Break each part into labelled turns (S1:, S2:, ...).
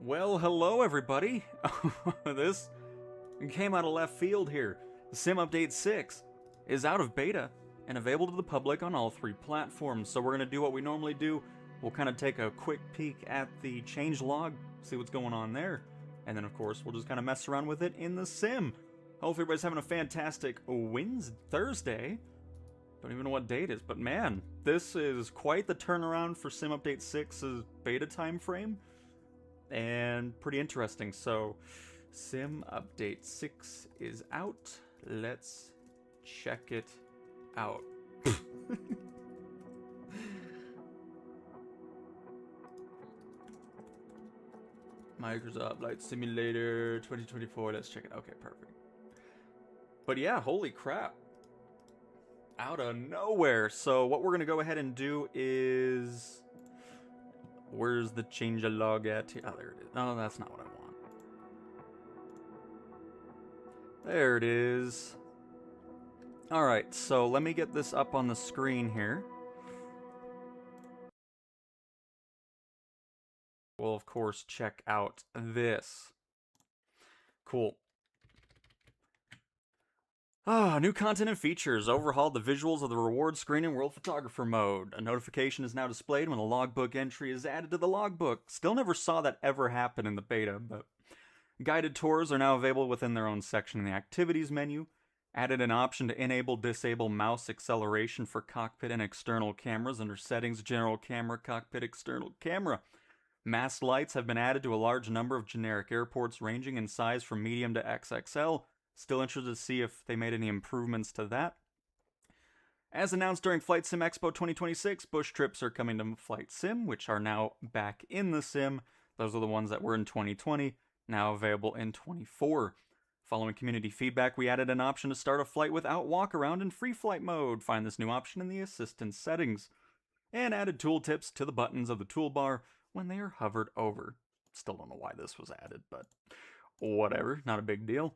S1: Well, hello everybody. This came out of left field here. Sim Update 6 is out of beta and available to the public on all three platforms. So we're going to do what we normally do. We'll kind of take a quick peek at the changelog, see what's going on there. And then, of course, we'll just kind of mess around with it in the sim. Hopefully everybody's having a fantastic Thursday. Don't even know what date it is, but man, this is quite the turnaround for Sim Update 6's beta time frame. And pretty interesting. So, Sim Update 6 is out. Let's check it out. Microsoft Flight Simulator 2024. Let's check it. Okay, perfect. But yeah, holy crap. Out of nowhere. So what we're going to go ahead and do is... Where's the changelog at? Oh, there it is. No, that's not what I want. There it is. Alright, so let me get this up on the screen here. We'll, of course, check out this. Cool. New content and features. Overhauled the visuals of the reward screen in World Photographer mode. A notification is now displayed when a logbook entry is added to the logbook. Still never saw that ever happen in the beta, but... Guided tours are now available within their own section in the activities menu. Added an option to enable/disable mouse acceleration for cockpit and external cameras under settings, general camera, cockpit, external camera. Mast lights have been added to a large number of generic airports ranging in size from medium to XXL. Still interested to see if they made any improvements to that. As announced during Flight Sim Expo 2026, bush trips are coming to Flight Sim, which are now back in the sim. Those are the ones that were in 2020, now available in 24. Following community feedback, we added an option to start a flight without walk-around in free flight mode. Find this new option in the assistance settings. And added tooltips to the buttons of the toolbar when they are hovered over. Still don't know why this was added, but whatever, not a big deal.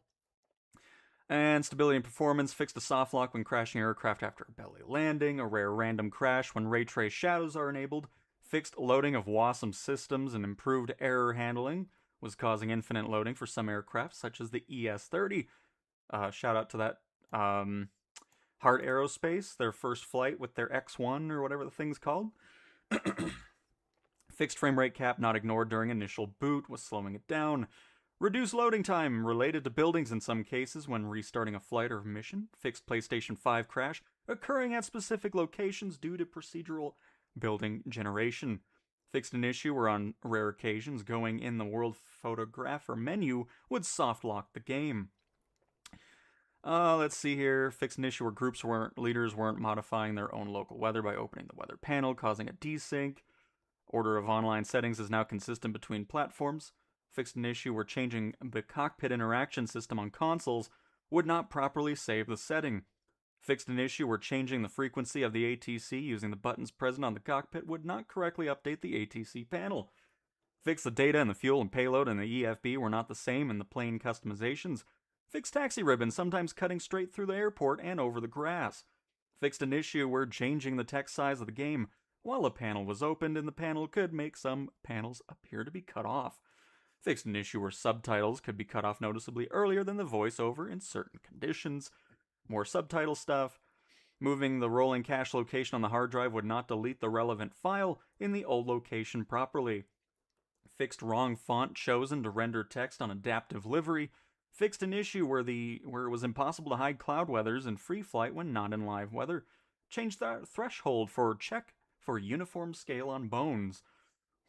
S1: And stability and performance, fixed a soft lock when crashing aircraft after a belly landing, a rare random crash when ray trace shadows are enabled, fixed loading of WASM systems and improved error handling, was causing infinite loading for some aircraft, such as the ES-30. Shout out to that Heart Aerospace, their first flight with their X-1 or whatever the thing's called. Fixed frame rate cap not ignored during initial boot, was slowing it down. Reduced loading time related to buildings in some cases when restarting a flight or mission. Fixed PlayStation 5 crash occurring at specific locations due to procedural building generation. Fixed an issue where on rare occasions going in the World Photographer menu would soft lock the game. Let's see here. Fixed an issue where leaders weren't modifying their own local weather by opening the weather panel, causing a desync. Order of online settings is now consistent between platforms. Fixed an issue where changing the cockpit interaction system on consoles would not properly save the setting. Fixed an issue where changing the frequency of the ATC using the buttons present on the cockpit would not correctly update the ATC panel. Fixed the data and the fuel and payload and the EFB were not the same in the plane customizations. Fixed taxi ribbons sometimes cutting straight through the airport and over the grass. Fixed an issue where changing the text size of the game while a panel was opened and the panel could make some panels appear to be cut off. Fixed an issue where subtitles could be cut off noticeably earlier than the voiceover in certain conditions. More subtitle stuff. Moving the rolling cache location on the hard drive would not delete the relevant file in the old location properly. Fixed wrong font chosen to render text on adaptive livery. Fixed an issue where it was impossible to hide cloud weathers in free flight when not in live weather. Changed the threshold for check for uniform scale on bones.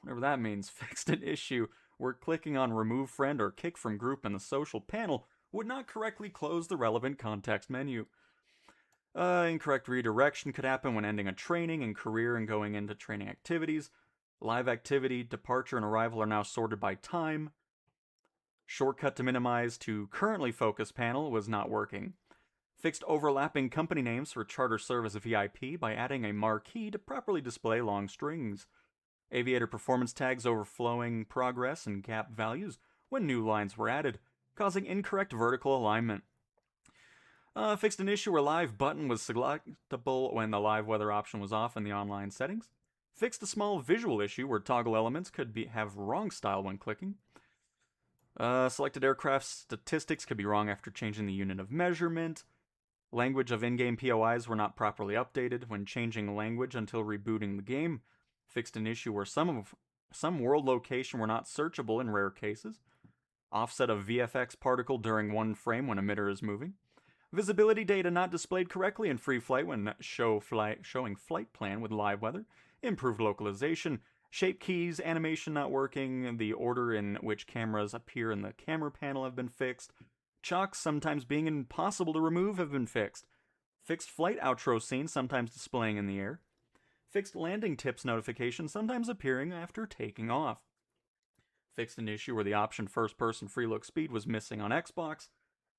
S1: Whatever that means. Fixed an issue where clicking on remove friend or kick from group in the social panel would not correctly close the relevant context menu. Incorrect redirection could happen when ending a training and career and going into training activities. Live activity, departure, and arrival are now sorted by time. Shortcut to minimize to currently focus panel was not working. Fixed overlapping company names for charter service VIP by adding a marquee to properly display long strings. Aviator performance tags overflowing progress and gap values when new lines were added, causing incorrect vertical alignment. Fixed an issue where live button was selectable when the live weather option was off in the online settings. Fixed a small visual issue where toggle elements could have wrong style when clicking. Selected aircraft statistics could be wrong after changing the unit of measurement. Language of in-game POIs were not properly updated when changing language until rebooting the game. Fixed an issue where some world location were not searchable in rare cases. Offset of VFX particle during one frame when emitter is moving. Visibility data not displayed correctly in free flight when showing flight plan with live weather. Improved localization. Shape keys, animation not working. The order in which cameras appear in the camera panel have been fixed. Chocks sometimes being impossible to remove have been fixed. Fixed flight outro scene sometimes displaying in the air. Fixed landing tips notification sometimes appearing after taking off. Fixed an issue where the option first-person free-look speed was missing on Xbox.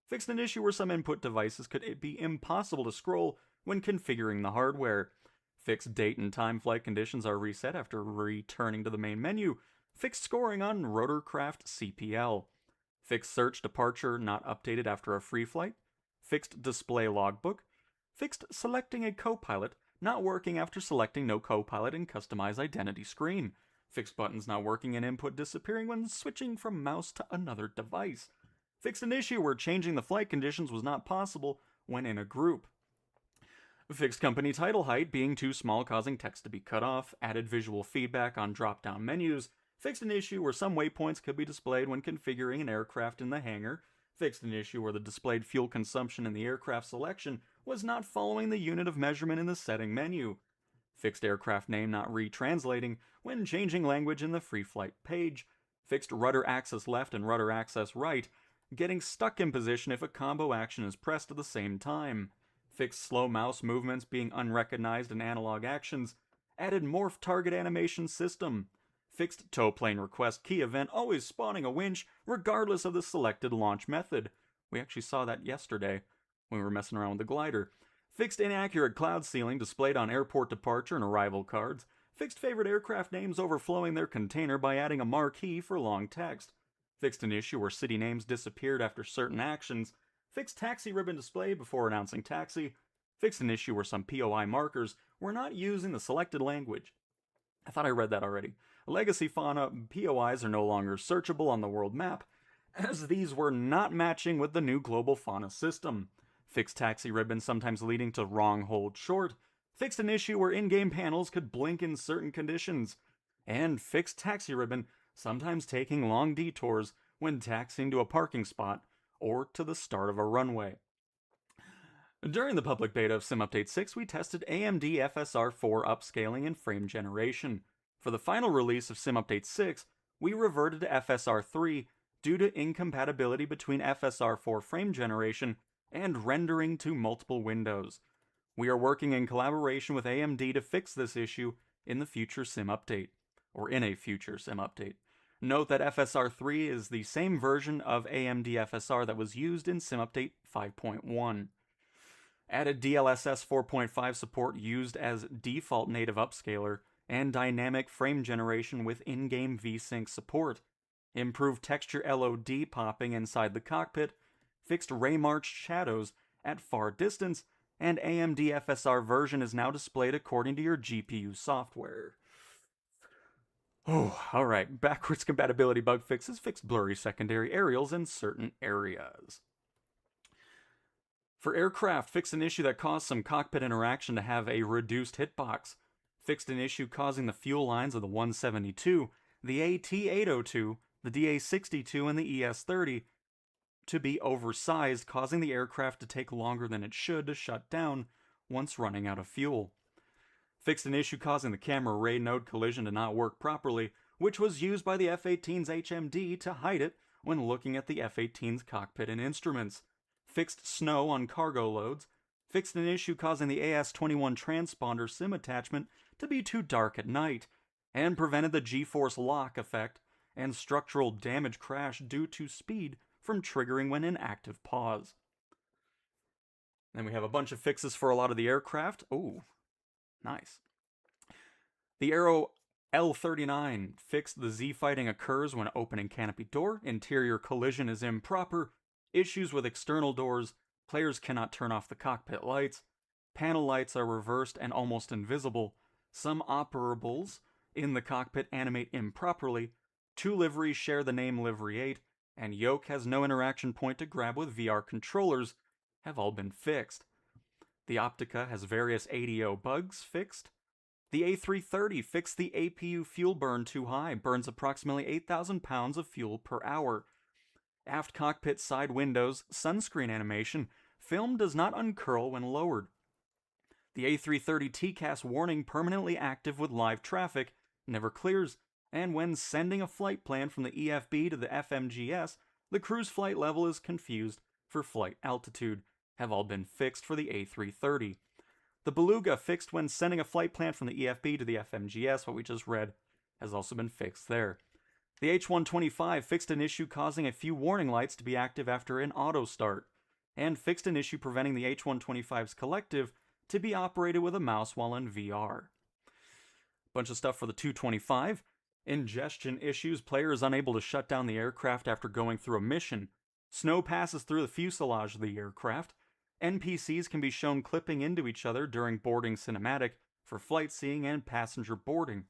S1: Fixed an issue where some input devices could be impossible to scroll when configuring the hardware. Fixed date and time flight conditions are reset after returning to the main menu. Fixed scoring on Rotorcraft CPL. Fixed search departure not updated after a free flight. Fixed display logbook. Fixed selecting a copilot not working after selecting no copilot in customize identity screen. Fixed buttons not working and input disappearing when switching from mouse to another device. Fixed an issue where changing the flight conditions was not possible when in a group. Fixed company title height being too small causing text to be cut off. Added visual feedback on drop-down menus. Fixed an issue where some waypoints could be displayed when configuring an aircraft in the hangar. Fixed an issue where the displayed fuel consumption in the aircraft selection was not following the unit of measurement in the setting menu. Fixed aircraft name not retranslating when changing language in the free flight page. Fixed rudder axis left and rudder axis right getting stuck in position if a combo action is pressed at the same time. Fixed slow mouse movements being unrecognized in analog actions. Added morph target animation system. Fixed tow plane request key event always spawning a winch regardless of the selected launch method. We actually saw that yesterday when we were messing around with the glider. Fixed inaccurate cloud ceiling displayed on airport departure and arrival cards. Fixed favorite aircraft names overflowing their container by adding a marquee for long text. Fixed an issue where city names disappeared after certain actions. Fixed taxi ribbon display before announcing taxi. Fixed an issue where some POI markers were not using the selected language. I thought I read that already. Legacy fauna POIs are no longer searchable on the world map, as these were not matching with the new global fauna system. Fixed taxi ribbon sometimes leading to wrong hold short. Fixed an issue where in-game panels could blink in certain conditions. And fixed taxi ribbon sometimes taking long detours when taxiing to a parking spot or to the start of a runway. During the public beta of SimUpdate 6, we tested AMD FSR4 upscaling and frame generation. For the final release of SimUpdate 6, we reverted to FSR3 due to incompatibility between FSR4 frame generation and rendering to multiple windows. We are working in collaboration with AMD to fix this issue in the future SimUpdate, or in a future SimUpdate. Note that FSR3 is the same version of AMD FSR that was used in SimUpdate 5.1. Added DLSS 4.5 support used as default native upscaler, and dynamic frame generation with in-game VSync support. Improved texture LOD popping inside the cockpit, fixed Raymarch shadows at far distance, and AMD FSR version is now displayed according to your GPU software. Oh, alright, backwards compatibility bug fixes, fixed blurry secondary aerials in certain areas. For aircraft, fixed an issue that caused some cockpit interaction to have a reduced hitbox. Fixed an issue causing the fuel lines of the 172, the AT-802, the DA-62, and the ES-30 to be oversized, causing the aircraft to take longer than it should to shut down once running out of fuel. Fixed an issue causing the camera array node collision to not work properly, which was used by the F-18's HMD to hide it when looking at the F-18's cockpit and instruments. Fixed snow on cargo loads. Fixed an issue causing the AS-21 transponder SIM attachment to be too dark at night, and prevented the G-force lock effect and structural damage crash due to speed from triggering when in active pause. Then we have a bunch of fixes for a lot of the aircraft. Ooh, nice. The Aero L-39 fixed the Z-fighting occurs when opening canopy door, interior collision is improper, issues with external doors, players cannot turn off the cockpit lights, panel lights are reversed and almost invisible, Some operables in the cockpit animate improperly, 2 liveries share the name Livery 8, and yoke has no interaction point to grab with VR controllers have all been fixed. The Optica has various ADO bugs fixed. The A330 fixed the APU fuel burn too high, burns approximately 8,000 pounds of fuel per hour. Aft cockpit side windows sunscreen animation, film does not uncurl when lowered. The A330 TCAS warning permanently active with live traffic never clears, and when sending a flight plan from the EFB to the FMGS, the cruise flight level is confused for flight altitude, have all been fixed for the A330. The Beluga fixed when sending a flight plan from the EFB to the FMGS, what we just read, has also been fixed there. The H125 fixed an issue causing a few warning lights to be active after an auto start, and fixed an issue preventing the H125's collective to be operated with a mouse while in VR. Bunch of stuff for the 225. Ingestion issues, players unable to shut down the aircraft after going through a mission. Snow passes through the fuselage of the aircraft. NPCs can be shown clipping into each other during boarding cinematic for flight seeing and passenger boarding.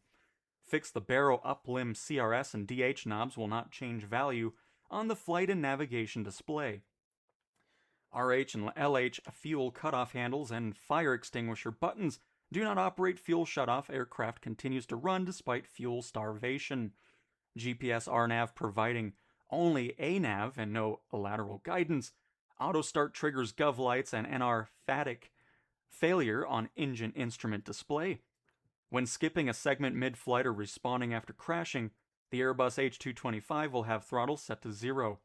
S1: Fix the Barrow uplimb CRS and DH knobs will not change value on the flight and navigation display. RH and LH fuel cutoff handles and fire extinguisher buttons do not operate fuel shutoff. Aircraft continues to run despite fuel starvation. GPS RNAV providing only ANAV and no lateral guidance. Auto start triggers gov lights and NR phatic failure on engine instrument display. When skipping a segment mid-flight or respawning after crashing, the Airbus H225 will have throttle set to 0.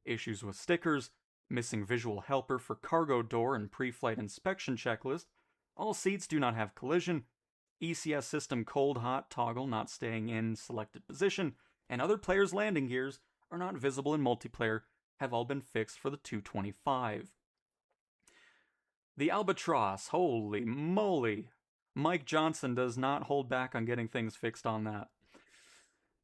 S1: Issues with stickers, missing visual helper for cargo door and pre-flight inspection checklist. All seats do not have collision. ECS system cold-hot toggle not staying in selected position, and other players' landing gears are not visible in multiplayer, have all been fixed for the 225. The Albatross, holy moly. Mike Johnson does not hold back on getting things fixed on that.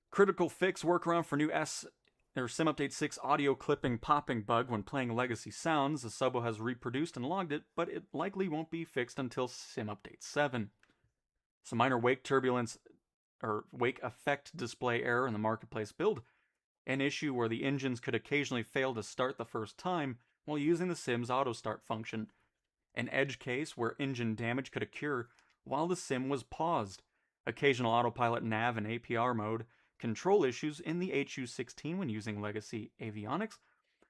S1: Critical fix workaround for new SimUpdate 6 audio clipping popping bug when playing legacy sounds. The Subo has reproduced and logged it, but it likely won't be fixed until SimUpdate 7. Some minor wake turbulence or wake effect display error in the marketplace build. An issue where the engines could occasionally fail to start the first time while using the Sim's auto start function. An edge case where engine damage could occur while the Sim was paused. Occasional autopilot nav and APR mode. Control issues in the HU-16 when using legacy avionics.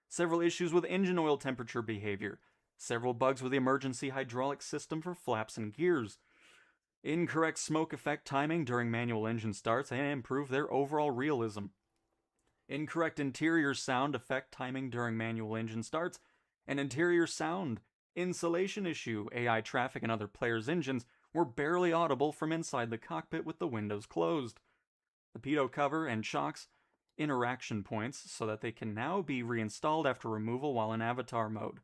S1: Several issues with engine oil temperature behavior. Several bugs with the emergency hydraulic system for flaps and gears. Incorrect smoke effect timing during manual engine starts and improve their overall realism. Incorrect interior sound effect timing during manual engine starts. An interior sound insulation issue. AI traffic and other players' engines were barely audible from inside the cockpit with the windows closed. The pitot cover and chocks interaction points so that they can now be reinstalled after removal while in avatar mode.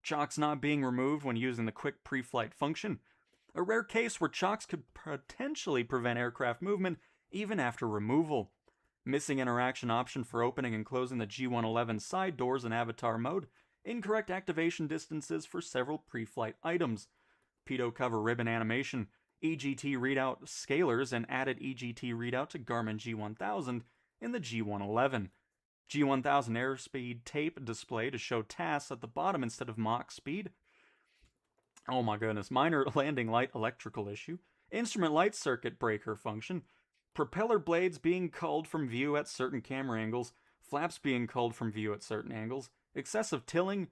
S1: Chocks not being removed when using the quick pre-flight function. A rare case where chocks could potentially prevent aircraft movement even after removal. Missing interaction option for opening and closing the G111 side doors in avatar mode. Incorrect activation distances for several pre-flight items. Pitot cover ribbon animation. EGT readout scalers and added EGT readout to Garmin G1000 in the G111. G1000 airspeed tape display to show tasks at the bottom instead of Mach speed. Oh my goodness, minor landing light electrical issue. Instrument light circuit breaker function. Propeller blades being culled from view at certain camera angles. Flaps being culled from view at certain angles. Excessive tilling.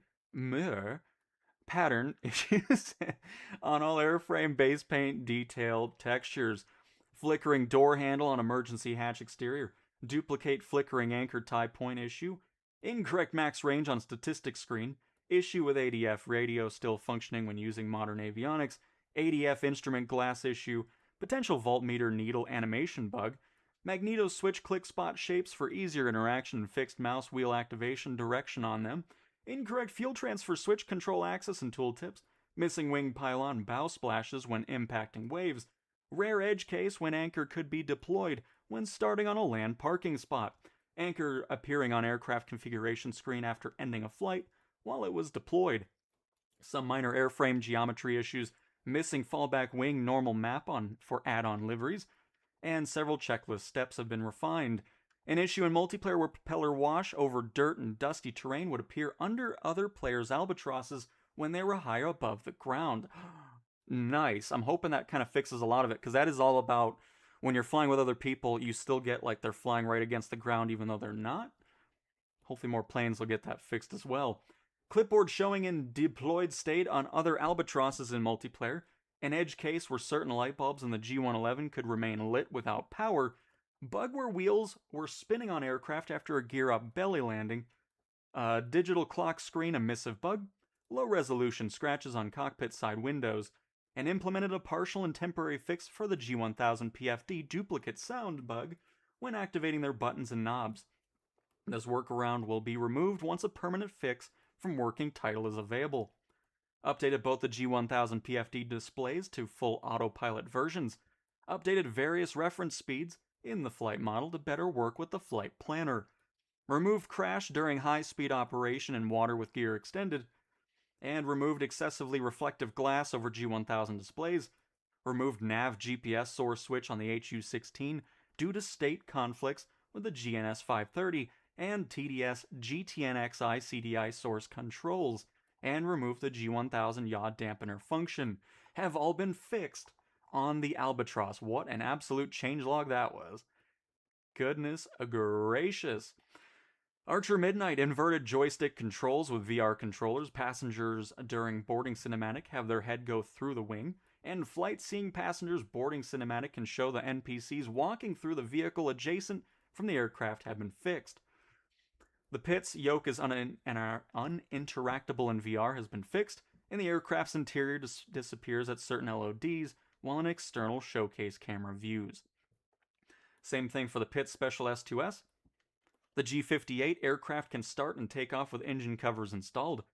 S1: Pattern issues on all airframe base paint detailed textures. Flickering door handle on emergency hatch exterior. Duplicate flickering anchor tie point issue. Incorrect max range on statistics screen. Issue with ADF radio still functioning when using modern avionics. ADF instrument glass issue. Potential voltmeter needle animation bug. Magneto switch click spot shapes for easier interaction and fixed mouse wheel activation direction on them. Incorrect fuel transfer switch control axis and tooltips. Missing wing pylon bow splashes when impacting waves. Rare edge case when anchor could be deployed when starting on a land parking spot. Anchor appearing on aircraft configuration screen after ending a flight while it was deployed. Some minor airframe geometry issues. missing fallback wing normal map for add-on liveries, and several checklist steps have been refined. An issue in multiplayer where propeller wash over dirt and dusty terrain would appear under other players' albatrosses when they were higher above the ground. Nice. I'm hoping that kind of fixes a lot of it, because that is all about when you're flying with other people, you still get like they're flying right against the ground even though they're not. Hopefully more planes will get that fixed as well. Clipboard showing in deployed state on other albatrosses in multiplayer. An edge case where certain light bulbs in the G111 could remain lit without power. Bug where wheels were spinning on aircraft after a gear-up belly landing. A digital clock screen emissive bug. Low resolution scratches on cockpit side windows. And implemented a partial and temporary fix for the G1000 PFD duplicate sound bug when activating their buttons and knobs. This workaround will be removed once a permanent fix from working title is available. Updated both the G1000 PFD displays to full autopilot versions. Updated various reference speeds in the flight model to better work with the flight planner. Removed crash during high-speed operation in water with gear extended. And removed excessively reflective glass over G1000 displays. Removed nav GPS source switch on the HU-16 due to state conflicts with the GNS 530 and TDS GTNXI CDI source controls, and removed the G1000 yaw dampener function, have all been fixed on the Albatross. What an absolute changelog that was. Goodness gracious. Archer Midnight inverted joystick controls with VR controllers. Passengers during boarding cinematic have their head go through the wing, and flight seeing passengers boarding cinematic can show the NPCs walking through the vehicle adjacent from the aircraft have been fixed. The pit's yoke is uninteractable in VR has been fixed, and the aircraft's interior disappears at certain LODs while in external showcase camera views. Same thing for the pit's special S2S. The G58 aircraft can start and take off with engine covers installed.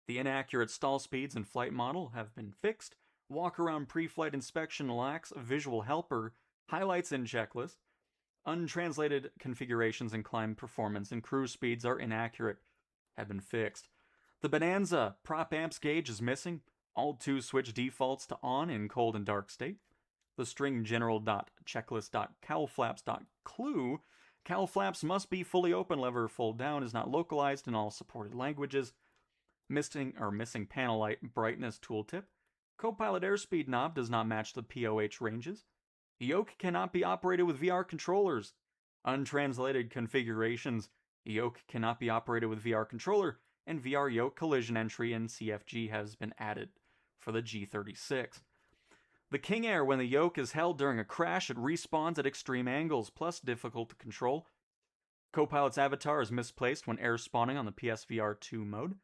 S1: The inaccurate stall speeds in flight model have been fixed. Walk-around pre-flight inspection lacks visual helper, highlights in checklist. Untranslated configurations in climb performance and cruise speeds are inaccurate, have been fixed. The Bonanza prop amps gauge is missing. All 2 switch defaults to on in cold and dark state. The string general.checklist.cowlflaps.clue cowl flaps must be fully open, lever fold down is not localized in all supported languages. Missing panel light brightness tooltip. Copilot airspeed knob does not match the POH ranges. Yoke cannot be operated with VR controllers. Untranslated configurations. Yoke cannot be operated with VR controller, and VR yoke collision entry in CFG has been added for the G36. The King Air, when the yoke is held during a crash, it respawns at extreme angles, plus difficult to control. Copilot's avatar is misplaced when air spawning on the PSVR 2 mode.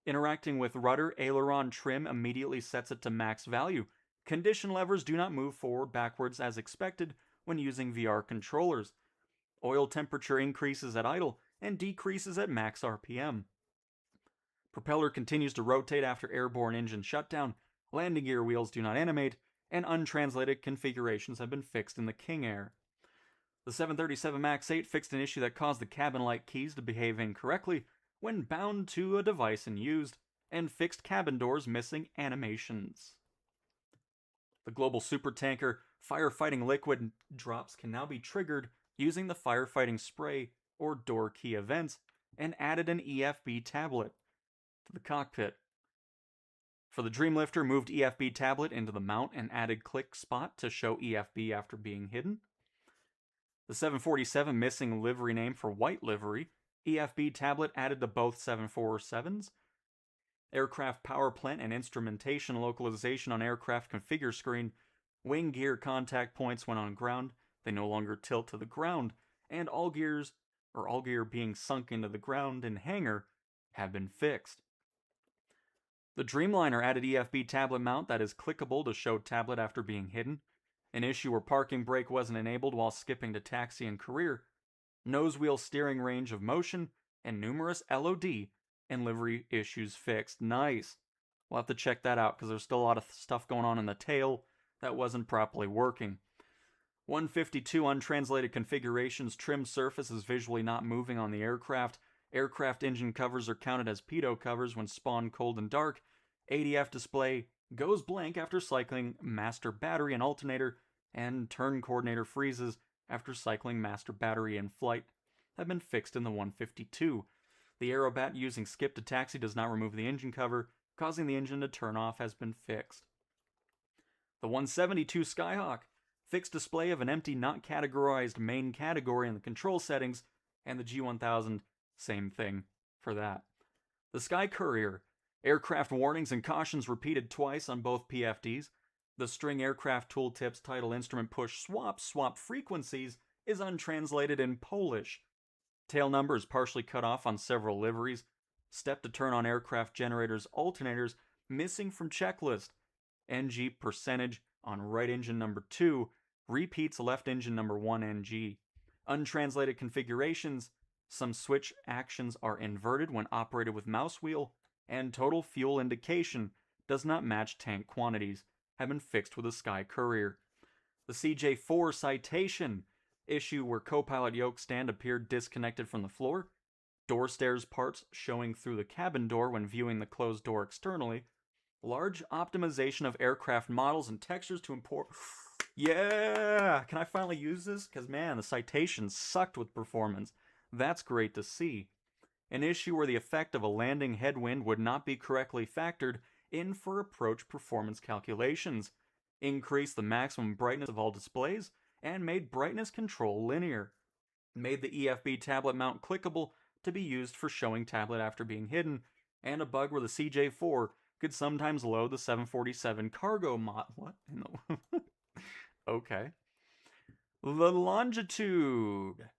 S1: Interacting with rudder aileron trim immediately sets it to max value. Condition levers do not move forward backwards as expected when using VR controllers. Oil temperature increases at idle and decreases at max RPM. Propeller continues to rotate after airborne engine shutdown. Landing gear wheels do not animate, and untranslated configurations have been fixed in the King Air. The 737 MAX 8 fixed an issue that caused the cabin light keys to behave incorrectly when bound to a device and used, and fixed cabin doors missing animations. The global supertanker firefighting liquid drops can now be triggered using the firefighting spray or door key events, and added an EFB tablet to the cockpit. For the Dreamlifter, moved EFB tablet into the mount and added click spot to show EFB after being hidden. The 747 missing livery name for white livery. EFB tablet added to both 747s. Aircraft power plant and instrumentation localization on aircraft configure screen. Wing gear contact points when on ground. They no longer tilt to the ground. And all gear being sunk into the ground in hangar have been fixed. The Dreamliner added EFB tablet mount that is clickable to show tablet after being hidden. An issue where parking brake wasn't enabled while skipping to taxi and career. Nose wheel steering range of motion, and numerous LOD and livery issues fixed. Nice. We'll have to check that out because there's still a lot of stuff going on in the tail that wasn't properly working. 152 untranslated configurations. Trim surface is visually not moving on the aircraft. Aircraft engine covers are counted as pitot covers when spawned cold and dark. ADF display goes blank after cycling master battery and alternator, and turn coordinator freezes after cycling master battery in flight have been fixed in the 152. The Aerobat using skip to taxi does not remove the engine cover, causing the engine to turn off has been fixed. The 172 Skyhawk, fixed display of an empty not categorized main category in the control settings, and the G1000, same thing for that. The Sky Courier, aircraft warnings and cautions repeated twice on both PFDs. The string aircraft tooltips title instrument push swap frequencies is untranslated in Polish. Tail number is partially cut off on several liveries. Step to turn on aircraft generators alternators missing from checklist. NG percentage on right engine number 2 repeats left engine number 1 NG. Untranslated configurations. Some switch actions are inverted when operated with mouse wheel, and total fuel indication does not match tank quantities, have been fixed with a Sky Courier. The CJ4 citation, issue where co-pilot yoke stand appeared disconnected from the floor, door stairs parts showing through the cabin door when viewing the closed door externally, large optimization of aircraft models and textures to import... Yeah! Can I finally use this? Because man, the citation sucked with performance. That's great to see. An issue where the effect of a landing headwind would not be correctly factored in for approach performance calculations, increased the maximum brightness of all displays, and made brightness control linear. Made the EFB tablet mount clickable to be used for showing tablet after being hidden, and a bug where the CJ4 could sometimes load the 747 cargo mod. What? No. Okay. The Longitude.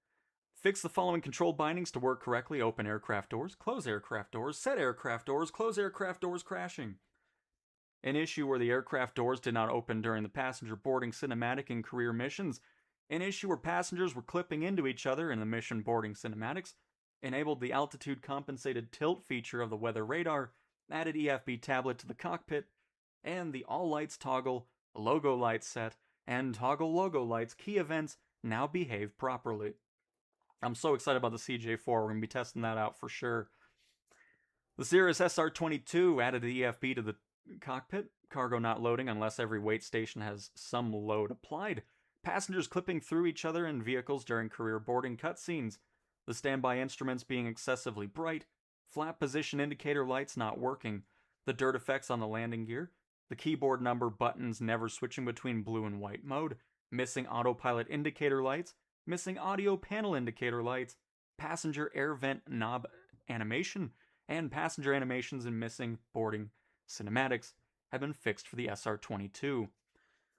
S1: Fix the following control bindings to work correctly. Open aircraft doors, close aircraft doors, set aircraft doors, close aircraft doors crashing. An issue where the aircraft doors did not open during the passenger boarding cinematic and career missions. An issue where passengers were clipping into each other in the mission boarding cinematics. Enabled the altitude compensated tilt feature of the weather radar. Added EFB tablet to the cockpit. And the all lights toggle, logo lights set, and toggle logo lights key events now behave properly. I'm so excited about the CJ4. We're going to be testing that out for sure. The Cirrus SR-22 added the EFB to the cockpit. Cargo not loading unless every wait station has some load applied. Passengers clipping through each other in vehicles during career boarding cutscenes. The standby instruments being excessively bright. Flap position indicator lights not working. The dirt effects on the landing gear. The keyboard number buttons never switching between blue and white mode. Missing autopilot indicator lights. Missing audio panel indicator lights, passenger air vent knob animation, and passenger animations and missing boarding cinematics have been fixed for the SR-22.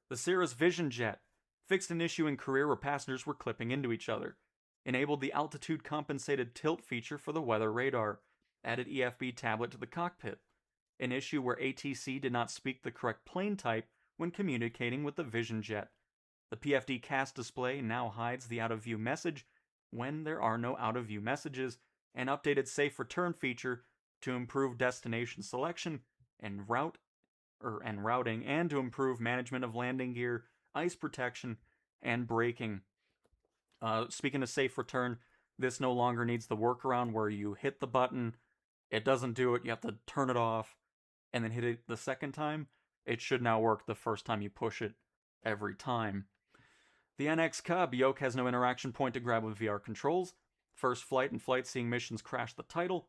S1: The Cirrus Vision Jet fixed an issue in career where passengers were clipping into each other. Enabled the altitude compensated tilt feature for the weather radar. Added EFB tablet to the cockpit. An issue where ATC did not speak the correct plane type when communicating with the Vision Jet. The PFD cast display now hides the out-of-view message when there are no out-of-view messages, and updated safe return feature to improve destination selection and routing, and to improve management of landing gear, ice protection, and braking. Speaking of safe return, this no longer needs the workaround where you hit the button, it doesn't do it, you have to turn it off, and then hit it the second time. It should now work the first time you push it every time. The NX Cub yoke has no interaction point to grab with VR controls. First flight and flight seeing missions crash the title.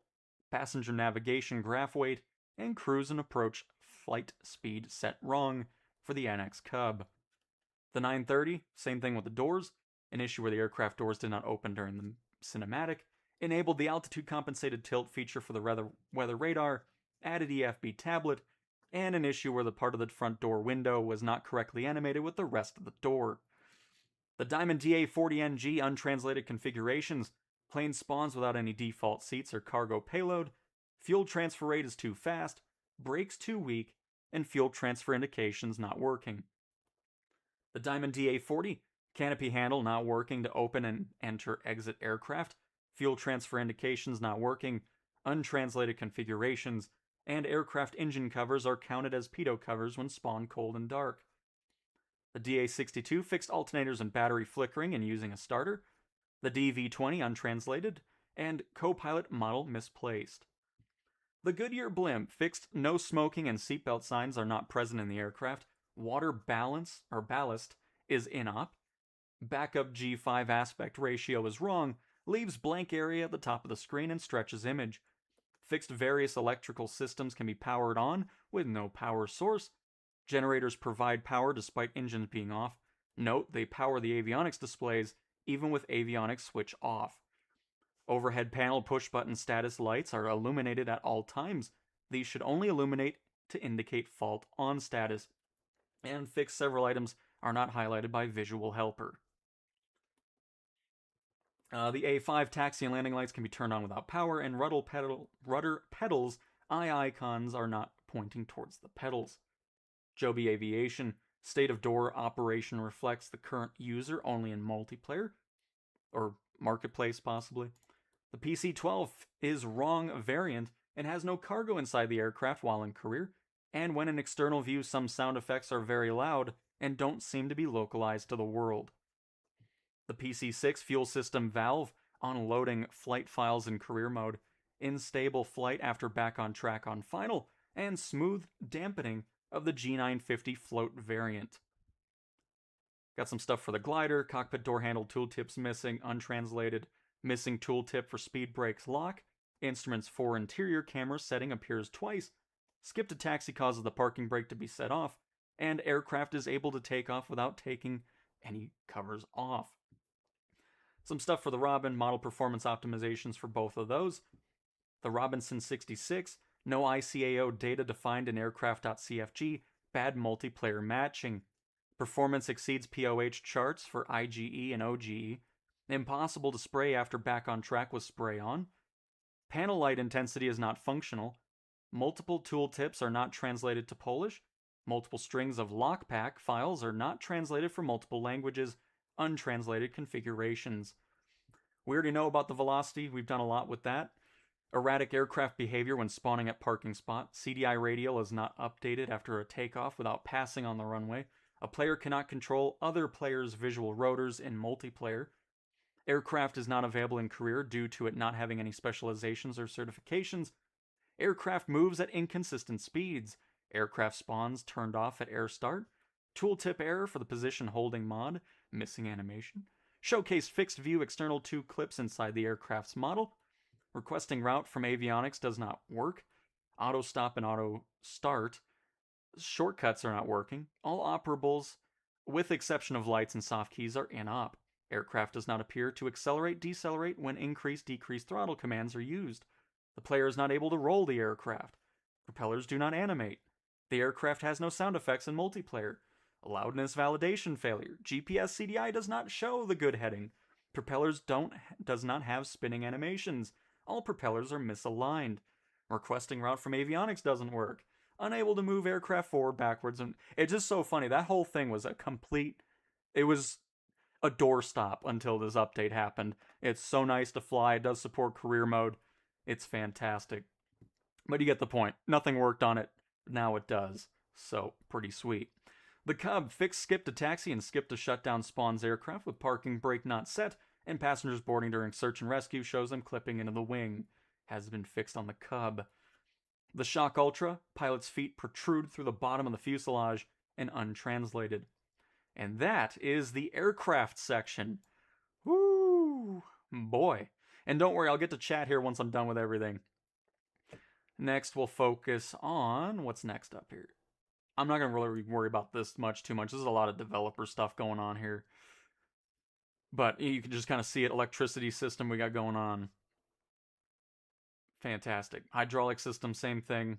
S1: Passenger navigation graph weight. And cruise and approach flight speed set wrong for the NX Cub. The 930, same thing with the doors. An issue where the aircraft doors did not open during the cinematic. Enabled the altitude compensated tilt feature for the weather radar. Added EFB tablet. And an issue where the part of the front door window was not correctly animated with the rest of the door. The Diamond DA-40NG untranslated configurations. Plane spawns without any default seats or cargo payload. Fuel transfer rate is too fast. Brakes too weak. And fuel transfer indications not working. The Diamond DA-40 canopy handle not working to open and enter exit aircraft. Fuel transfer indications not working. Untranslated configurations. And aircraft engine covers are counted as pitot covers when spawned cold and dark. The DA-62 fixed alternators and battery flickering and using a starter. The DV-20 untranslated, and co-pilot model misplaced. The Goodyear blimp fixed no smoking and seatbelt signs are not present in the aircraft. Water balance or ballast is in-op. Backup G5 aspect ratio is wrong, leaves blank area at the top of the screen and stretches image. Fixed various electrical systems can be powered on with no power source. Generators provide power despite engines being off. Note, they power the avionics displays even with avionics switch off. Overhead panel push button status lights are illuminated at all times. These should only illuminate to indicate fault on status. And fixed several items are not highlighted by visual helper. The A5 taxi and landing lights can be turned on without power, and rudder pedals eye icons are not pointing towards the pedals. Joby Aviation state of door operation reflects the current user only in multiplayer, or marketplace possibly. The PC-12 is wrong variant and has no cargo inside the aircraft while in career, and when in external view some sound effects are very loud and don't seem to be localized to the world. The PC-6 fuel system valve on loading flight files in career mode, unstable flight after back on track on final, and smooth dampening of the G950 float variant. Got some stuff for the glider, cockpit door handle tooltips missing, untranslated, missing tooltip for speed brakes lock, instruments for interior camera setting appears twice, skip to taxi causes the parking brake to be set off, and aircraft is able to take off without taking any covers off. Some stuff for the Robin, model performance optimizations for both of those. The Robinson 66, no ICAO data defined in aircraft.cfg, bad multiplayer matching. Performance exceeds POH charts for IGE and OGE. Impossible to spray after back on track with spray on. Panel light intensity is not functional. Multiple tooltips are not translated to Polish. Multiple strings of lockpack files are not translated for multiple languages. Untranslated configurations. We already know about the velocity, we've done a lot with that. Erratic aircraft behavior when spawning at parking spot. CDI radial is not updated after a takeoff without passing on the runway. A player cannot control other players' visual rotors in multiplayer. Aircraft is not available in career due to it not having any specializations or certifications. Aircraft moves at inconsistent speeds. Aircraft spawns turned off at air start. Tooltip error for the position holding mod. Missing animation. Showcase fixed view external 2 clips inside the aircraft's model. Requesting route from avionics does not work. Auto stop and auto start. Shortcuts are not working. All operables, with exception of lights and soft keys, are in-op. Aircraft does not appear to accelerate, decelerate when increase-decrease throttle commands are used. The player is not able to roll the aircraft. Propellers do not animate. The aircraft has no sound effects in multiplayer. Loudness validation failure. GPS CDI does not show the good heading. Propellers does not have spinning animations. All propellers are misaligned. Requesting route from avionics doesn't work. Unable to move aircraft forward, backwards, and it's just so funny. That whole thing was it was a doorstop until this update happened. It's so nice to fly. It does support career mode. It's fantastic. But you get the point. Nothing worked on it. Now it does. So, pretty sweet. The Cub fixed skip to taxi and skip to shutdown spawns aircraft with parking brake not set, and passengers boarding during search and rescue shows them clipping into the wing. Has been fixed on the Cub. The Shock Ultra, pilot's feet protrude through the bottom of the fuselage and untranslated. And that is the aircraft section. Woo! Boy. And don't worry, I'll get to chat here once I'm done with everything. Next, we'll focus on what's next up here. I'm not going to really worry about this too much. There's a lot of developer stuff going on here. But you can just kind of see it. Electricity system we got going on. Fantastic. Hydraulic system, same thing.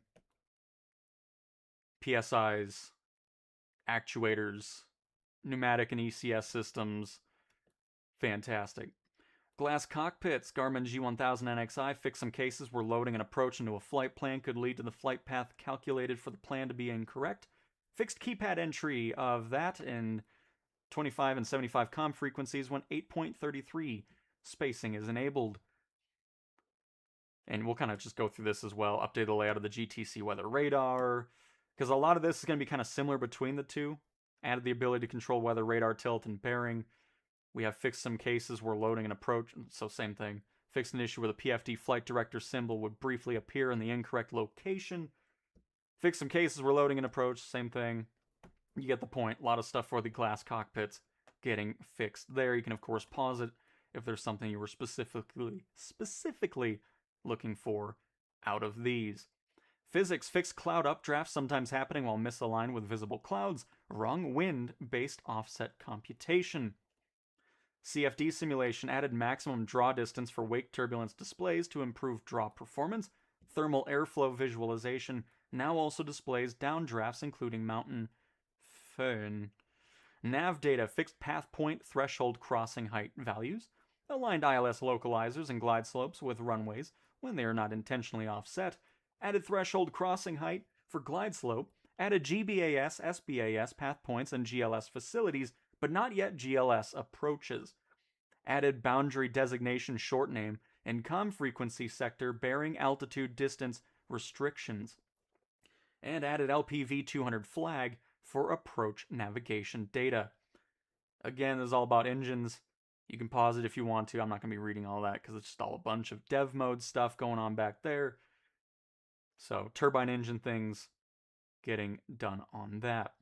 S1: PSIs, actuators, pneumatic and ECS systems. Fantastic. Glass cockpits, Garmin G1000 NXI fixed some cases where loading an approach into a flight plan could lead to the flight path calculated for the plan to be incorrect. Fixed keypad entry of that in 25 and 75 comm frequencies when 8.33 spacing is enabled. And we'll kind of just go through this as well. Update the layout of the GTC weather radar, because a lot of this is going to be kind of similar between the two. Added the ability to control weather radar tilt and bearing. We have fixed some cases where loading an approach, so same thing. Fixed an issue where the PFD flight director symbol would briefly appear in the incorrect location. Fixed some cases where loading and approach, same thing. You get the point. A lot of stuff for the glass cockpits getting fixed there. You can, of course, pause it if there's something you were specifically looking for out of these. Physics, fixed cloud updraft, sometimes happening while misaligned with visible clouds. Wrong wind-based offset computation. CFD simulation added maximum draw distance for wake turbulence displays to improve draw performance. Thermal airflow visualization now also displays downdrafts, including mountain föhn. Nav data, fixed path point threshold crossing height values. Aligned ILS localizers and glide slopes with runways when they are not intentionally offset. Added threshold crossing height for glide slope. Added GBAS, SBAS path points and GLS facilities, but not yet GLS approaches. Added boundary designation short name and com frequency sector bearing altitude distance restrictions. And added LPV 200 flag for approach navigation data. Again, this is all about engines. You can pause it if you want to. I'm not going to be reading all that because it's just all a bunch of dev mode stuff going on back there. So, turbine engine things getting done on that.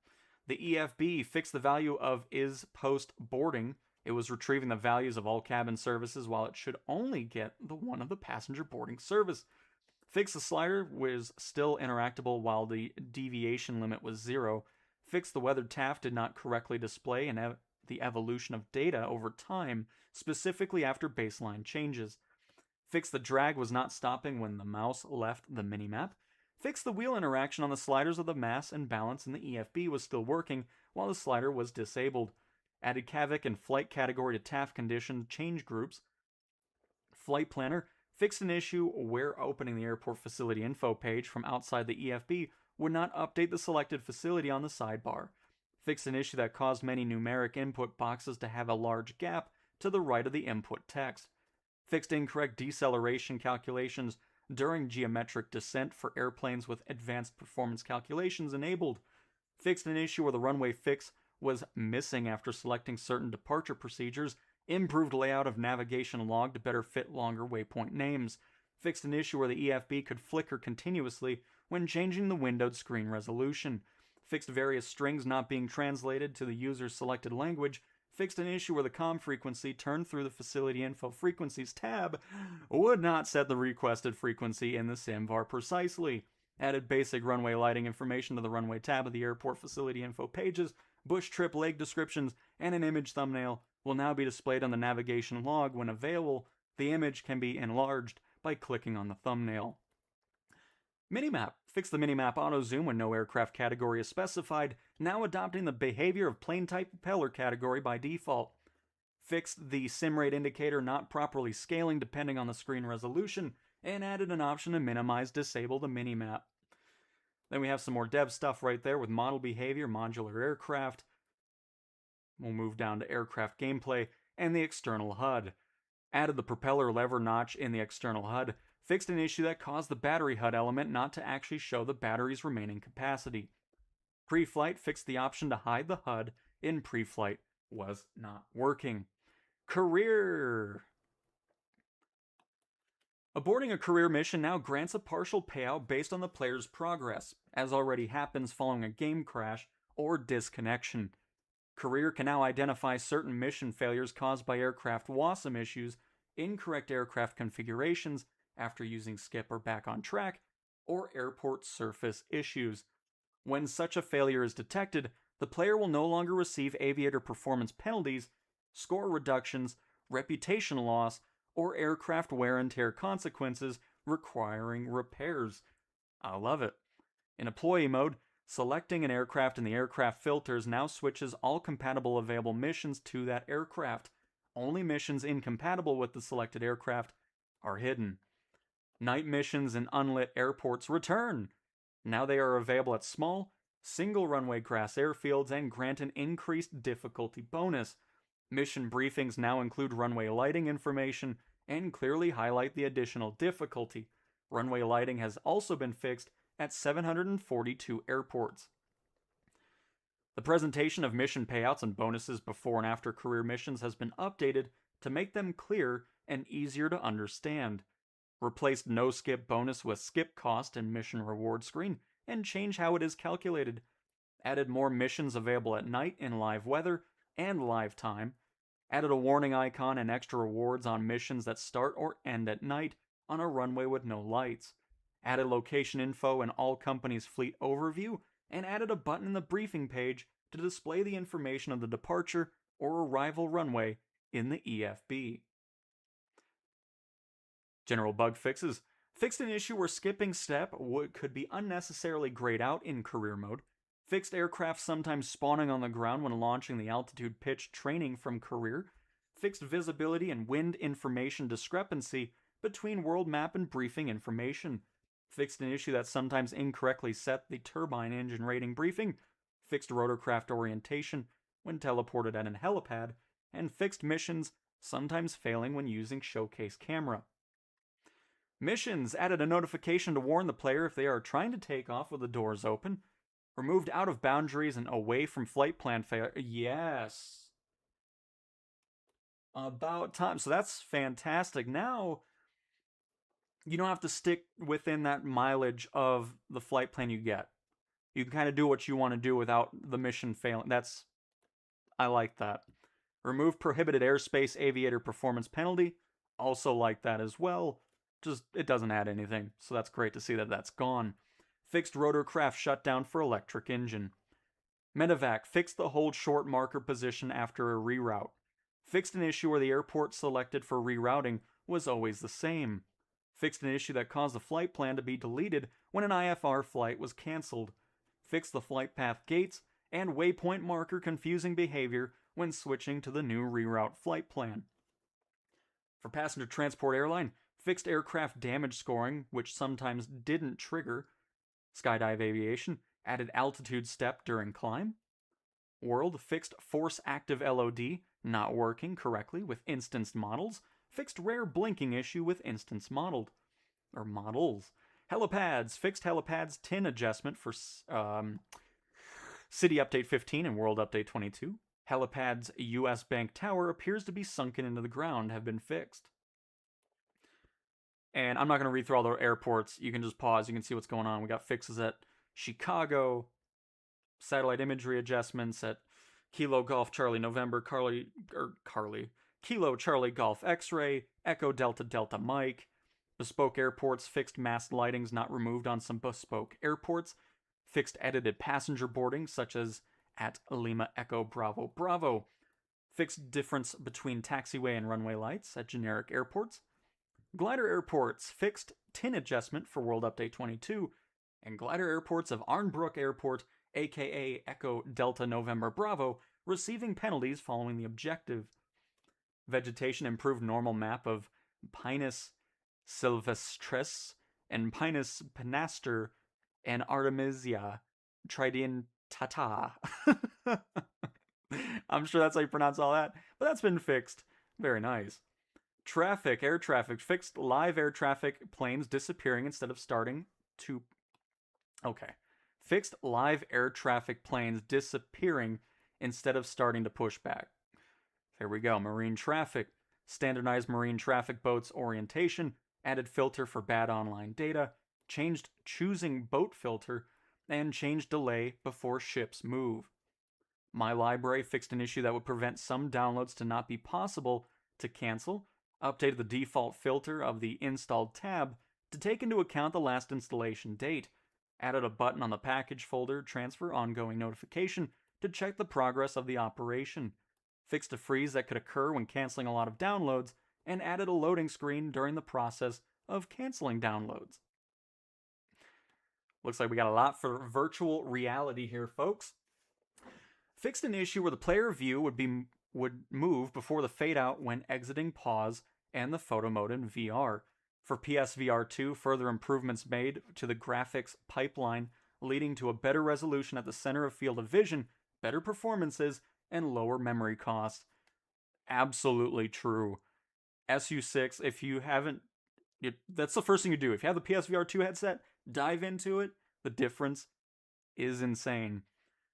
S1: The EFB fixed the value of is post boarding. It was retrieving the values of all cabin services while it should only get the one of the passenger boarding service. Fixed the slider was still interactable while the deviation limit was 0. Fixed the weathered taft did not correctly display the evolution of data over time, specifically after baseline changes. Fixed the drag was not stopping when the mouse left the minimap. Fixed the wheel interaction on the sliders of the mass and balance in the EFB was still working while the slider was disabled. Added CAVIC and flight category to TAF condition change groups. Flight planner fixed an issue where opening the airport facility info page from outside the EFB would not update the selected facility on the sidebar. Fixed an issue that caused many numeric input boxes to have a large gap to the right of the input text. Fixed incorrect deceleration calculations during geometric descent for airplanes with advanced performance calculations enabled. Fixed an issue where the runway fix was missing after selecting certain departure procedures. Improved layout of navigation log to better fit longer waypoint names. Fixed an issue where the EFB could flicker continuously when changing the windowed screen resolution. Fixed various strings not being translated to the user's selected language. Fixed an issue where the COM frequency turned through the Facility Info Frequencies tab would not set the requested frequency in the SIMVAR precisely. Added basic runway lighting information to the runway tab of the airport facility info pages. Bush trip leg descriptions and an image thumbnail will now be displayed on the navigation log when available. The image can be enlarged by clicking on the thumbnail. Minimap. Fix the minimap auto zoom when no aircraft category is specified, now adopting the behavior of plane type propeller category by default. Fixed the sim rate indicator not properly scaling depending on the screen resolution, and added an option to minimize disable the minimap. Then we have some more dev stuff right there with model behavior, modular aircraft. We'll move down to aircraft gameplay and the external HUD. Added the propeller lever notch in the external HUD. Fixed an issue that caused the battery HUD element not to actually show the battery's remaining capacity. Pre-flight fixed the option to hide the HUD in pre-flight was not working. Career. Aborting a career mission now grants a partial payout based on the player's progress, as already happens following a game crash or disconnection. Career can now identify certain mission failures caused by aircraft WASM issues, incorrect aircraft configurations after using skip or back on track, or airport surface issues. When such a failure is detected, the player will no longer receive aviator performance penalties, score reductions, reputation loss, or aircraft wear and tear consequences requiring repairs. I love it. In employee mode, selecting an aircraft in the aircraft filters now switches all compatible available missions to that aircraft. Only missions incompatible with the selected aircraft are hidden. Night missions in unlit airports return. Now they are available at small, single runway grass airfields and grant an increased difficulty bonus. Mission briefings now include runway lighting information and clearly highlight the additional difficulty. Runway lighting has also been fixed at 742 airports. The presentation of mission payouts and bonuses before and after career missions has been updated to make them clear and easier to understand. Replaced no skip bonus with skip cost and mission reward screen, and change how it is calculated. Added more missions available at night in live weather and live time. Added a warning icon and extra rewards on missions that start or end at night on a runway with no lights. Added location info and all companies' fleet overview, and added a button in the briefing page to display the information of the departure or arrival runway in the EFB. General bug fixes. Fixed an issue where skipping step could be unnecessarily grayed out in career mode. Fixed aircraft sometimes spawning on the ground when launching the altitude pitch training from career. Fixed visibility and wind information discrepancy between world map and briefing information. Fixed an issue that sometimes incorrectly set the turbine engine rating briefing. Fixed rotorcraft orientation when teleported at an helipad. And fixed missions sometimes failing when using showcase camera. Missions added a notification to warn the player if they are trying to take off with the doors open. Removed out of boundaries and away from flight plan failure. Yes. About time. So that's fantastic. Now, you don't have to stick within that mileage of the flight plan you get. You can kind of do what you want to do without the mission failing. I like that. Remove prohibited airspace aviator performance penalty. Also like that as well. Just, it doesn't add anything. So that's great to see that that's gone. Fixed rotorcraft shutdown for electric engine. Medevac fixed the hold short marker position after a reroute. Fixed an issue where the airport selected for rerouting was always the same. Fixed an issue that caused the flight plan to be deleted when an IFR flight was cancelled. Fixed the flight path gates and waypoint marker confusing behavior when switching to the new reroute flight plan. For passenger transport airline, fixed aircraft damage scoring, which sometimes didn't trigger. Skydive Aviation added altitude step during climb. World fixed force active LOD not working correctly with instanced models. Fixed rare blinking issue with instance models. Helipads fixed helipads tin adjustment for City Update 15 and World Update 22. Helipads US Bank Tower appears to be sunken into the ground have been fixed. And I'm not going to read through all the airports. You can just pause. You can see what's going on. We got fixes at Chicago, satellite imagery adjustments at Kilo Golf Charlie November, Kilo Charlie Golf X-Ray, Echo Delta Delta Mike. Bespoke airports, fixed mast lightings not removed on some bespoke airports. Fixed edited passenger boarding, such as at Lima Echo Bravo Bravo. Fixed difference between taxiway and runway lights at generic airports. Glider airports fixed tin adjustment for World Update 22, and glider airports of Arnbrook Airport, aka Echo Delta November Bravo, receiving penalties following the objective. Vegetation improved normal map of Pinus sylvestris and Pinus pinaster and Artemisia tridentata. I'm sure that's how you pronounce all that, but that's been fixed. Very nice. Traffic, air traffic, fixed live air traffic planes disappearing instead of starting to... Okay. Fixed live air traffic planes disappearing instead of starting to push back. There we go. Marine traffic. Standardized marine traffic boats orientation. Added filter for bad online data. Changed choosing boat filter. And changed delay before ships move. My Library fixed an issue that would prevent some downloads to not be possible to cancel. Updated the default filter of the installed tab to take into account the last installation date. Added a button on the package folder transfer ongoing notification to check the progress of the operation. Fixed a freeze that could occur when canceling a lot of downloads, and added a loading screen during the process of canceling downloads. Looks like we got a lot for virtual reality here, folks. Fixed an issue where the player view would move before the fade out when exiting pause and the photo mode in VR. For PSVR 2, further improvements made to the graphics pipeline, leading to a better resolution at the center of field of vision, better performances, and lower memory costs. Absolutely true. SU6, if you haven't... that's the first thing you do. If you have the PSVR 2 headset, dive into it. The difference is insane.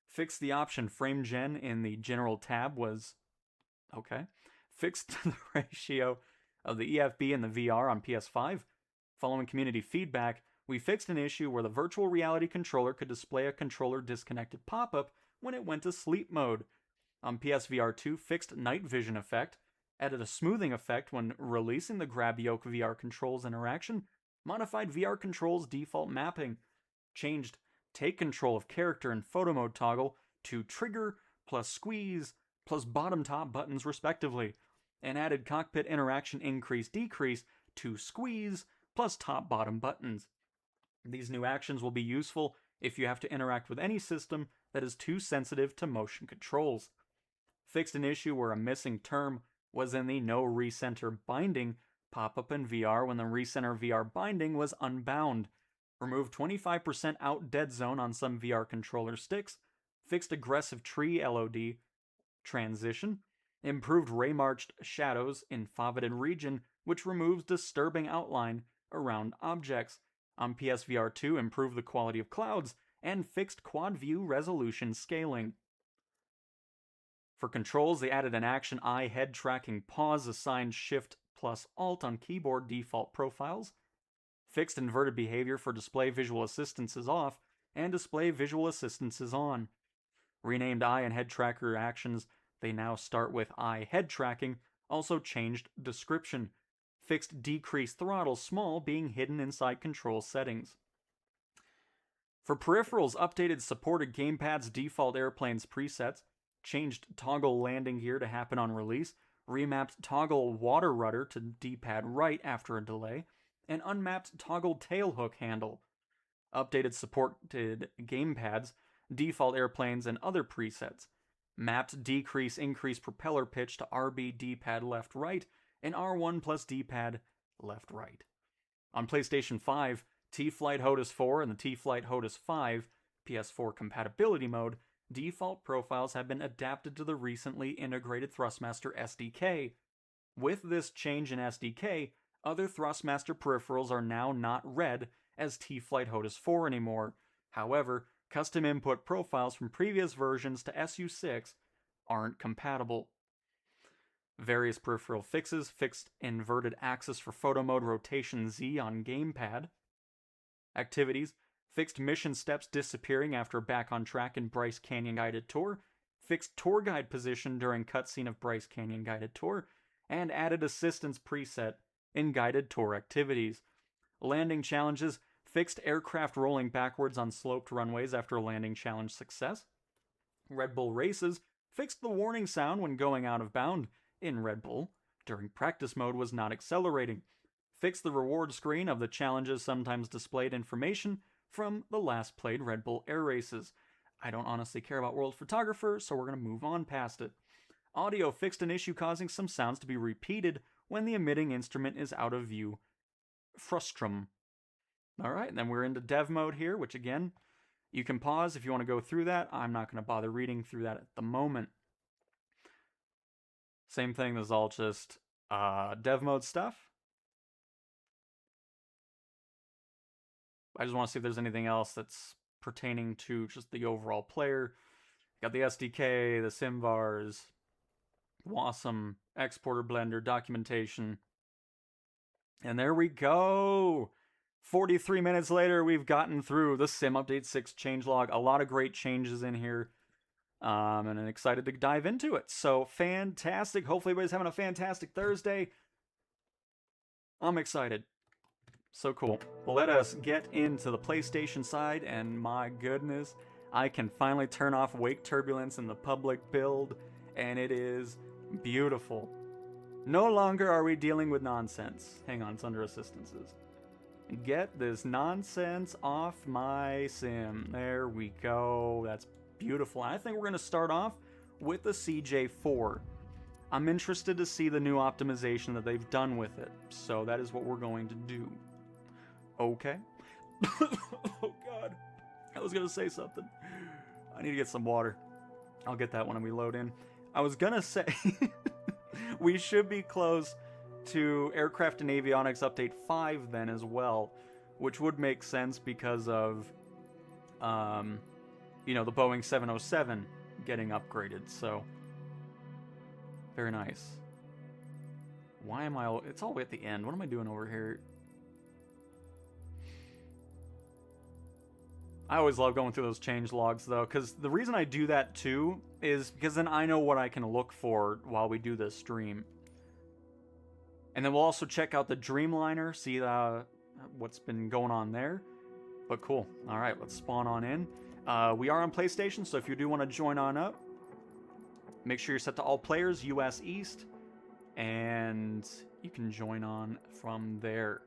S1: Fixed the option frame gen in the general tab was... okay. Fixed the ratio of the EFB and the VR on PS5. Following community feedback, we fixed an issue where the virtual reality controller could display a controller disconnected pop-up when it went to sleep mode. On PSVR 2, fixed night vision effect, added a smoothing effect when releasing the Grab Yoke VR controls interaction, modified VR controls default mapping, changed take control of character and photo mode toggle to trigger plus squeeze plus bottom top buttons respectively, and added cockpit interaction increase decrease to squeeze plus top bottom buttons. These new actions will be useful if you have to interact with any system that is too sensitive to motion controls. Fixed an issue where a missing term was in the no recenter binding pop-up in VR when the recenter VR binding was unbound. Removed 25% out dead zone on some VR controller sticks. Fixed aggressive tree LOD transition. Improved ray-marched shadows in foveated region, which removes disturbing outline around objects. On PSVR 2, improved the quality of clouds and fixed quad view resolution scaling. For controls, they added an action eye head tracking pause assigned Shift plus Alt on keyboard default profiles. Fixed inverted behavior for display visual assistance is off and display visual assistance is on. Renamed eye and head tracker actions, they now start with eye head tracking, also changed description. Fixed decrease throttle small being hidden inside control settings. For peripherals, updated supported gamepad's default airplanes presets, changed toggle landing gear to happen on release, remapped toggle water rudder to D-pad right after a delay, and unmapped toggle tailhook handle. Updated supported gamepads, default airplanes, and other presets. Mapped decrease increase propeller pitch to RB D-pad left right, and R1 plus D-pad left right. On PlayStation 5, T-Flight HOTAS 4 and the T-Flight HOTAS 5 PS4 compatibility mode, default profiles have been adapted to the recently integrated Thrustmaster SDK. With this change in SDK, other Thrustmaster peripherals are now not read as T-Flight HOTAS 4 anymore. However, custom input profiles from previous versions to SU6 aren't compatible. Various peripheral fixes, fixed inverted axis for photo mode rotation Z on gamepad. Activities, fixed mission steps disappearing after back on track in Bryce Canyon Guided Tour, fixed tour guide position during cutscene of Bryce Canyon Guided Tour, and added assistance preset in guided tour activities. Landing challenges, fixed aircraft rolling backwards on sloped runways after a landing challenge success. Red Bull races, fixed the warning sound when going out of bound in Red Bull during practice mode was not accelerating. Fixed the reward screen of the challenges sometimes displayed information from the last played Red Bull Air races. I don't honestly care about World Photographer, so we're going to move on past it. Audio fixed an issue causing some sounds to be repeated when the emitting instrument is out of view. Frustrum. Alright, then we're into dev mode here, which again, you can pause if you want to go through that. I'm not going to bother reading through that at the moment. Same thing, this is all just dev mode stuff. I just want to see if there's anything else that's pertaining to just the overall player. Got the SDK, the SimVars, Wasm, exporter blender, documentation. And there we go! 43 minutes later, we've gotten through the Sim Update 6 changelog. A lot of great changes in here. And I'm excited to dive into it. So, fantastic. Hopefully everybody's having a fantastic Thursday. I'm excited. So cool. Let us get into the PlayStation side, and my goodness, I can finally turn off Wake Turbulence in the public build, and it is beautiful. No longer are we dealing with nonsense. Hang on, it's under assistances. Get this nonsense off my sim. There we go. That's beautiful. I think we're going to start off with the CJ4. I'm interested to see the new optimization that they've done with it. So that is what we're going to do. Okay. Oh god. I was going to say something. I need to get some water. I'll get that when we load in. I was going to say we should be close to Aircraft and Avionics Update 5 then as well, which would make sense because of, you know, the Boeing 707 getting upgraded, so very nice. Why am I... It's all the way at the end. What am I doing over here? I always love going through those change logs, though, because the reason I do that, too, is because then I know what I can look for while we do this stream. And then we'll also check out the Dreamliner, see what's been going on there. But cool. All right, let's spawn on in. We are on PlayStation, so if you do want to join on up, make sure you're set to all players, US East, and you can join on from there.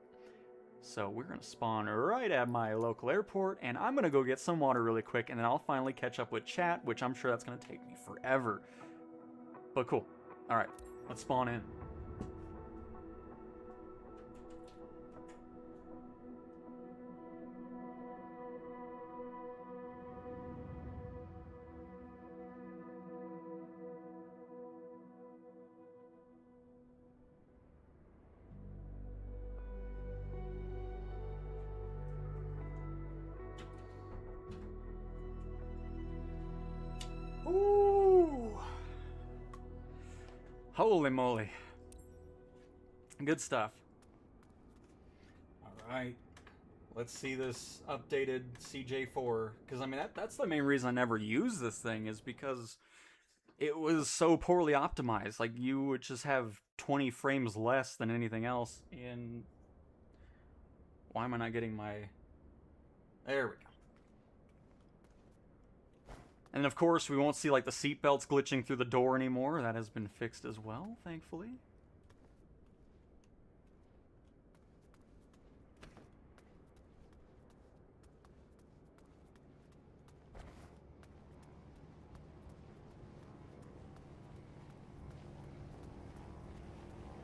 S1: So we're going to spawn right at my local airport, and I'm going to go get some water really quick, and then I'll finally catch up with chat, which I'm sure that's going to take me forever. But cool. All right, let's spawn in. Ooh. Holy moly. Good stuff. Alright. Let's see this updated CJ4. Because, I mean, that's the main reason I never use this thing, is because it was so poorly optimized. Like, you would just have 20 frames less than anything else. And why am I not getting my... There we go. And of course, we won't see like the seatbelts glitching through the door anymore. That has been fixed as well, thankfully.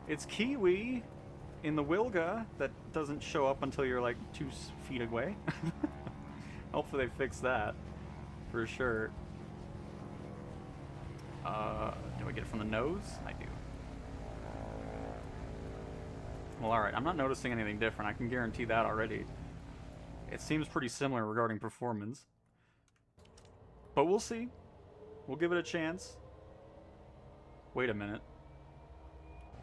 S1: It's Kiwi in the Wilga that doesn't show up until you're like 2 feet away. Hopefully they fix that. For sure. Do I get it from the nose? I do. Well, alright, I'm not noticing anything different. I can guarantee that already. It seems pretty similar regarding performance. But we'll see. We'll give it a chance. Wait a minute.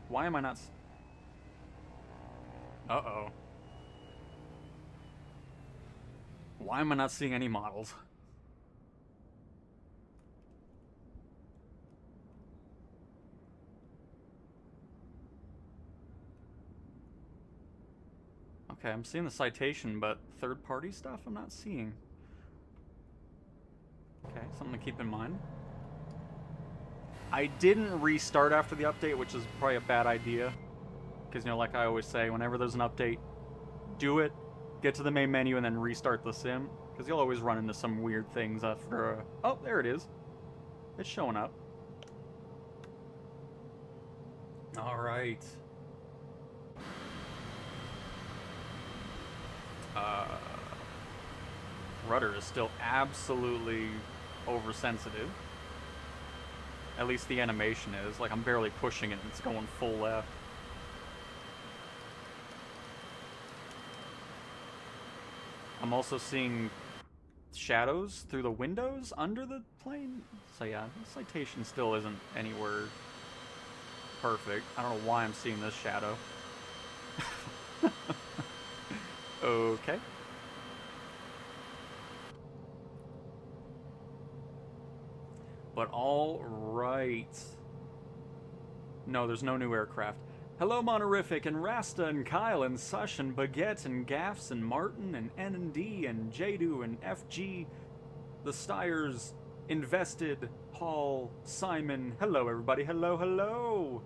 S1: Why am I not... Uh-oh. Why am I not seeing any models? Okay, I'm seeing the citation, but third-party stuff I'm not seeing. Okay, something to keep in mind. I didn't restart after the update, which is probably a bad idea. Because, you know, like I always say, whenever there's an update, do it, get to the main menu, and then restart the sim. Because you'll always run into some weird things after a... Oh, there it is. It's showing up. Alright. Rudder is still absolutely oversensitive. At least the animation is. Like, I'm barely pushing it and it's going full left. I'm also seeing shadows through the windows under the plane. So yeah, the citation still isn't anywhere perfect. I don't know why I'm seeing this shadow. Okay. But all right. No, there's no new aircraft. Hello, Monorific, and Rasta, and Kyle, and Sush, and Baguette, and Gaffs, and Martin, and N&D, and Jadu, and FG, the Styers, Invested, Paul, Simon. Hello, everybody. Hello, hello.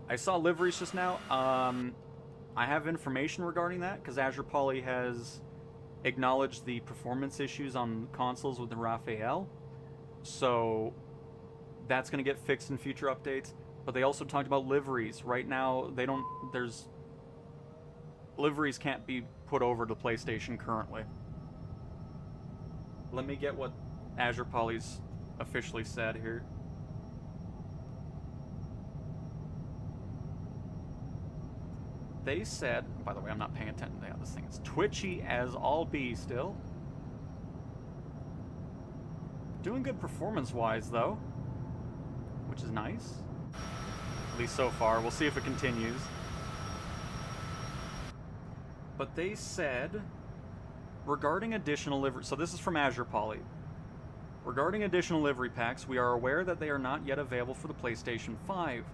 S1: I saw liveries just now. I have information regarding that, because Azure Poly has acknowledged the performance issues on consoles with the Raphael. So that's going to get fixed in future updates. But they also talked about liveries. Right now, they don't... There's... Liveries can't be put over to PlayStation currently. Let me get what Azure Poly's officially said here. They said, by the way, I'm not paying attention to this thing. It's twitchy as all be still. Doing good performance-wise, though, which is nice. At least so far. We'll see if it continues. But they said, regarding additional livery... So this is from Azure Poly. Regarding additional livery packs, we are aware that they are not yet available for the PlayStation 5.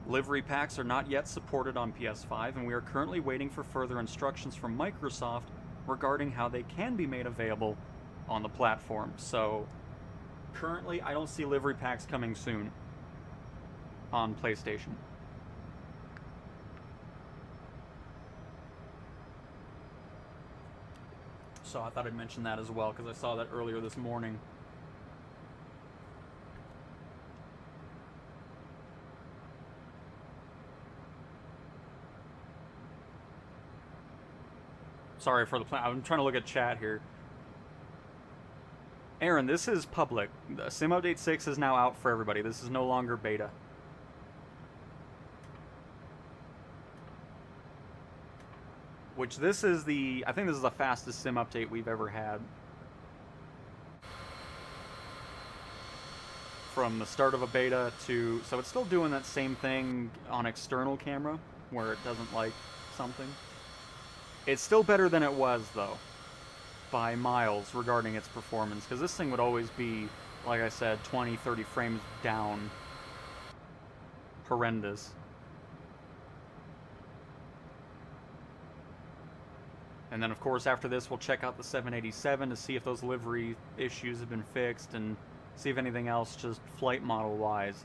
S1: Livery packs are not yet supported on PS5, and we are currently waiting for further instructions from Microsoft regarding how they can be made available on the platform. So, currently, I don't see livery packs coming soon on PlayStation. So I thought I'd mention that as well, because I saw that earlier this morning. Sorry for the plan. I'm trying to look at chat here. Aaron, this is public. The Sim Update 6 is now out for everybody. This is no longer beta. Which this is the... I think this is the fastest Sim Update we've ever had. From the start of a beta to... So it's still doing that same thing on external camera, where it doesn't like something. It's still better than it was, though, by miles regarding its performance, because this thing would always be, like I said, 20, 30 frames down. Horrendous. And then, of course, after this, we'll check out the 787 to see if those livery issues have been fixed, and see if anything else, just flight model-wise,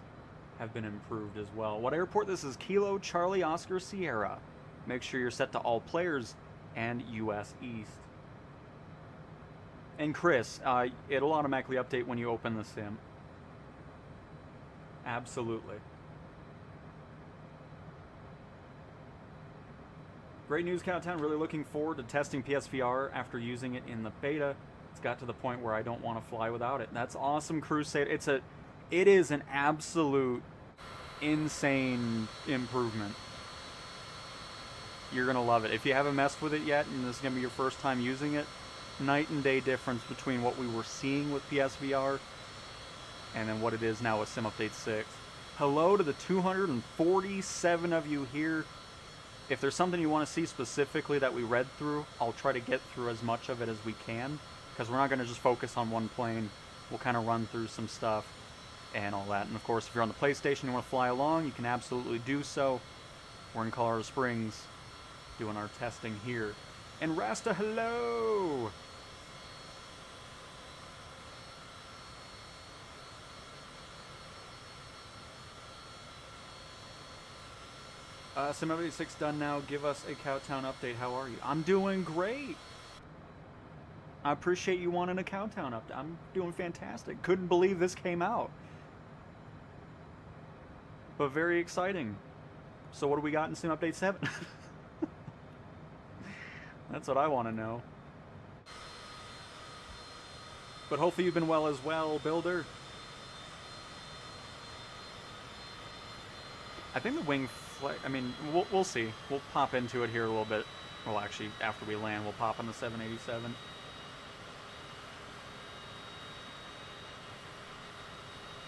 S1: have been improved as well. What airport? This is Kilo Charlie Oscar Sierra. Make sure you're set to all players and US East. And Chris, it'll automatically update when you open the sim. Absolutely. Great news, Cowtown. Really looking forward to testing PSVR after using it in the beta. It's got to the point where I don't want to fly without it. That's awesome, Crusade. It is an absolute insane improvement. You're going to love it. If you haven't messed with it yet, and this is going to be your first time using it, night and day difference between what we were seeing with PSVR and then what it is now with Sim Update 6. Hello to the 247 of you here. If there's something you want to see specifically that we read through, I'll try to get through as much of it as we can, because we're not going to just focus on one plane. We'll kind of run through some stuff and all that. And of course, if you're on the PlayStation and you want to fly along, you can absolutely do so. We're in Colorado Springs doing our testing here. And Rasta, hello! Sim Update 6 done now. Give us a Cowtown update. How are you? I'm doing great. I appreciate you wanting a Cowtown update. I'm doing fantastic. Couldn't believe this came out. But very exciting. So what do we got in Sim Update 7? That's what I want to know. But hopefully you've been well as well, Builder. I think the wing flight... I mean, we'll see. We'll pop into it here a little bit. Well, actually, after we land, we'll pop on the 787.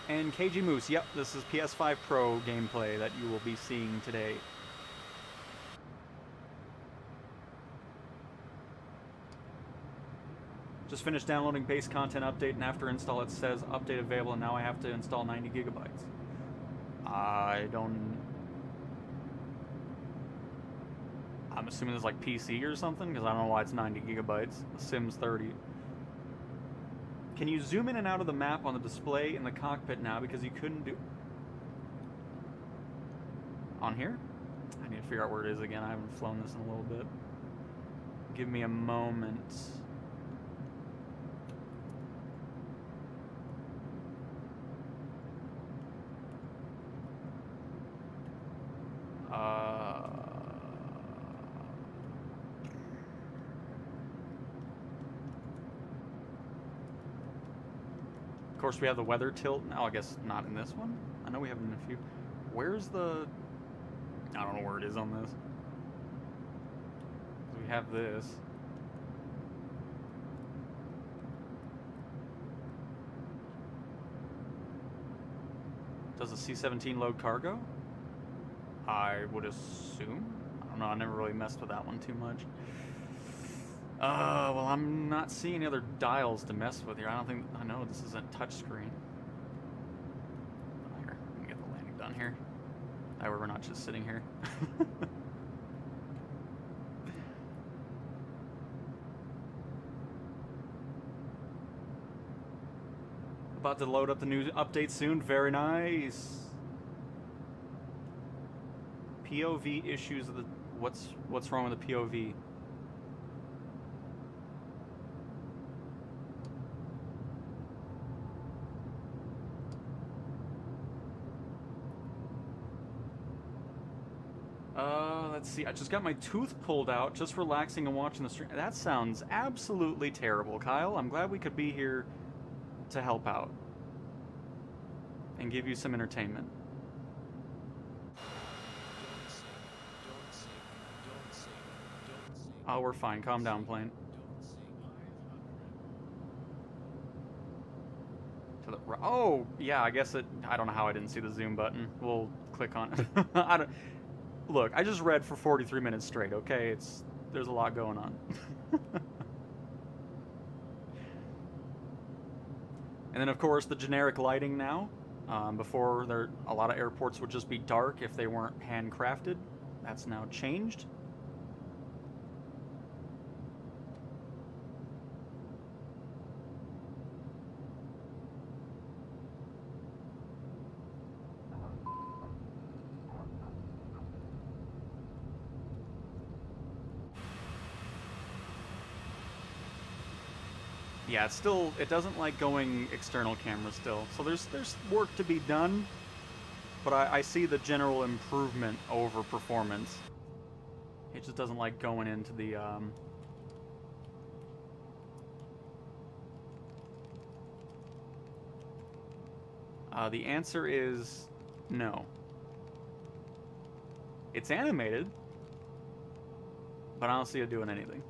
S1: And KG Moose, yep, this is PS5 Pro gameplay that you will be seeing today. Just finished downloading base content update, and after install it says update available, and now I have to install 90 gigabytes. I'm assuming it's like PC or something, because I don't know why it's 90 gigabytes. The Sims 30. Can you zoom in and out of the map on the display in the cockpit now, because you couldn't do... On here? I need to figure out where it is again. I haven't flown this in a little bit. Give me a moment. Of course, we have the weather tilt. No, I guess not in this one. I know we have it in a few. Where's the... I don't know where it is on this. We have this. Does the C-17 load cargo? I would assume. I don't know, I never really messed with that one too much. Well, I'm not seeing any other dials to mess with here. I don't think, I know this isn't touchscreen. Here, let me get the landing done here. That way we're not just sitting here. About to load up the new update soon. Very nice. POV issues of the what's wrong with the POV? Let's see. I just got my tooth pulled out, just relaxing and watching the stream. That sounds absolutely terrible, Kyle. I'm glad we could be here to help out and give you some entertainment. Oh, we're fine. Calm down, plane. To the oh, yeah. I guess it. I don't know how I didn't see the zoom button. We'll click on it. I don't. Look, I just read for 43 minutes straight. Okay, there's a lot going on. And then, of course, the generic lighting now. Before, a lot of airports would just be dark if they weren't handcrafted. That's now changed. Yeah, it doesn't like going external camera still. So there's work to be done, but I see the general improvement over performance. It just doesn't like going into the, the answer is no. It's animated, but I don't see it doing anything.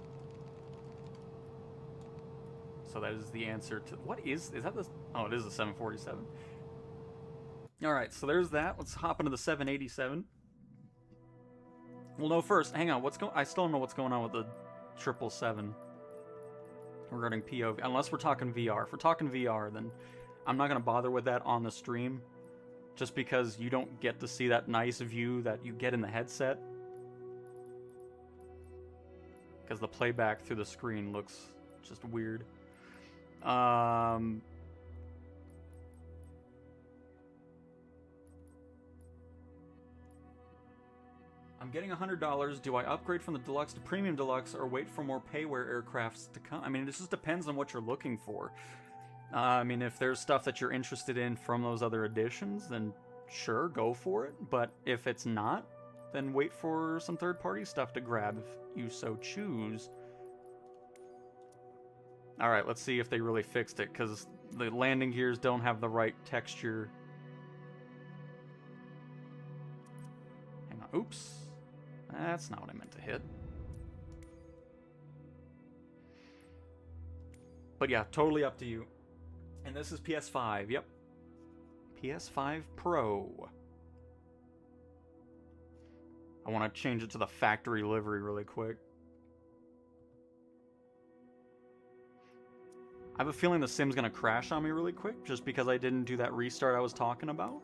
S1: So that is the answer to... What is that the... Oh, it is the 747. Alright, so there's that. Let's hop into the 787. Well, no, first, hang on. I still don't know what's going on with the 777 regarding POV. Unless we're talking VR. If we're talking VR, then I'm not going to bother with that on the stream. Just because you don't get to see that nice view that you get in the headset. Because the playback through the screen looks just weird. I'm getting $100. Do I upgrade from the deluxe to premium deluxe or wait for more payware aircrafts to come? I mean, this just depends on what you're looking for. I mean, if there's stuff that you're interested in from those other editions, then sure, go for it. But if it's not, then wait for some third-party stuff to grab if you so choose. Alright, let's see if they really fixed it, because the landing gears don't have the right texture. Hang on. Oops. That's not what I meant to hit. But yeah, totally up to you. And this is PS5, yep. PS5 Pro. I want to change it to the factory livery really quick. I have a feeling the sim's gonna crash on me really quick, just because I didn't do that restart I was talking about.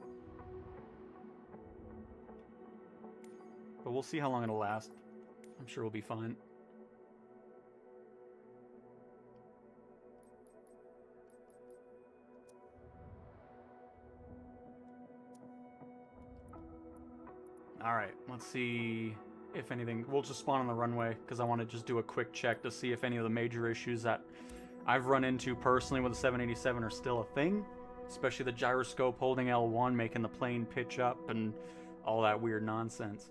S1: But we'll see how long it'll last. I'm sure we'll be fine. Alright, let's see if anything... We'll just spawn on the runway, because I want to just do a quick check to see if any of the major issues that I've run into personally with the 787 are still a thing. Especially the gyroscope holding L1, making the plane pitch up, and all that weird nonsense.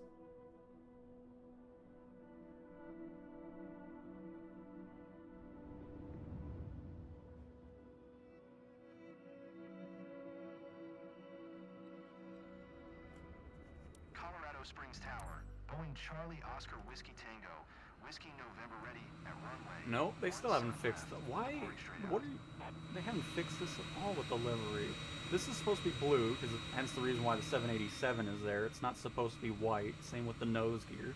S2: Colorado Springs Tower, Boeing Charlie Oscar Whiskey Tango,
S1: Nope, they still haven't fixed it. Why? What are you... They haven't fixed this at all with the livery. This is supposed to be blue, because hence the reason why the 787 is there. It's not supposed to be white. Same with the nose gear.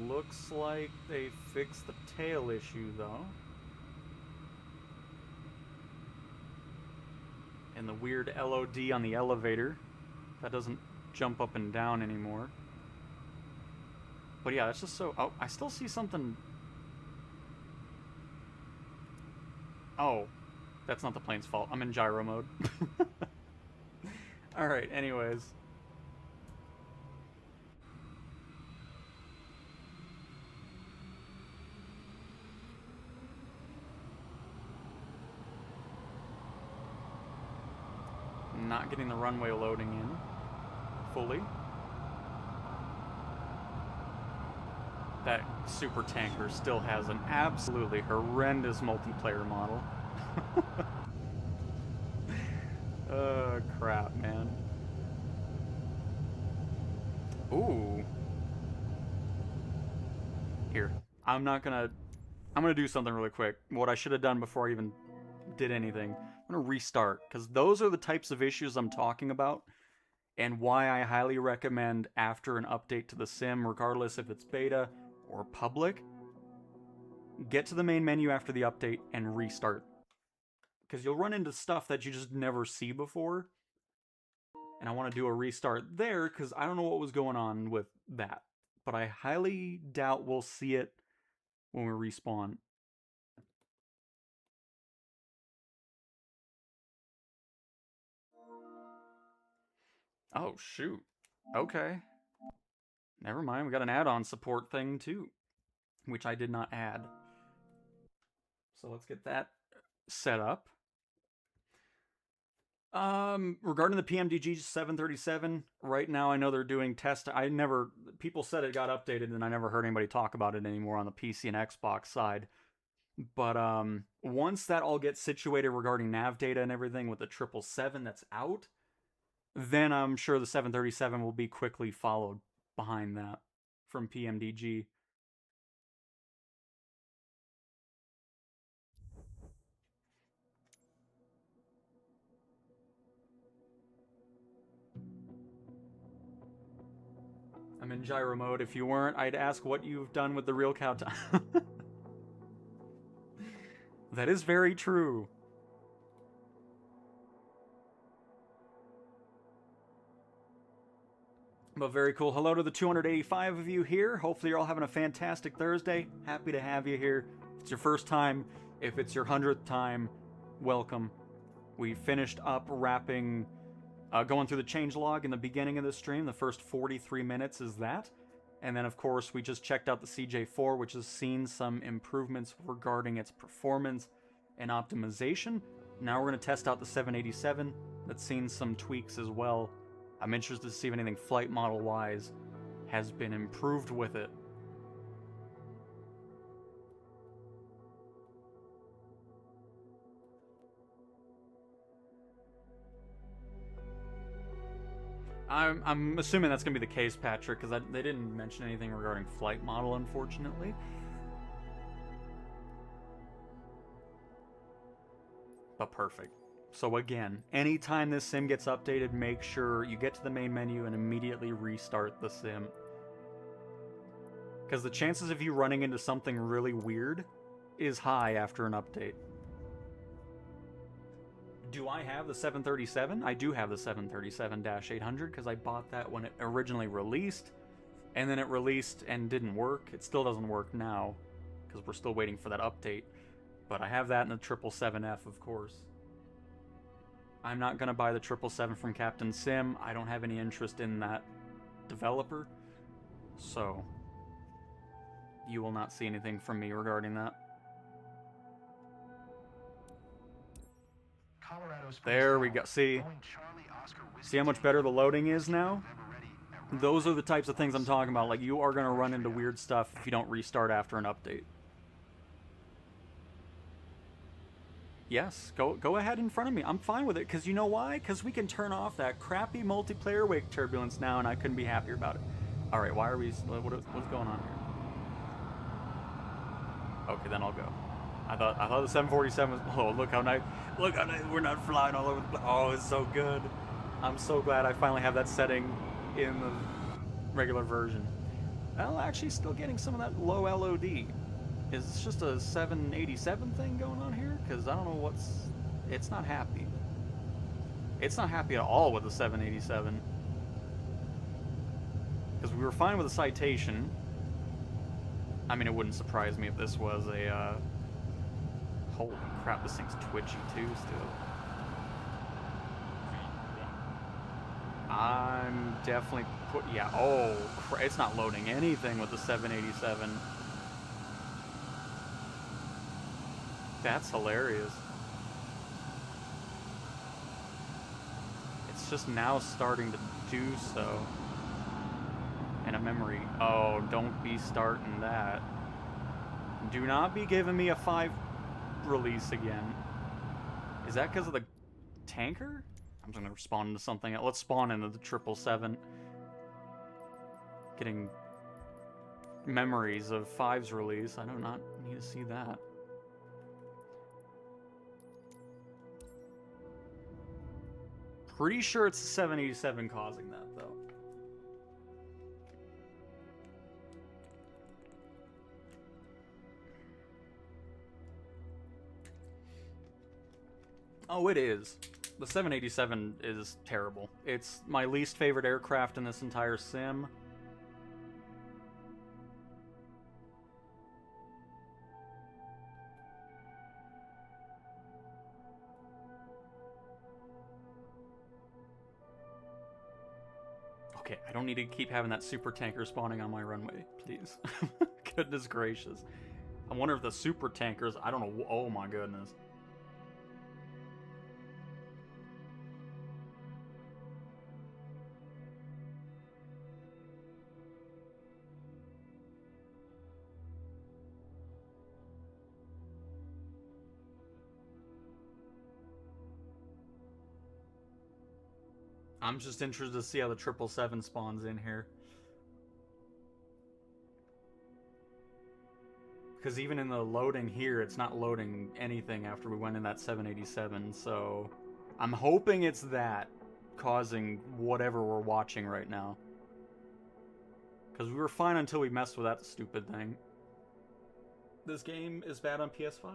S1: Looks like they fixed the tail issue, though. And the weird LOD on the elevator. That doesn't jump up and down anymore. But yeah, it's just so... Oh, I still see something... Oh, that's not the plane's fault. I'm in gyro mode. Alright, anyways. Not getting the runway loading in fully. That super tanker still has an absolutely horrendous multiplayer model. Oh, crap, man. Ooh. Here. I'm gonna do something really quick. What I should have done before I even did anything. I'm gonna restart, because those are the types of issues I'm talking about, and why I highly recommend after an update to the sim, regardless if it's beta or public, get to the main menu after the update and restart. Because you'll run into stuff that you just never see before, and I want to do a restart there, because I don't know what was going on with that. But I highly doubt we'll see it when we respawn. Oh, shoot. Okay. Never mind, we got an add-on support thing, too. Which I did not add. So let's get that set up. Regarding the PMDG 737, right now I know they're doing test. People said it got updated, and I never heard anybody talk about it anymore on the PC and Xbox side. But once that all gets situated regarding nav data and everything with the 777 that's out, then I'm sure the 737 will be quickly followed behind that from PMDG. I'm in gyro mode. If you weren't, I'd ask what you've done with the real cow time. That is very true. But very cool. Hello to the 285 of you here. Hopefully you're all having a fantastic Thursday. Happy to have you here. If it's your first time, if it's your 100th time, welcome. We finished up wrapping, going through the changelog in the beginning of the stream. The first 43 minutes is that. And then, of course, we just checked out the CJ4, which has seen some improvements regarding its performance and optimization. Now we're going to test out the 787. That's seen some tweaks as well. I'm interested to see if anything flight model-wise has been improved with it. I'm assuming that's going to be the case, Patrick, because they didn't mention anything regarding flight model, unfortunately. But perfect. So again, anytime this sim gets updated, make sure you get to the main menu and immediately restart the sim. Because the chances of you running into something really weird is high after an update. Do I have the 737? I do have the 737-800 because I bought that when it originally released, and then it released and didn't work. It still doesn't work now because we're still waiting for that update. But I have that in the 777F, of course. I'm not going to buy the 777 from Captain Sim. I don't have any interest in that developer. So, you will not see anything from me regarding that. There we go. See how much better the loading is now? Those are the types of things I'm talking about. Like, you are going to run into weird stuff if you don't restart after an update. Yes, go ahead in front of me. I'm fine with it, because you know why? Because we can turn off that crappy multiplayer wake turbulence now, and I couldn't be happier about it. All right, why are we? What's going on here? Okay, then I'll go. I thought the 747 was. Oh, look how nice! Look how nice! We're not flying all over the place. Oh, it's so good. I'm so glad I finally have that setting in the regular version. Well, actually, still getting some of that low LOD. Is this just a 787 thing going on here? Because I don't know what's. It's not happy. It's not happy at all with the 787. Because we were fine with the citation. I mean, it wouldn't surprise me if this was a. Holy crap, this thing's twitchy too still. I'm definitely yeah, oh, it's not loading anything with the 787. That's hilarious. It's just now starting to do so. And a memory. Oh, don't be starting that. Do not be giving me a 5 release again. Is that because of the tanker? I'm just gonna spawn into something. Let's spawn into the 777. Getting memories of 5's release. I do not need to see that. Pretty sure it's the 787 causing that, though. Oh, it is. The 787 is terrible. It's my least favorite aircraft in this entire sim. Okay, I don't need to keep having that super tanker spawning on my runway, please. Goodness gracious. I wonder if the super tankers, I don't know, oh my goodness. I'm just interested to see how the 777 spawns in here. Because even in the loading here, it's not loading anything after we went in that 787, so I'm hoping it's that causing whatever we're watching right now. Because we were fine until we messed with that stupid thing. This game is bad on PS5.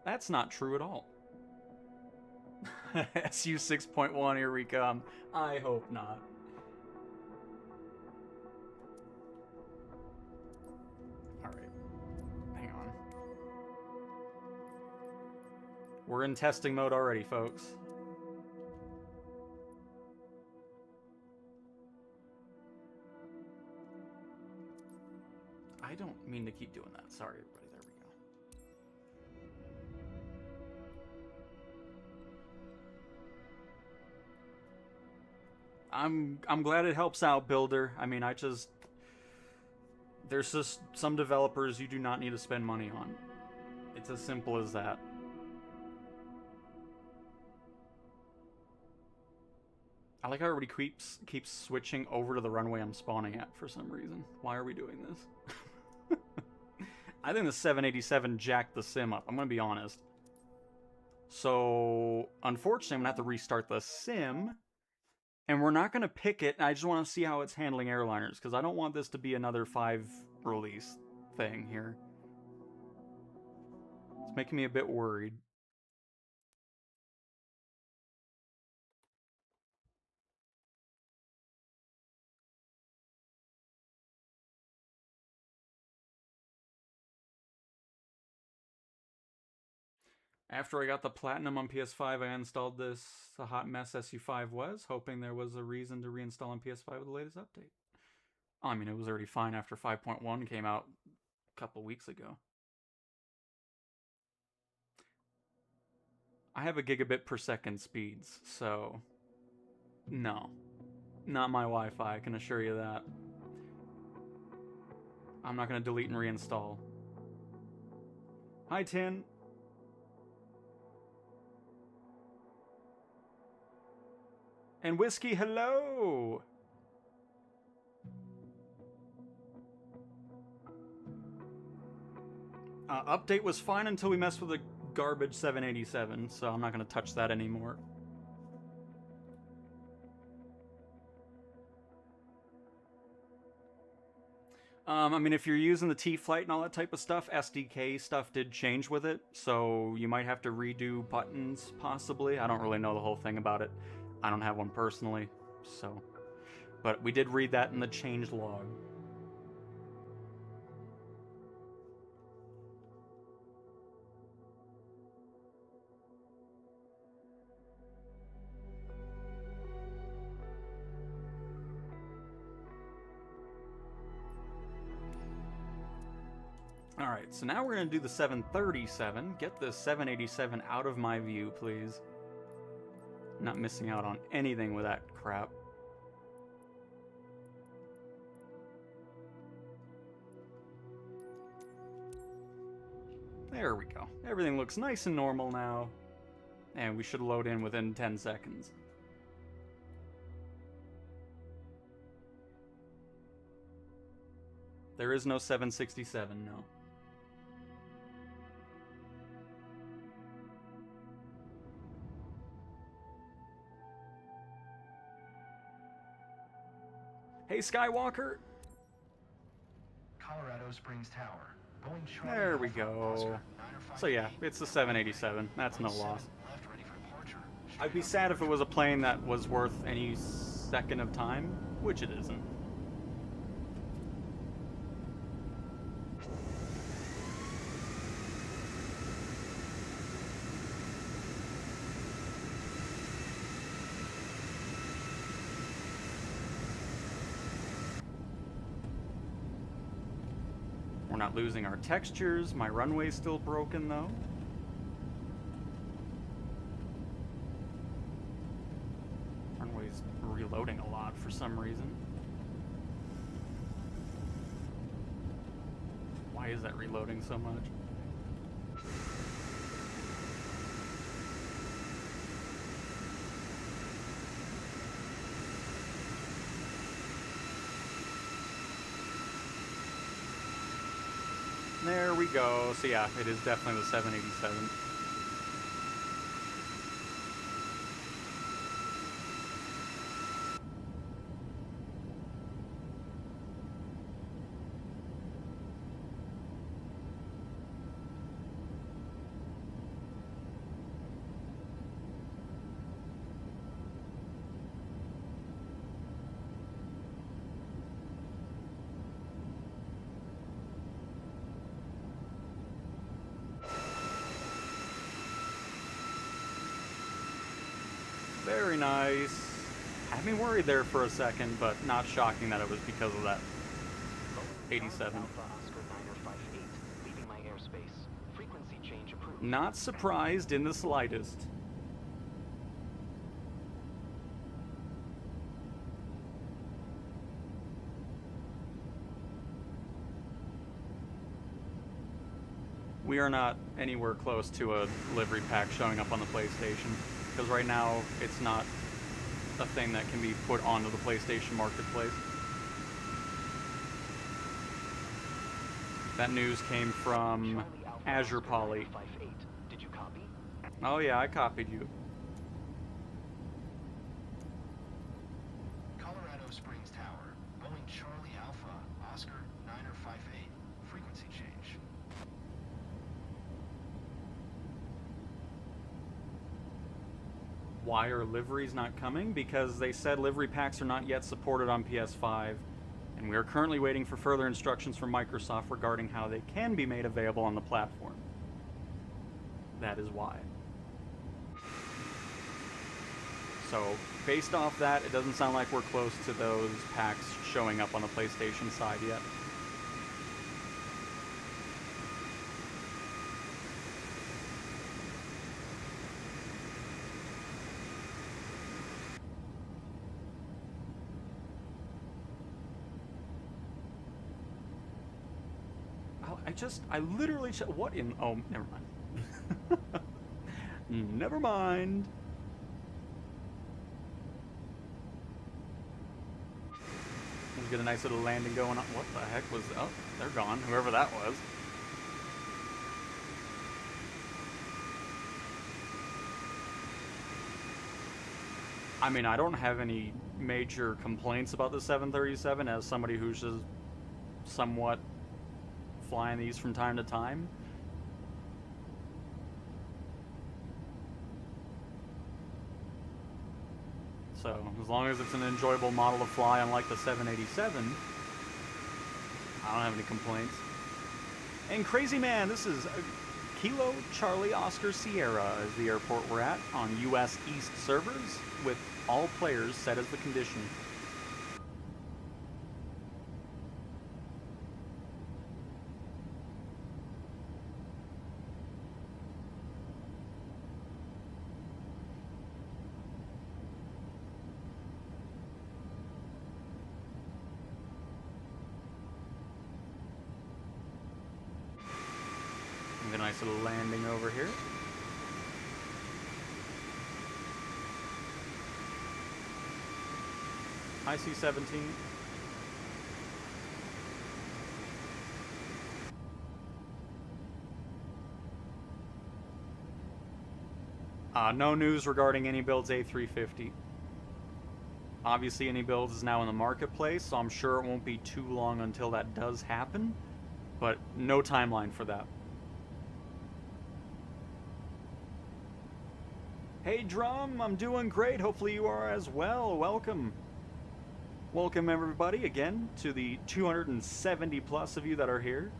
S1: That's not true at all. SU 6.1, here we come. I hope not. Alright. Hang on. We're in testing mode already, folks. I don't mean to keep doing that. Sorry, everybody. There we go. I'm glad it helps out, Builder. I mean, there's just some developers you do not need to spend money on. It's as simple as that. I like how everybody keeps switching over to the runway I'm spawning at for some reason. Why are we doing this? I think the 787 jacked the sim up. I'm going to be honest. So, unfortunately, I'm going to have to restart the sim. And we're not going to pick it. I just want to see how it's handling airliners. Because I don't want this to be another 5 release thing here. It's making me a bit worried. After I got the Platinum on PS5, I installed this. A hot mess SU5 was, hoping there was a reason to reinstall on PS5 with the latest update. Oh, I mean, it was already fine after 5.1 came out a couple weeks ago. I have a gigabit per second speeds, so no. Not my Wi-Fi, I can assure you that. I'm not going to delete and reinstall. Hi, Tin. And Whiskey, hello! Update was fine until we messed with the garbage 787, so I'm not going to touch that anymore. I mean, if you're using the T-Flight and all that type of stuff, SDK stuff did change with it, so you might have to redo buttons, possibly. I don't really know the whole thing about it. I don't have one personally, so... But we did read that in the change log. Alright, so now we're going to do the 737. Get the 787 out of my view, please. Not missing out on anything with that crap. There we go. Everything looks nice and normal now. And we should load in within 10 seconds. There is no 767, no. Hey, Skywalker!
S2: Colorado Springs Tower.
S1: There we go. So yeah, it's the 787. That's no loss. I'd be sad if it was a plane that was worth any second of time, which it isn't. We're not losing our textures. My runway's still broken, though. Runway's reloading a lot for some reason. Why is that reloading so much? There we go. So yeah, it is definitely the 787. Very nice. Had me worried there for a second, but not shocking that it was because of that 87. Not surprised in the slightest. We are not anywhere close to a livery pack showing up on the PlayStation. Because right now, it's not a thing that can be put onto the PlayStation Marketplace. That news came from Azure Poly. Oh yeah, I copied you.
S2: Colorado Springs Tower. Boeing Charlie Alpha, Oscar 958. Frequency change.
S1: Why are liveries not coming? Because they said livery packs are not yet supported on PS5, and we are currently waiting for further instructions from Microsoft regarding how they can be made available on the platform. That is why. So, based off that, it doesn't sound like we're close to those packs showing up on the PlayStation side yet. I literally, what in, oh, never mind. Never mind. get a nice little landing going on. What the heck was... Oh, they're gone. Whoever that was. I mean, I don't have any major complaints about the 737 as somebody who's just somewhat flying these from time to time. So, as long as it's an enjoyable model to fly, unlike the 787, I don't have any complaints. And Crazy Man, this is Kilo Charlie Oscar Sierra is the airport we're at on US East servers, with all players set as the condition. A nice little landing over here. IC-17. No news regarding Any Builds A350. Obviously, Any Builds is now in the marketplace, so I'm sure it won't be too long until that does happen, but no timeline for that. Hey Drum, I'm doing great. Hopefully you are as well. Welcome. Welcome everybody again to the 270 plus of you that are here.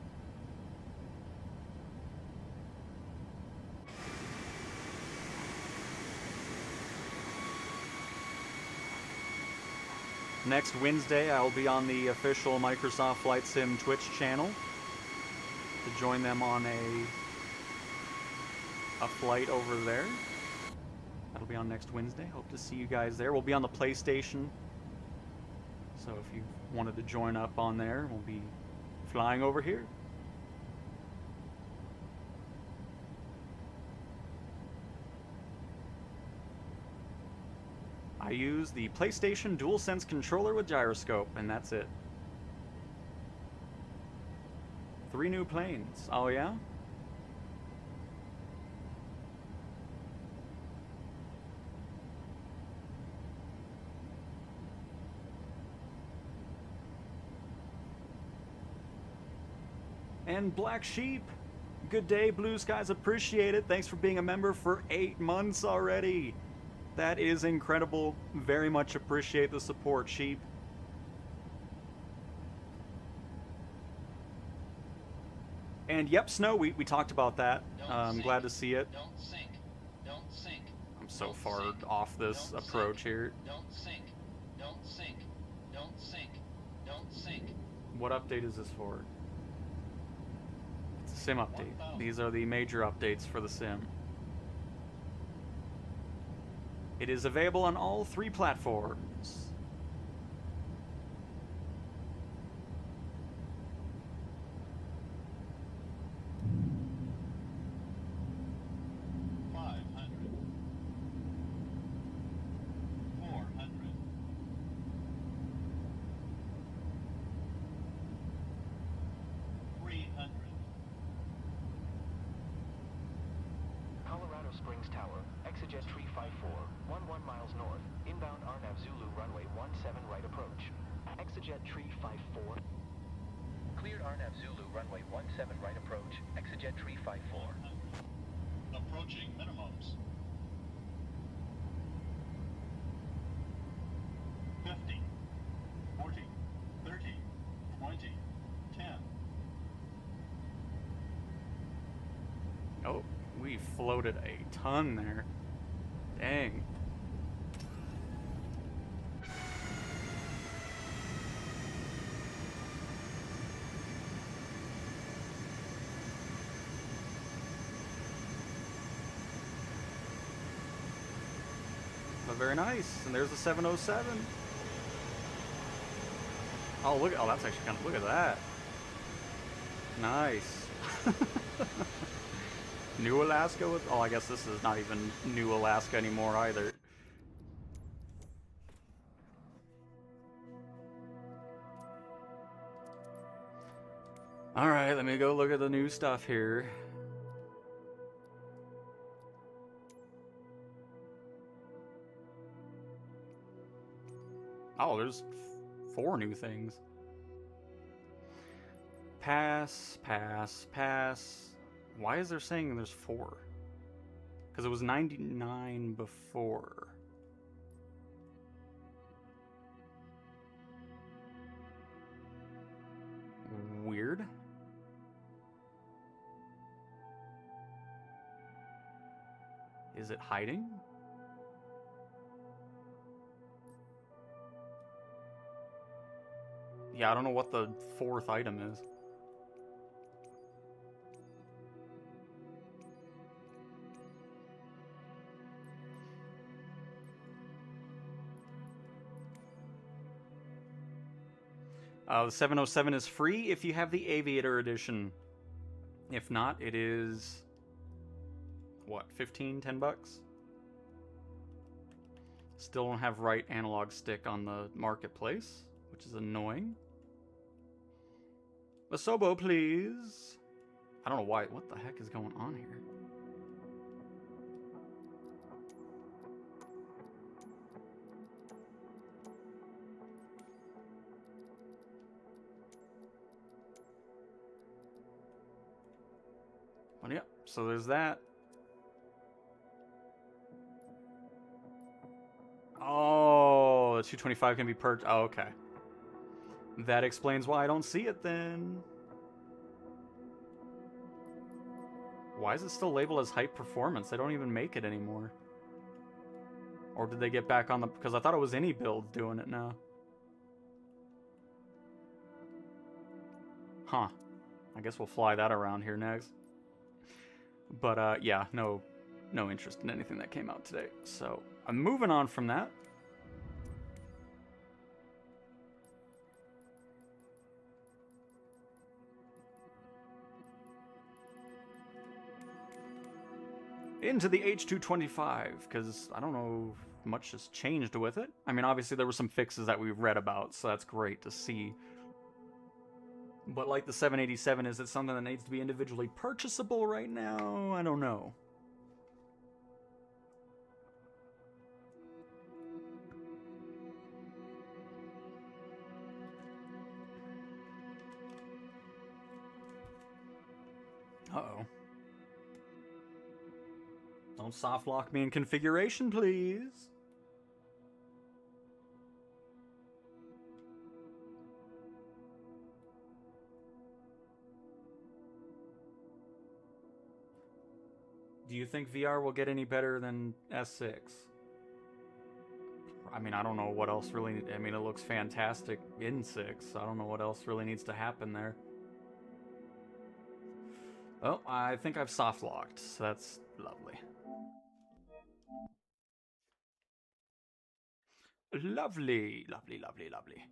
S1: Next Wednesday, I'll be on the official Microsoft Flight Sim Twitch channel to join them on a flight over there. That'll be on next Wednesday. Hope to see you guys there. We'll be on the PlayStation. So if you wanted to join up on there, we'll be flying over here. I use the PlayStation DualSense controller with gyroscope, and that's it. 3 new planes. Oh yeah? And Black Sheep, good day, Blue Skies, appreciate it. Thanks for being a member for 8 months already. That is incredible. Very much appreciate the support, Sheep. And yep, Snow, we talked about that. I'm glad to see it.
S2: Don't sink. Don't sink.
S1: I'm so far off this approach here.
S2: Don't sink. Don't sink. Don't sink. Don't sink.
S1: What update is this for? It's a sim update. These are the major updates for the sim. It is available on all 3 platforms.
S3: Springs Tower, Exejet Tree 54, 11 miles north, inbound Arnav Zulu runway 17 right approach. Exejet Tree 54. Cleared Arnav Zulu runway 17 right approach, Exejet Tree 54.
S2: Approaching minimums. 50, 40, 30, 20, 10.
S1: Oh, we floated a ton there. Dang. But very nice. And there's the 707. Oh, look. Oh, that's actually kind of. Look at that. Nice. New Alaska with. Oh, I guess this is not even New Alaska anymore either. Alright, let me go look at the new stuff here. Oh, there's 4 new things. Pass, pass, pass. Why is there saying there's 4? Because it was 99 before. Weird. Is it hiding? Yeah, I don't know what the 4th item is. The 707 is free if you have the Aviator Edition. If not, it is... what, 15, 10 bucks? Still don't have right analog stick on the marketplace, which is annoying. Asobo, please. I don't know why. What the heck is going on here? Well, yeah, so there's that. Oh, the 225 can be purchased. Oh, okay. That explains why I don't see it then. Why is it still labeled as hype performance? They don't even make it anymore. Or did they get back on the... because I thought it was any build doing it now. Huh. I guess we'll fly that around here next. But, yeah, no interest in anything that came out today. So, I'm moving on from that. Into the H225, because I don't know if much has changed with it. I mean, obviously there were some fixes that we've read about, so that's great to see. But like the 787, is it something that needs to be individually purchasable right now? I don't know. Uh-oh. Don't soft lock me in configuration, please. Do you think VR will get any better than S6? I mean, I don't know what else really... I mean, it looks fantastic in 6. I don't know what else really needs to happen there. Oh, I think I've soft locked, so that's lovely. Lovely, lovely, lovely, lovely.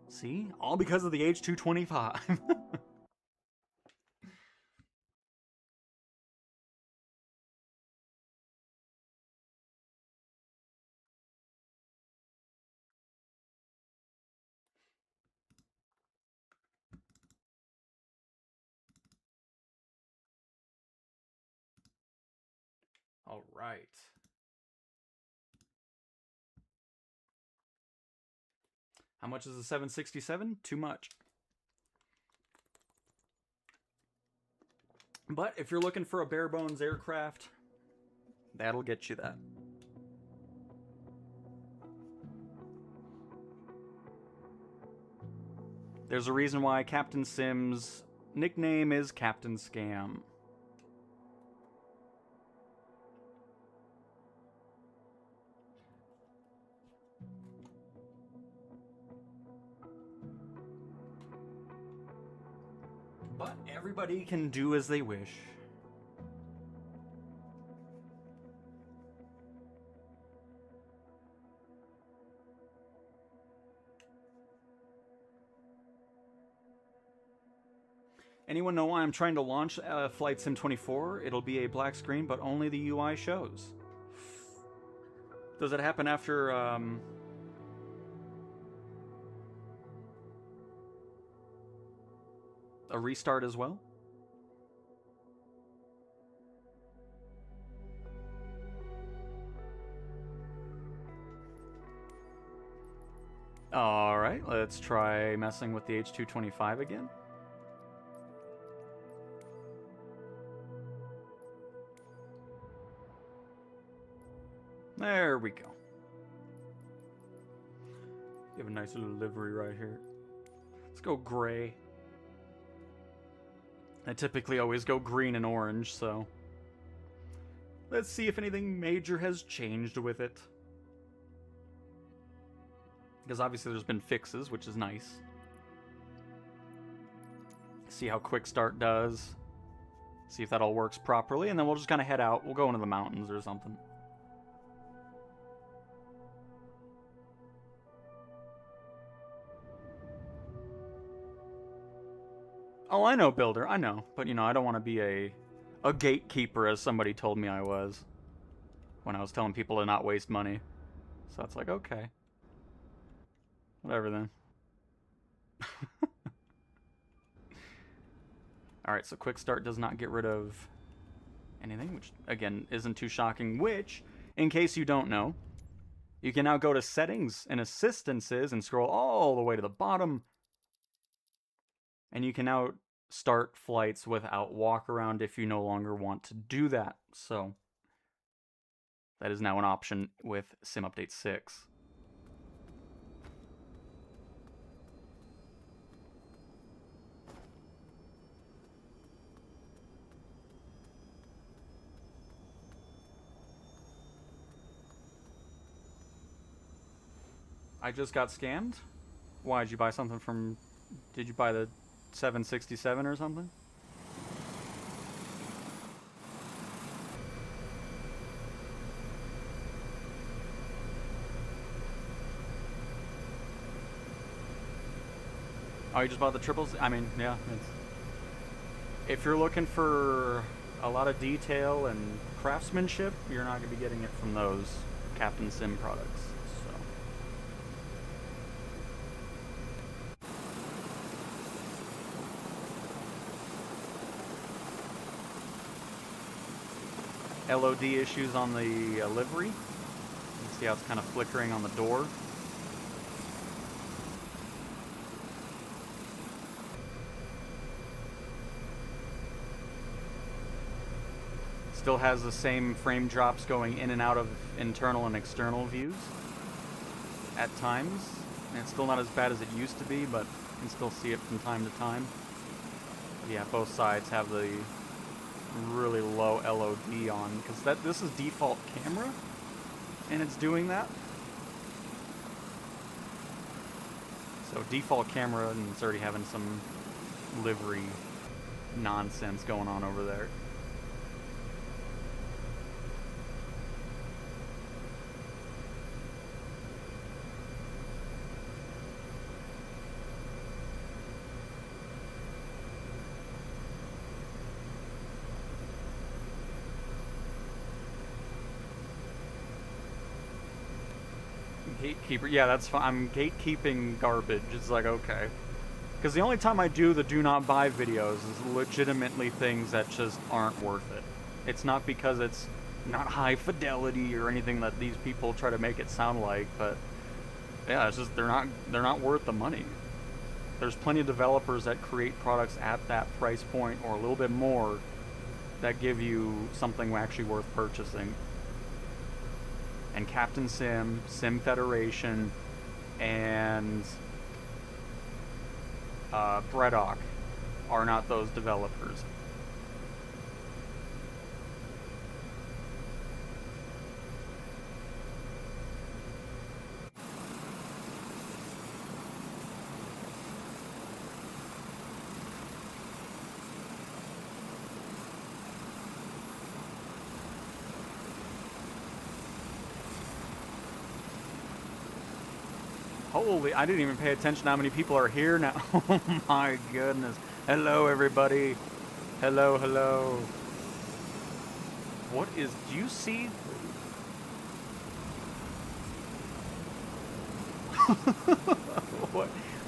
S1: See? All because of the H225. All right. How much is the 767? Too much. But if you're looking for a bare bones aircraft, that'll get you that. There's a reason why Captain Sim's nickname is Captain Scam. But everybody can do as they wish. Anyone know why I'm trying to launch Flight Sim 24? It'll be a black screen, but only the UI shows. Does it happen after... a restart as well. Alright, let's try messing with the H225 again. There we go. You have a nice little livery right here. Let's go gray. I typically always go green and orange, so let's see if anything major has changed with it. Because obviously there's been fixes, which is nice. See how quick start does. See if that all works properly, and then we'll just kind of head out. We'll go into the mountains or something. Oh, I know, Builder, I know. But, you know, I don't want to be a gatekeeper, as somebody told me I was. When I was telling people to not waste money. So it's like, okay. Whatever, then. Alright, so quick start does not get rid of anything, which, again, isn't too shocking. Which, in case you don't know, you can now go to Settings and Assistances and scroll all the way to the bottom. And you can now start flights without walk around if you no longer want to do that. So that is now an option with Sim Update 6. I just got scammed? Why, did you buy something from... Did you buy the 767 or something? Oh, you just bought the triples? I mean, yeah. If you're looking for a lot of detail and craftsmanship, you're not going to be getting it from those Captain Sim products. LOD issues on the livery. You can see how it's kind of flickering on the door. Still has the same frame drops going in and out of internal and external views at times. And it's still not as bad as it used to be, but you can still see it from time to time. But yeah, both sides have the really low LOD on, because this is default camera and it's doing that. So default camera, and it's already having some livery nonsense going on over there. Gatekeeper, yeah, that's fine. I'm gatekeeping garbage. It's like, okay. Because the only time I do the do not buy videos is legitimately things that just aren't worth it. It's not because it's not high fidelity or anything that these people try to make it sound like, but yeah, it's just they're not worth the money. There's plenty of developers that create products at that price point or a little bit more that give you something actually worth purchasing. And Captain Sim, Sim Federation, and Bredok are not those developers. Holy, I didn't even pay attention to how many people are here now. Oh my goodness. Hello, everybody. Hello, hello. What is, do you see?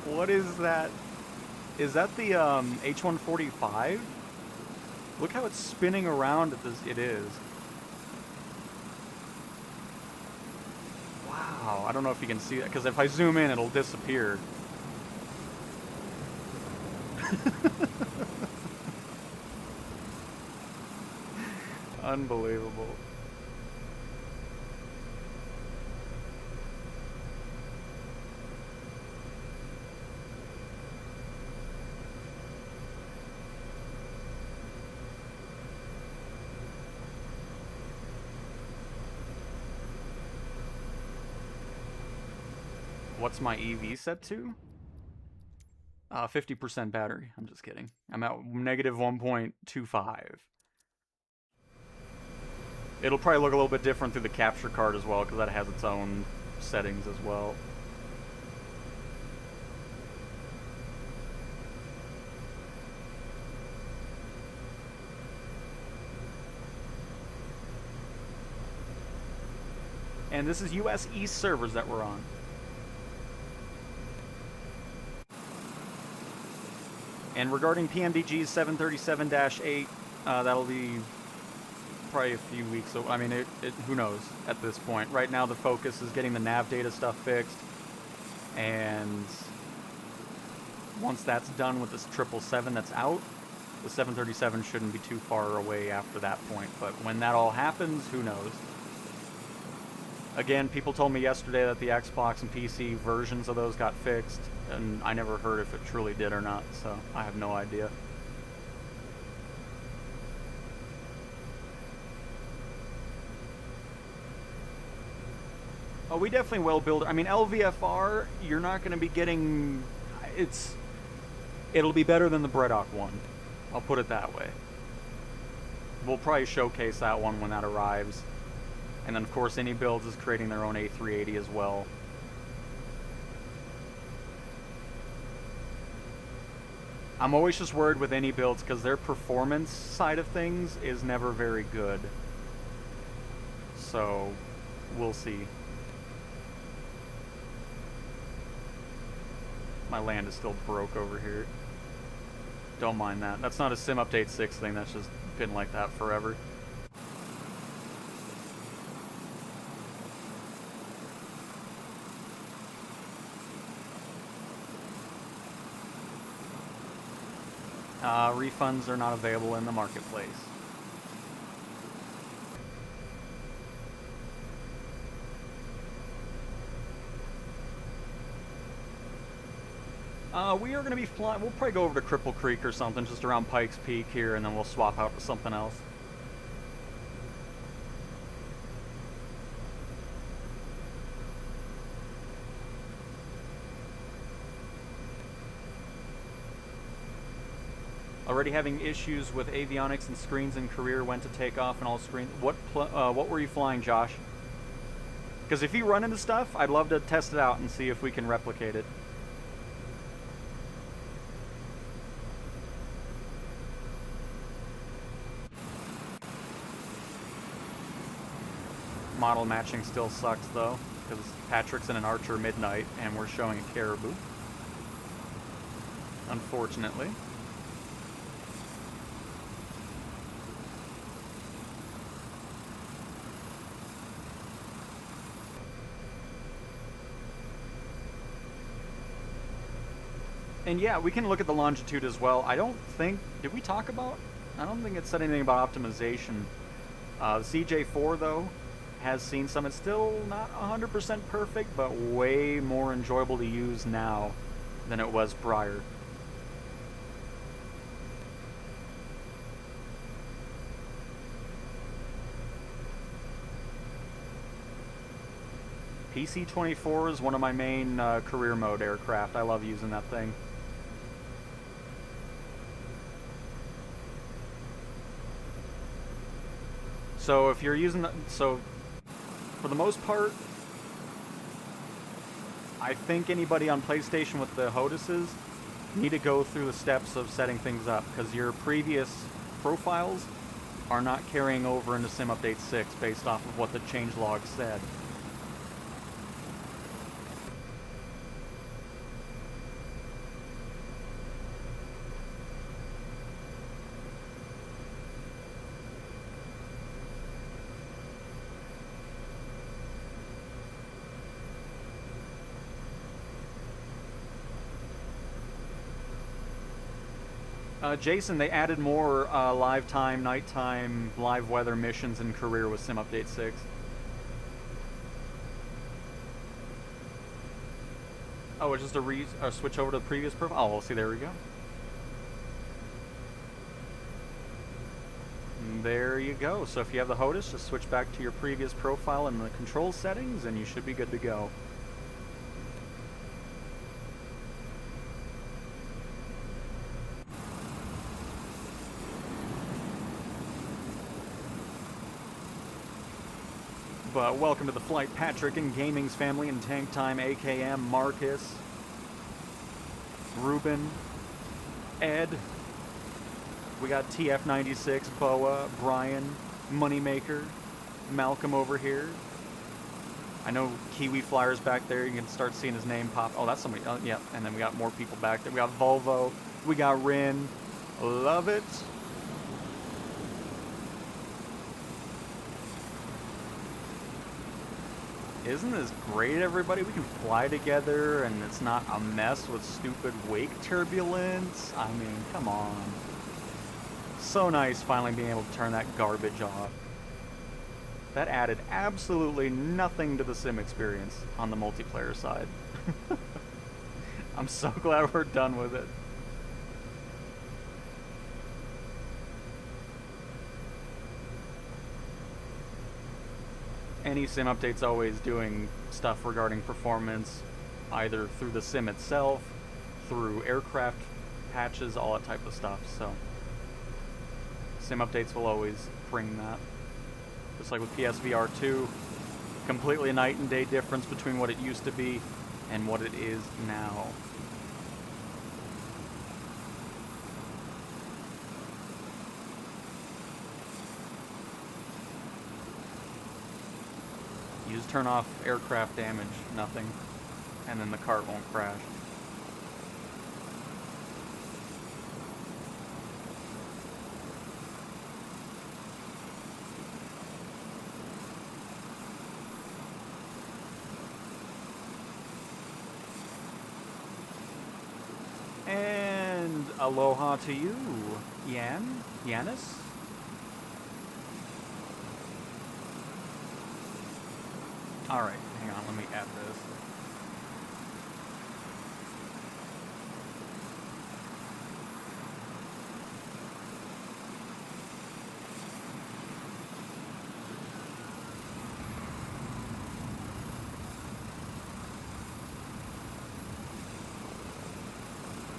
S1: What is that? Is that the H145? Look how it's spinning around at this. It is. Wow, I don't know if you can see that, because if I zoom in, it'll disappear. Unbelievable. What's my EV set to? 50% battery. I'm just kidding. I'm at negative 1.25. It'll probably look a little bit different through the capture card as well, because that has its own settings as well. And this is US East servers that we're on. And regarding PMDG's 737-8, that'll be probably a few weeks. So I mean, who knows at this point? Right now, the focus is getting the nav data stuff fixed, and once that's done with this 777 that's out, the 737 shouldn't be too far away after that point. But when that all happens, who knows? Again, people told me yesterday that the Xbox and PC versions of those got fixed, and I never heard if it truly did or not, so I have no idea. Oh, we definitely will build. I mean, LVFR, you're not going to be getting. It'll be better than the Bredok one. I'll put it that way. We'll probably showcase that one when that arrives. And then, of course, AnyBuilds is creating their own A380 as well. I'm always just worried with AnyBuilds because their performance side of things is never very good. So, we'll see. My land is still broke over here. Don't mind that. That's not a Sim Update 6 thing, that's just been like that forever. Refunds are not available in the marketplace. We are going to be flying. We'll probably go over to Cripple Creek or something, just around Pikes Peak here, and then we'll swap out to something else. Already having issues with avionics and screens in career, when to take off and all screens. What were you flying, Josh? Because if you run into stuff, I'd love to test it out and see if we can replicate it. Model matching still sucks though, because Patrick's in an Archer Midnight and we're showing a Caribou. Unfortunately. And yeah, we can look at the longitude as well. I don't think, did we talk about? I don't think it said anything about optimization. The CJ4 though has seen some. It's still not 100% perfect, but way more enjoyable to use now than it was prior. PC-24 is one of my main career mode aircraft. I love using that thing. So if you're using so for the most part, I think anybody on PlayStation with the HOTASes need to go through the steps of setting things up, because your previous profiles are not carrying over into Sim Update 6 based off of what the changelog said. Jason, they added more live time, nighttime, live weather missions in career with Sim Update 6. Oh, it's just a switch over to the previous profile. Oh, well, see, there we go. And there you go. So if you have the HOTAS, just switch back to your previous profile in the control settings, and you should be good to go. But welcome to the flight, Patrick and Gaming's family and Tank Time, AKM, Marcus, Ruben, Ed. We got TF96, Boa, Brian, Moneymaker, Malcolm over here. I know Kiwi Flyer's back there. You can start seeing his name pop. Oh, that's somebody. Oh, yeah. And then we got more people back there. We got Volvo. We got Rin. Love it. Isn't this great, everybody? We can fly together and it's not a mess with stupid wake turbulence. I mean, come on. So nice finally being able to turn that garbage off. That added absolutely nothing to the sim experience on the multiplayer side. I'm so glad we're done with it. Any sim update's always doing stuff regarding performance, either through the sim itself, through aircraft patches, all that type of stuff, so sim updates will always bring that. Just like with PSVR 2, completely night and day difference between what it used to be and what it is now. You just turn off aircraft damage, nothing, and then the cart won't crash. And aloha to you, Yanis? Alright, hang on, let me add this.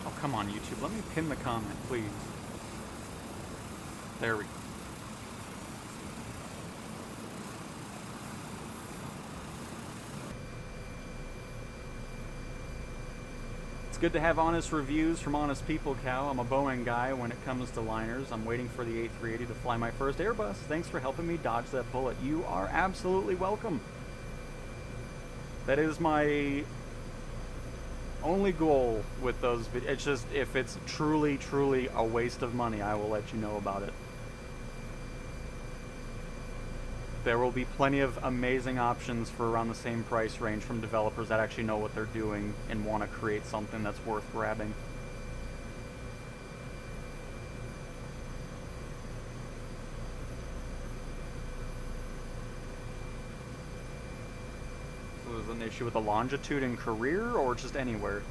S1: Oh, come on, YouTube, let me pin the comment, please. There we go. It's good to have honest reviews from honest people, Cal. I'm a Boeing guy when it comes to liners. I'm waiting for the A380 to fly my first Airbus. Thanks for helping me dodge that bullet. You are absolutely welcome. That is my only goal with those videos. It's just, if it's truly, truly a waste of money, I will let you know about it. There will be plenty of amazing options for around the same price range from developers that actually know what they're doing and want to create something that's worth grabbing. So there's an issue with the longitude in career or just anywhere?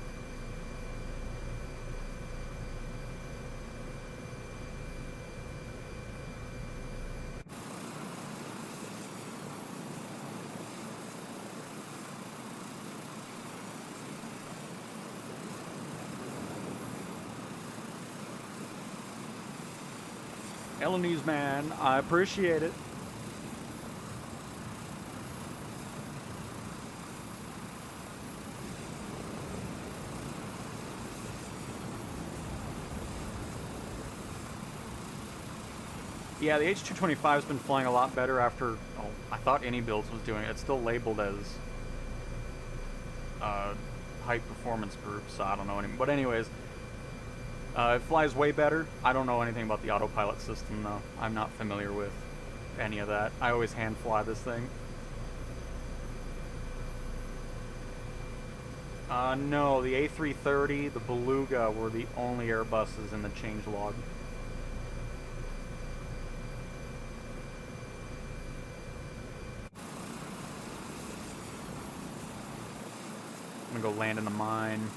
S1: Eloise, man, I appreciate it. Yeah, the H225's been flying a lot better after, I thought Any Builds was doing it. It's still labeled as high performance group, so I don't know anymore. But anyways, it flies way better. I don't know anything about the autopilot system, though. I'm not familiar with any of that. I always hand fly this thing. No, the A330, the Beluga were the only Airbuses in the changelog. I'm gonna go land in the mine.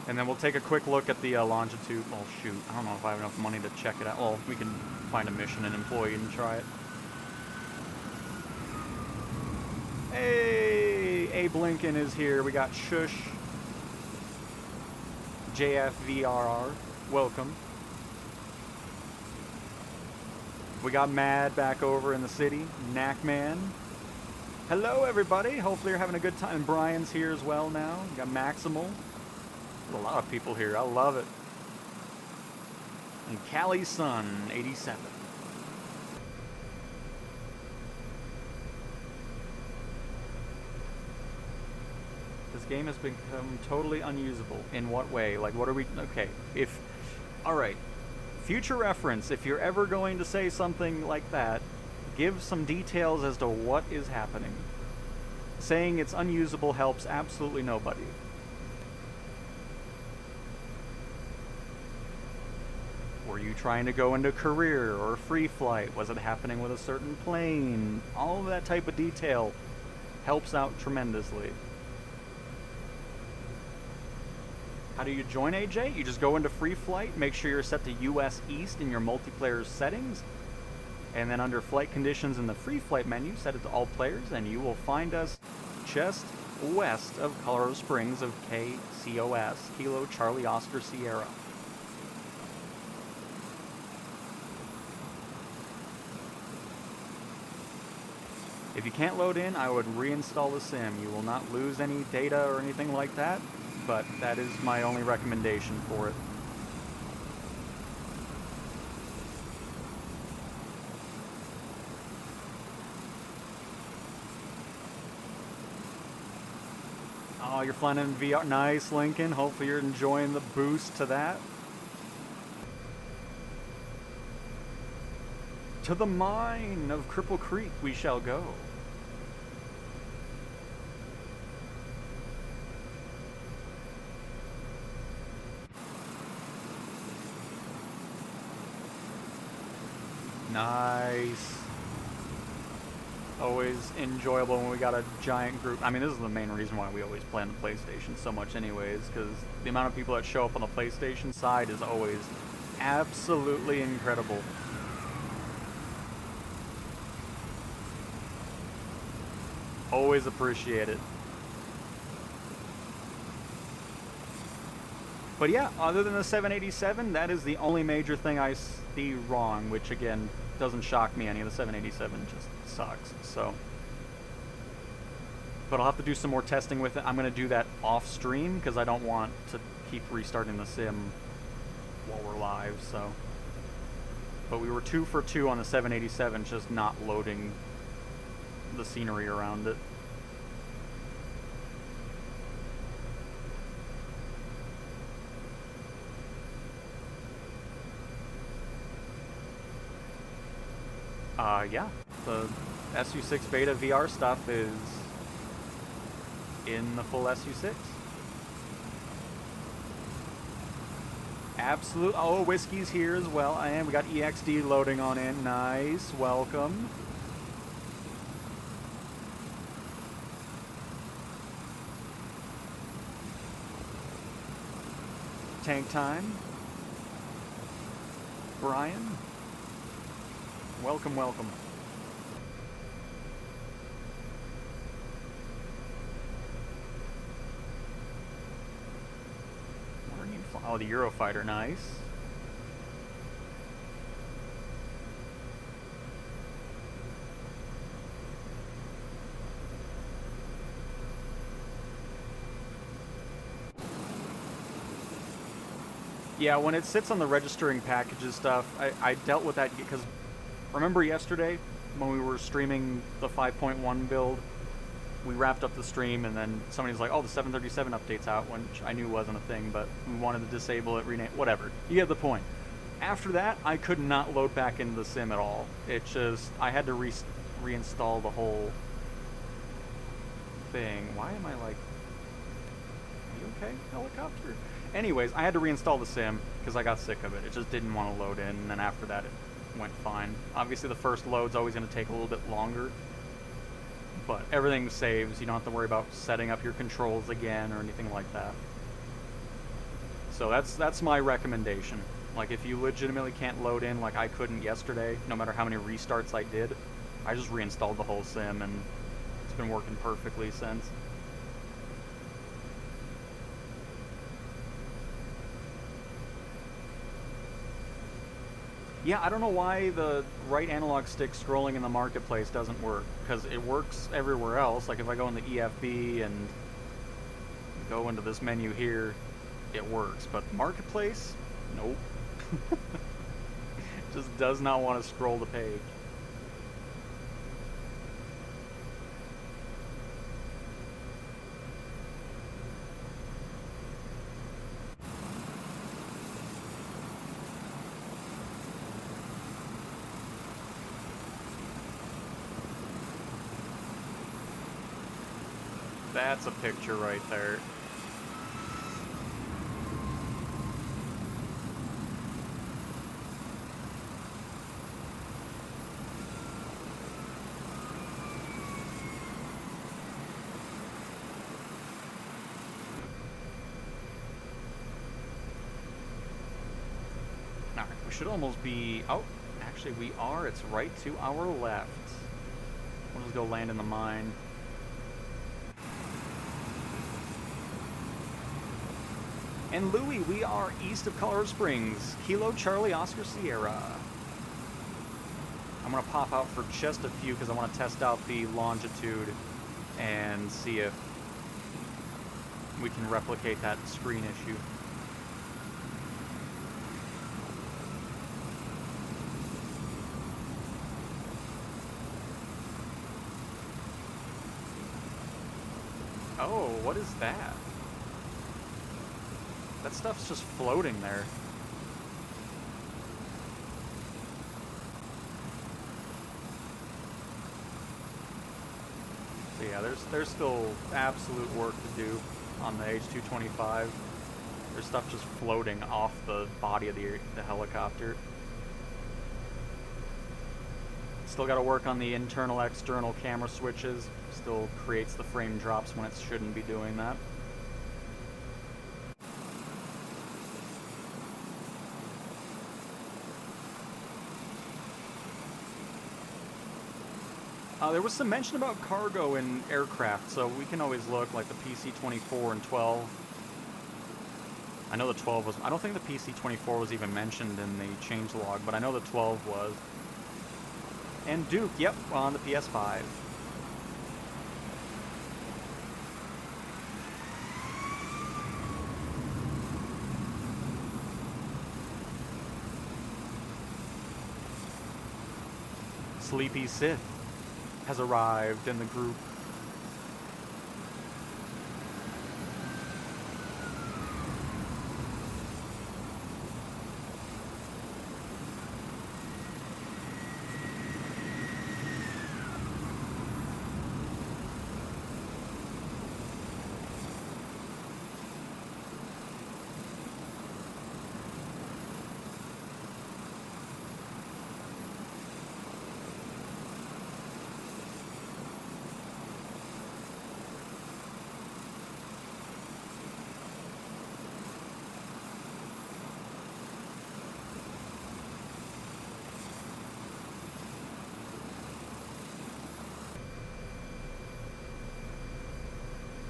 S1: And then we'll take a quick look at the longitude. Oh, shoot. I don't know if I have enough money to check it out. Well, we can find a mission and employee and try it. Hey! Abe Lincoln is here. We got Shush. JFVRR. Welcome. We got Mad back over in the city. Knackman. Hello, everybody. Hopefully you're having a good time. Brian's here as well now. We got Maximal. A lot of people here. I love it. And Cali Sun, 87. This game has become totally unusable. In what way? Like, what are we... Okay, if... Alright. Future reference, if you're ever going to say something like that, give some details as to what is happening. Saying it's unusable helps absolutely nobody. Were you trying to go into career or free flight? Was it happening with a certain plane? All of that type of detail helps out tremendously. How do you join, AJ? You just go into free flight, make sure you're set to US East in your multiplayer settings, and then under flight conditions in the free flight menu, set it to all players, and you will find us just west of Colorado Springs of KCOS, Kilo Charlie Oscar Sierra. If you can't load in, I would reinstall the sim. You will not lose any data or anything like that, but that is my only recommendation for it. Oh, you're flying in VR. Nice, Lincoln. Hopefully you're enjoying the boost to that. To the mine of Cripple Creek we shall go. Nice. Always enjoyable when we got a giant group. I mean, this is the main reason why we always play on the PlayStation so much anyways, because the amount of people that show up on the PlayStation side is always absolutely incredible. Always appreciate it. But yeah, other than the 787, that is the only major thing I see wrong, which again, doesn't shock me any. The 787 just sucks, so. But I'll have to do some more testing with it. I'm going to do that off stream, because I don't want to keep restarting the sim while we're live, so. But we were 2 for 2 on the 787, just not loading the scenery around it. Yeah, the SU6 beta VR stuff is in the full SU6. Absolute. Oh, Whiskey's here as well, and we got EXD loading on in. Nice, welcome. Tank time. Brian. Welcome, welcome. Where are you flying? Oh, the Eurofighter, nice. Yeah, when it sits on the registering packages stuff, I dealt with that because remember yesterday when we were streaming the 5.1 build, we wrapped up the stream and then somebody was like, oh, the 737 update's out, which I knew wasn't a thing, but we wanted to disable it, rename, whatever. You get the point. After that, I could not load back into the sim at all. It just, I had to reinstall the whole thing. Why am I like... Are you okay, helicopter? Anyways, I had to reinstall the sim because I got sick of it. It just didn't want to load in, and then after that it went fine. Obviously the first load's always going to take a little bit longer, but everything saves. You don't have to worry about setting up your controls again or anything like that. So that's my recommendation. Like, if you legitimately can't load in like I couldn't yesterday, no matter how many restarts I did, I just reinstalled the whole sim and it's been working perfectly since. Yeah, I don't know why the right analog stick scrolling in the marketplace doesn't work, because it works everywhere else. Like if I go in the EFB and go into this menu here, it works, but marketplace, nope. Just does not want to scroll the page. That's a picture right there. Alright, we should almost be... Oh, actually we are. It's right to our left. We'll just go land in the mine. And Louis, we are east of Colorado Springs. Kilo Charlie Oscar Sierra. I'm going to pop out for just a few because I want to test out the longitude and see if we can replicate that screen issue. Oh, what is that? That stuff's just floating there. So yeah, there's still absolute work to do on the H-225. There's stuff just floating off the body of the helicopter. Still got to work on the internal external camera switches. Still creates the frame drops when it shouldn't be doing that. There was some mention about cargo in aircraft, so we can always look, like the PC-24 and 12. I know the 12 was... I don't think the PC-24 was even mentioned in the changelog, but I know the 12 was. And Duke, yep, on the PS5. Sleepy Sith has arrived in the group.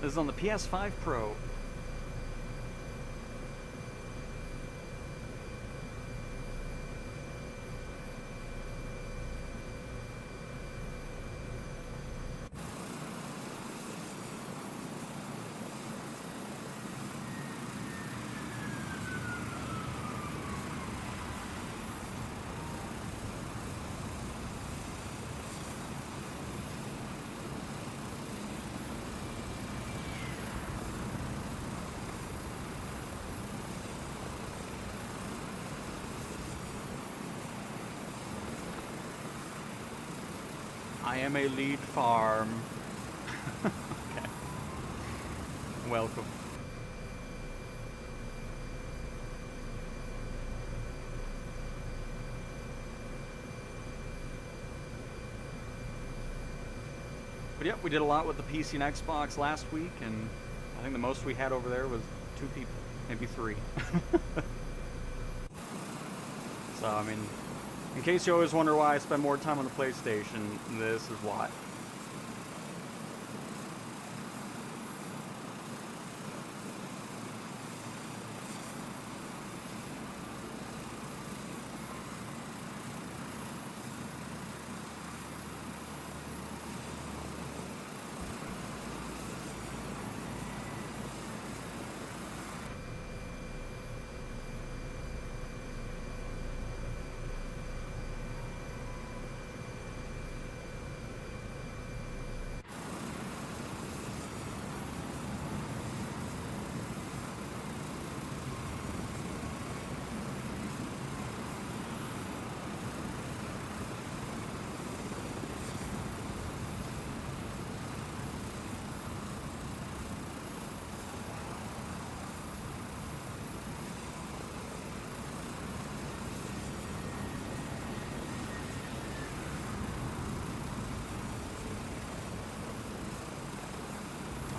S1: This is on the PS5 Pro. I am a lead farm. Okay. Welcome. But yep, we did a lot with the PC and Xbox last week, and I think the most we had over there was 2 people, maybe 3. So, I mean, in case you always wonder why I spend more time on the PlayStation, this is why.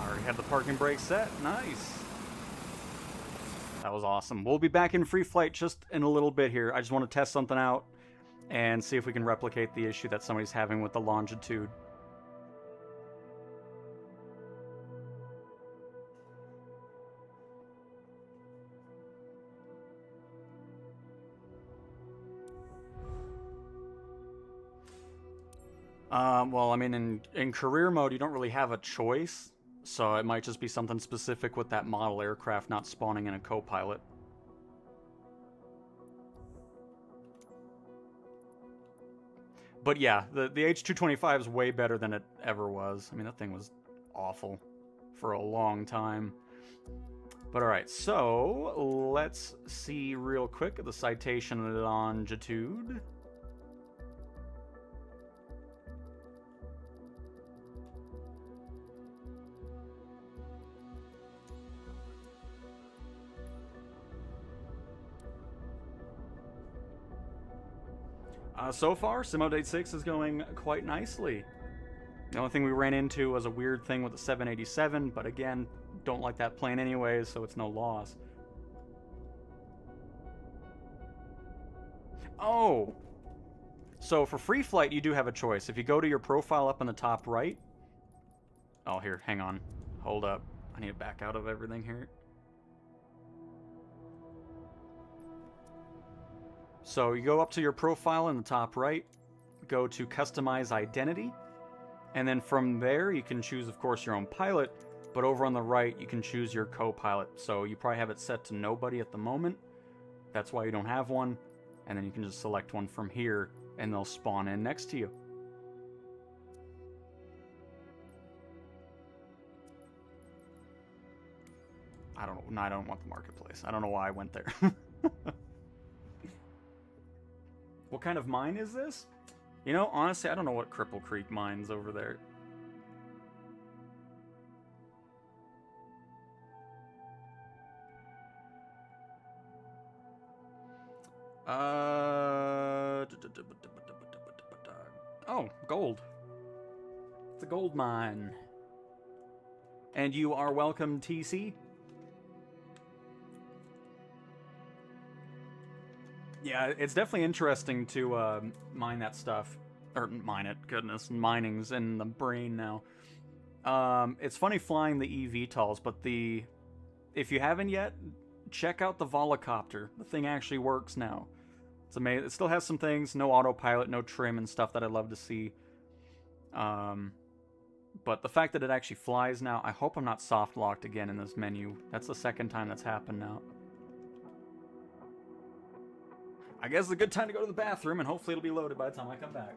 S1: Already had the parking brake set. Nice. That was awesome. We'll be back in free flight just in a little bit here. I just want to test something out and see if we can replicate the issue that somebody's having with the longitude. Well, I mean, in career mode, you don't really have a choice, so it might just be something specific with that model aircraft not spawning in a co-pilot. But yeah, the H-225 is way better than it ever was. I mean, that thing was awful for a long time. But alright, so let's see real quick the citation longitude. So far, Simodate 6 is going quite nicely. The only thing we ran into was a weird thing with the 787, but again, don't like that plane anyways, so it's no loss. Oh! So for free flight, you do have a choice. If you go to your profile up in the top right... Oh, here, hang on. Hold up. I need to back out of everything here. So you go up to your profile in the top right, go to Customize Identity, and then from there you can choose, of course, your own pilot, but over on the right you can choose your co-pilot. So you probably have it set to nobody at the moment. That's why you don't have one, and then you can just select one from here, and they'll spawn in next to you. I don't want the marketplace. I don't know why I went there. What kind of mine is this? You know, honestly, I don't know what Cripple Creek mine's over there. Oh, gold. It's a gold mine. And you are welcome, TC. Yeah, it's definitely interesting to mine that stuff. Or mine it, goodness. Mining's in the brain now. It's funny flying the eVTOLs, but if you haven't yet, check out the Volocopter. The thing actually works now. It's amazing. It still has some things, no autopilot, no trim and stuff that I'd love to see. But the fact that it actually flies now, I hope I'm not soft locked again in this menu. That's the second time that's happened now. I guess it's a good time to go to the bathroom, and hopefully it'll be loaded by the time I come back.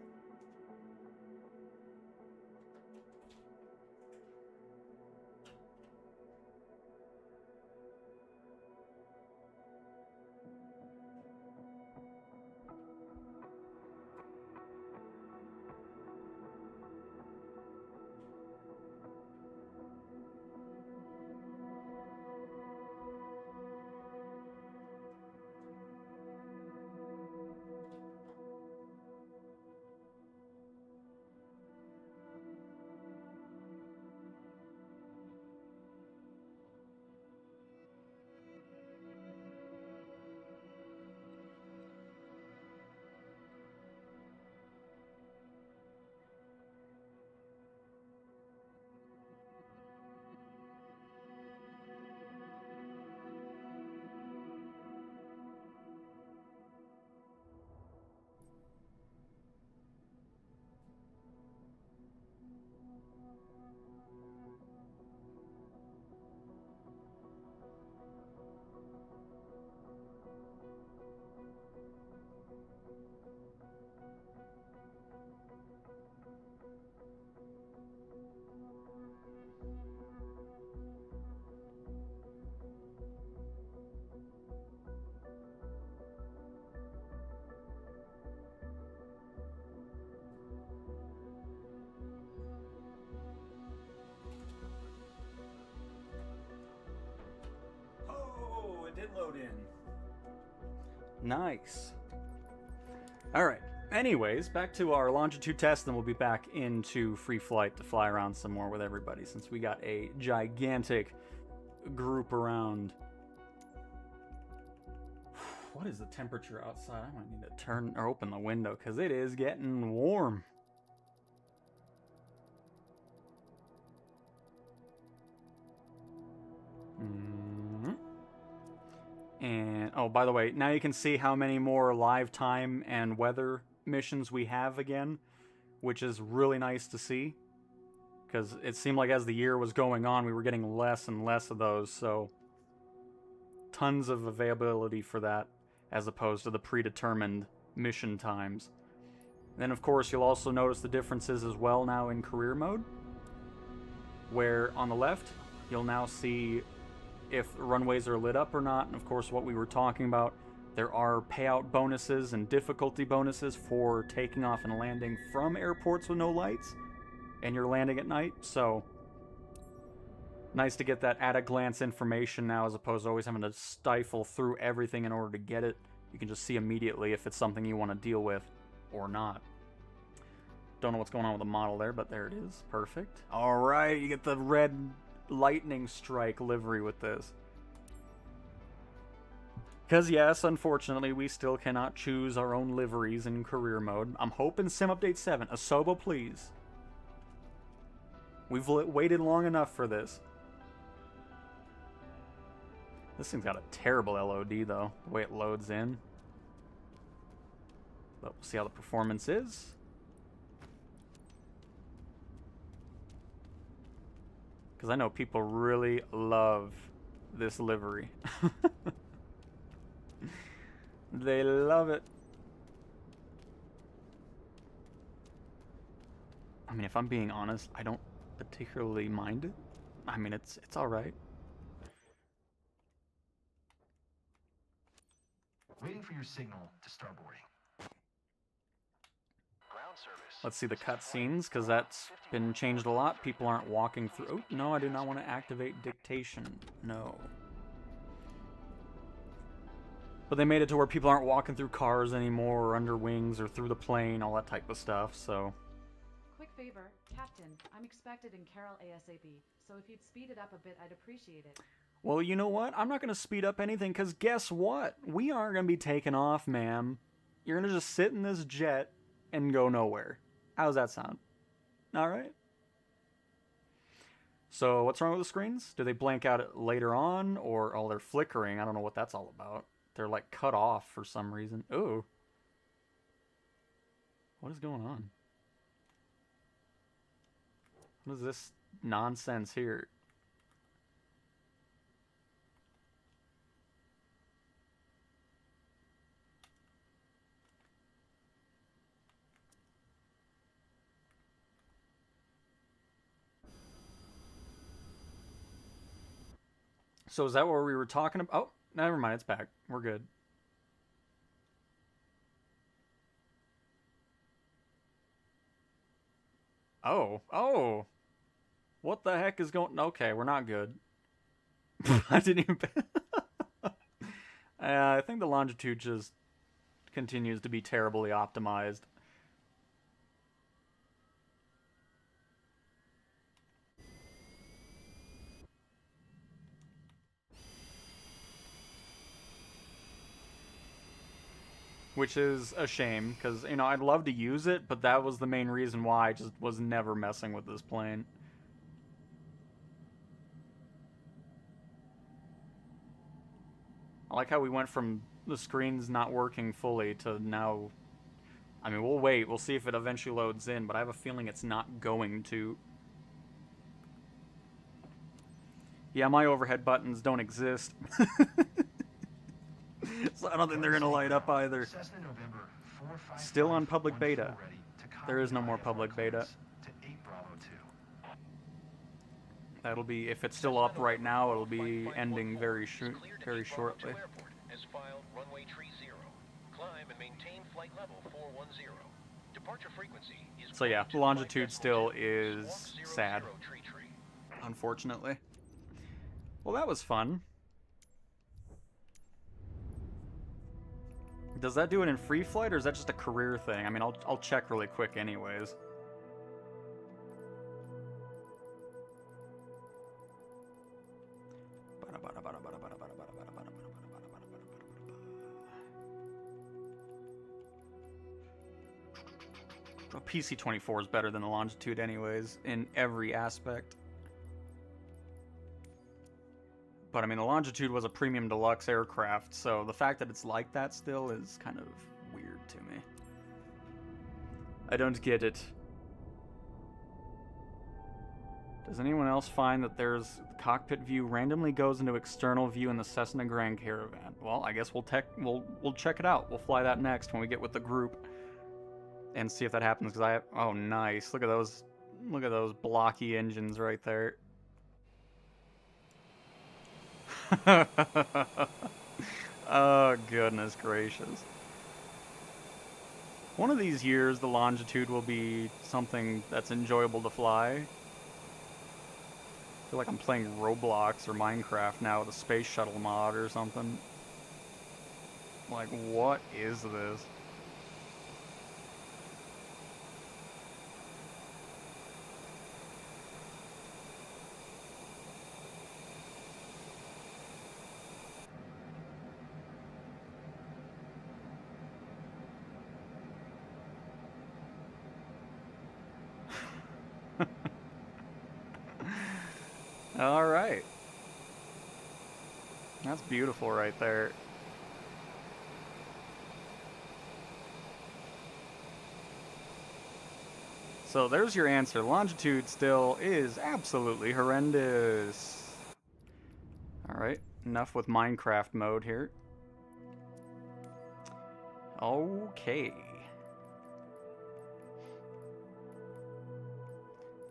S1: load in. Nice. Alright, anyways, back to our longitude test, then we'll be back into free flight to fly around some more with everybody, since we got a gigantic group around. What is the temperature outside? I might need to turn or open the window, because it is getting warm. And, oh, by the way, now you can see how many more live time and weather missions we have again, which is really nice to see, because it seemed like as the year was going on, we were getting less and less of those, so tons of availability for that, as opposed to the predetermined mission times. Then, of course, you'll also notice the differences as well now in career mode, where on the left, you'll now see if runways are lit up or not, and of course what we were talking about, there are payout bonuses and difficulty bonuses for taking off and landing from airports with no lights, and you're landing at night, so nice to get that at-a-glance information now, as opposed to always having to stifle through everything in order to get it. You can just see immediately if it's something you want to deal with or not. Don't know what's going on with the model there, but there it is. Perfect. Alright, you get the red lightning strike livery with this. Because yes, unfortunately, we still cannot choose our own liveries in career mode. I'm hoping Sim Update 7, Asobo please. We've waited long enough for this. This thing's got a terrible LOD though, the way it loads in. But we'll see how the performance is. Because I know people really love this livery. They love it. I mean, if I'm being honest, I don't particularly mind it. I mean, it's alright.
S2: Waiting for your signal to start boarding.
S3: Ground service.
S1: Let's see the cutscenes, because that's been changed a lot. People aren't walking through. Oh, no, I do not want to activate dictation. No. But they made it to where people aren't walking through cars anymore, or under wings, or through the plane, all that type of stuff, so.
S4: Quick favor, Captain. I'm expected in Carroll ASAP, so if you'd speed it up a bit, I'd appreciate it.
S1: Well, you know what? I'm not going to speed up anything, because guess what? We aren't going to be taking off, ma'am. You're going to just sit in this jet and go nowhere. How's that sound? Alright. So, what's wrong with the screens? Do they blank out later on, or, oh, they're flickering? I don't know what that's all about. They're, like, cut off for some reason. Ooh. What is going on? What is this nonsense here? So is that what we were talking about? Oh, never mind, it's back. We're good. Oh. What the heck is going... Okay, we're not good. I didn't even... I think the longitude just continues to be terribly optimized. Which is a shame, because, you know, I'd love to use it, but that was the main reason why I just was never messing with this plane. I like how we went from the screens not working fully to now... I mean, we'll wait. We'll see if it eventually loads in, but I have a feeling it's not going to. Yeah, my overhead buttons don't exist. So I don't think they're going to light up either. Still on public beta. There is no more public beta. That'll be, if it's still up right now, it'll be ending very shortly. So yeah, longitude still is sad, unfortunately. Well, that was fun. Does that do it in free flight, or is that just a career thing? I mean, I'll check really quick anyways. PC-24 is better than the Longitude anyways, in every aspect. But I mean, the Longitude was a premium deluxe aircraft, so the fact that it's like that still is kind of weird to me. I don't get it. Does anyone else find that there's cockpit view randomly goes into external view in the Cessna Grand Caravan? Well, I guess we'll check it out. We'll fly that next when we get with the group and see if that happens. Because I have, oh nice, look at those blocky engines right there. Oh goodness gracious. One of these years the Longitude will be something that's enjoyable to fly. I feel like I'm playing Roblox or Minecraft now with a space shuttle mod or something. Like, what is this? All right. That's beautiful right there. So there's your answer. Longitude still is absolutely horrendous. All right, enough with Minecraft mode here. Okay.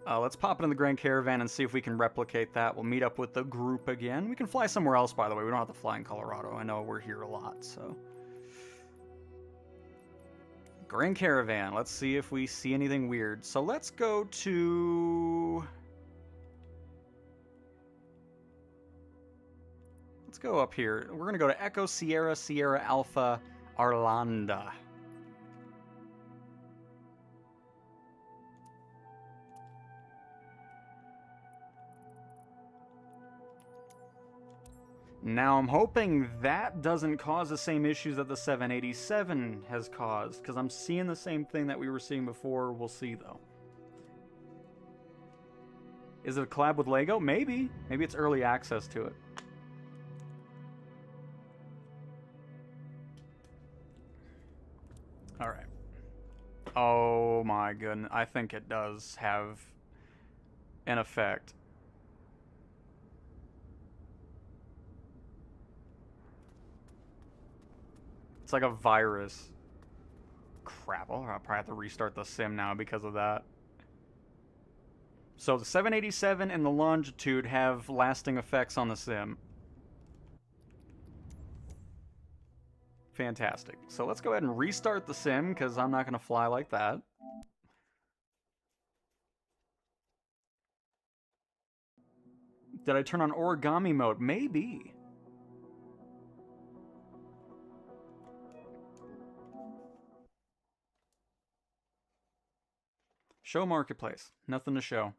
S1: Let's pop it in the Grand Caravan and see if we can replicate that. We'll meet up with the group again. We can fly somewhere else, by the way. We don't have to fly in Colorado. I know we're here a lot, so. Grand Caravan. Let's see if we see anything weird. So let's go to... Let's go up here. We're going to go to Echo Sierra Sierra Alpha Arlanda. Now, I'm hoping that doesn't cause the same issues that the 787 has caused, because I'm seeing the same thing that we were seeing before. We'll see, though. Is it a collab with LEGO? Maybe. Maybe it's early access to it. All right. Oh, my goodness. I think it does have an effect. It's like a virus. Crap, I'll probably have to restart the sim now because of that. So the 787 and the Longitude have lasting effects on the sim. Fantastic. So let's go ahead and restart the sim because I'm not going to fly like that. Did I turn on origami mode? Maybe. Show marketplace. Nothing to show.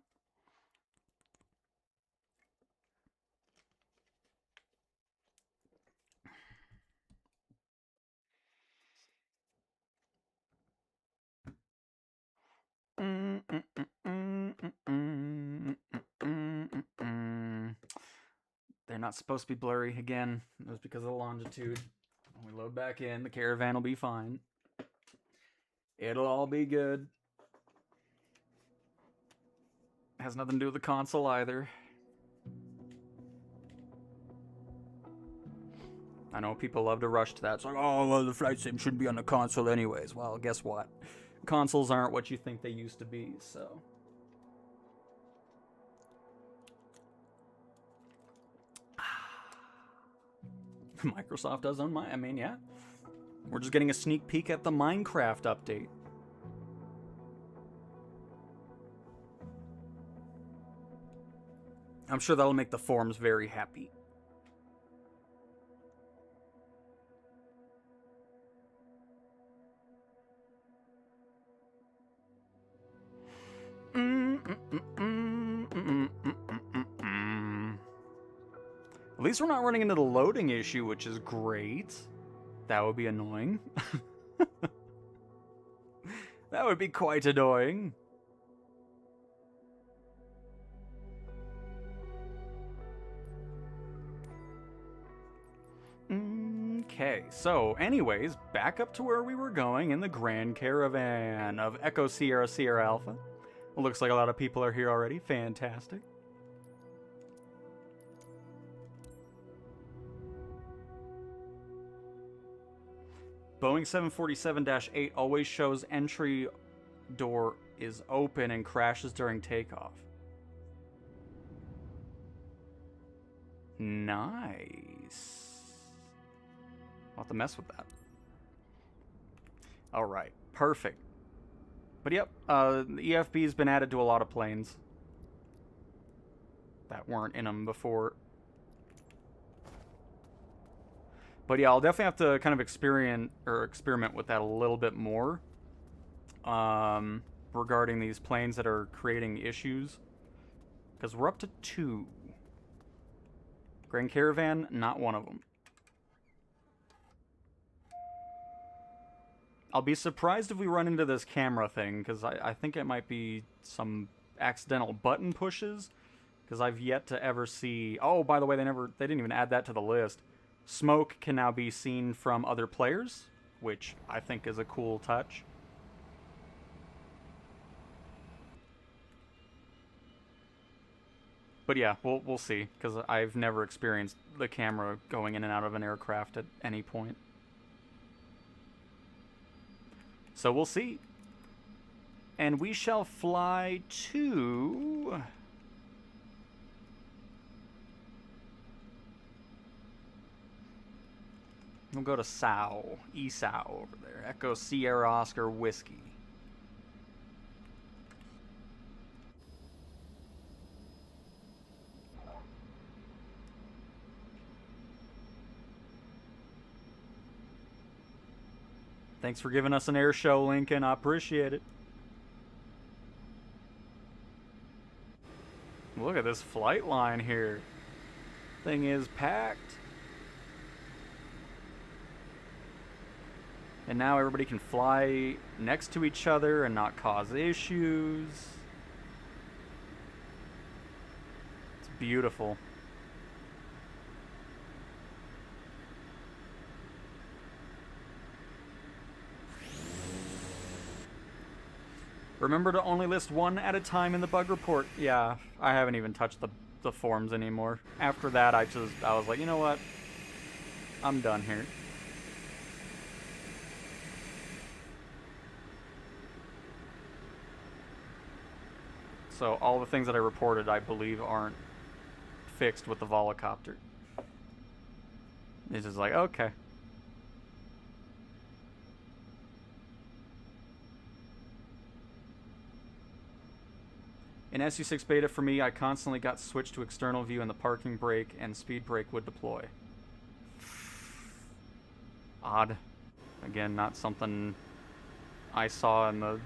S1: They're not supposed to be blurry again. It was because of the Longitude. When we load back in, the caravan will be fine. It'll all be good. Has nothing to do with the console either. I know people love to rush to that. It's like, oh, well, the flight sim shouldn't be on the console anyways. Well, guess what? Consoles aren't what you think they used to be, so. Microsoft does own I mean, yeah. We're just getting a sneak peek at the Minecraft update. I'm sure that'll make the forums very happy. At least we're not running into the loading issue, which is great. That would be annoying. That would be quite annoying. Okay, so anyways, back up to where we were going in the Grand Caravan of Echo Sierra Sierra Alpha. It looks like a lot of people are here already. Fantastic. Boeing 747-8 always shows entry door is open and crashes during takeoff. Nice. I'll have to mess with that. Alright, perfect. But yep, the EFB's been added to a lot of planes that weren't in them before. But yeah, I'll definitely have to kind of experiment with that a little bit more. Regarding these planes that are creating issues. Because we're up to 2. Grand Caravan, not one of them. I'll be surprised if we run into this camera thing, because I think it might be some accidental button pushes, because I've yet to ever see... Oh, by the way, they didn't even add that to the list. Smoke can now be seen from other players, which I think is a cool touch. But yeah, we'll see, because I've never experienced the camera going in and out of an aircraft at any point. So we'll see. And we shall fly to... We'll go to SAO. ESAO over there. Echo Sierra Oscar Whiskey. Thanks for giving us an air show, Lincoln. I appreciate it. Look at this flight line here. Thing is packed. And now everybody can fly next to each other and not cause issues. It's beautiful. Remember to only list one at a time in the bug report. Yeah, I haven't even touched the forms anymore. After that, I was like, you know what? I'm done here. So all the things that I reported, I believe, aren't fixed with the Volocopter. It's just like, okay. In SU6 beta, for me, I constantly got switched to external view and the parking brake and speed brake would deploy. Odd. Again, not something I saw in the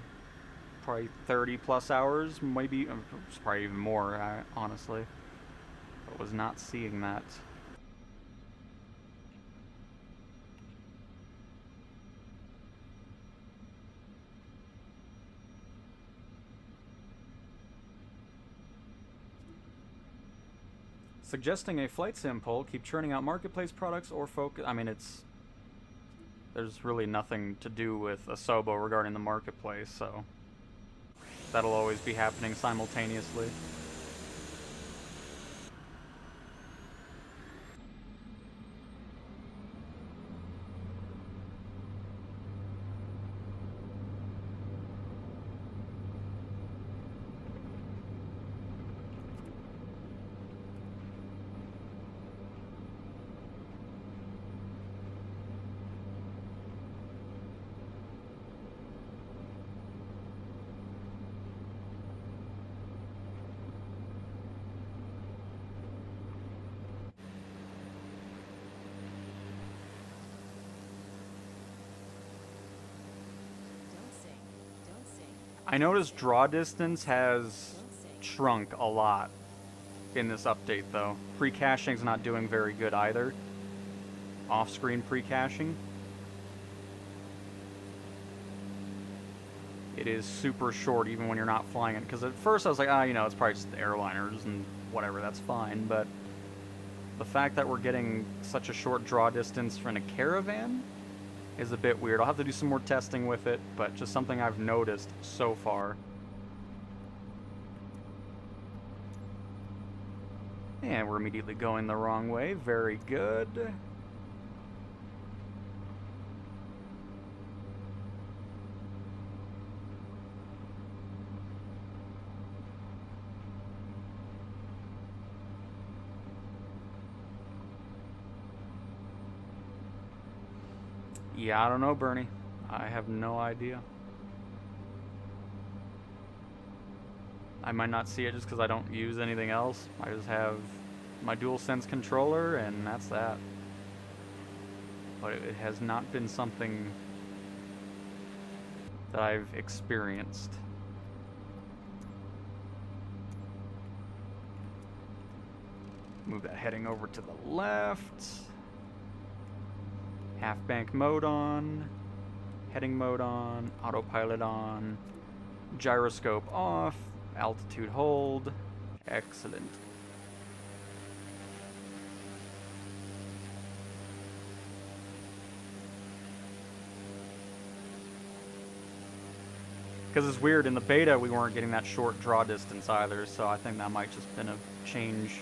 S1: probably 30 plus hours, maybe, it's probably even more, honestly. But was not seeing that. Suggesting a flight sim poll, keep churning out marketplace products or focus... I mean, there's really nothing to do with Asobo regarding the marketplace, so... That'll always be happening simultaneously. I noticed draw distance has shrunk a lot in this update, though. Pre-caching's not doing very good either. Off-screen pre-caching. It is super short even when you're not flying it. Because at first I was like, you know, it's probably just the airliners and whatever, that's fine. But the fact that we're getting such a short draw distance from a Caravan is a bit weird. I'll have to do some more testing with it, but just something I've noticed so far. And we're immediately going the wrong way. Very good. Yeah, I don't know, Bernie. I have no idea. I might not see it just because I don't use anything else. I just have my DualSense controller, and that's that. But it has not been something that I've experienced. Move that heading over to the left. Half bank mode on. Heading mode on. Autopilot on. Gyroscope off. Altitude hold. Excellent. Because it's weird, in the beta we weren't getting that short draw distance either, so I think that might just been a change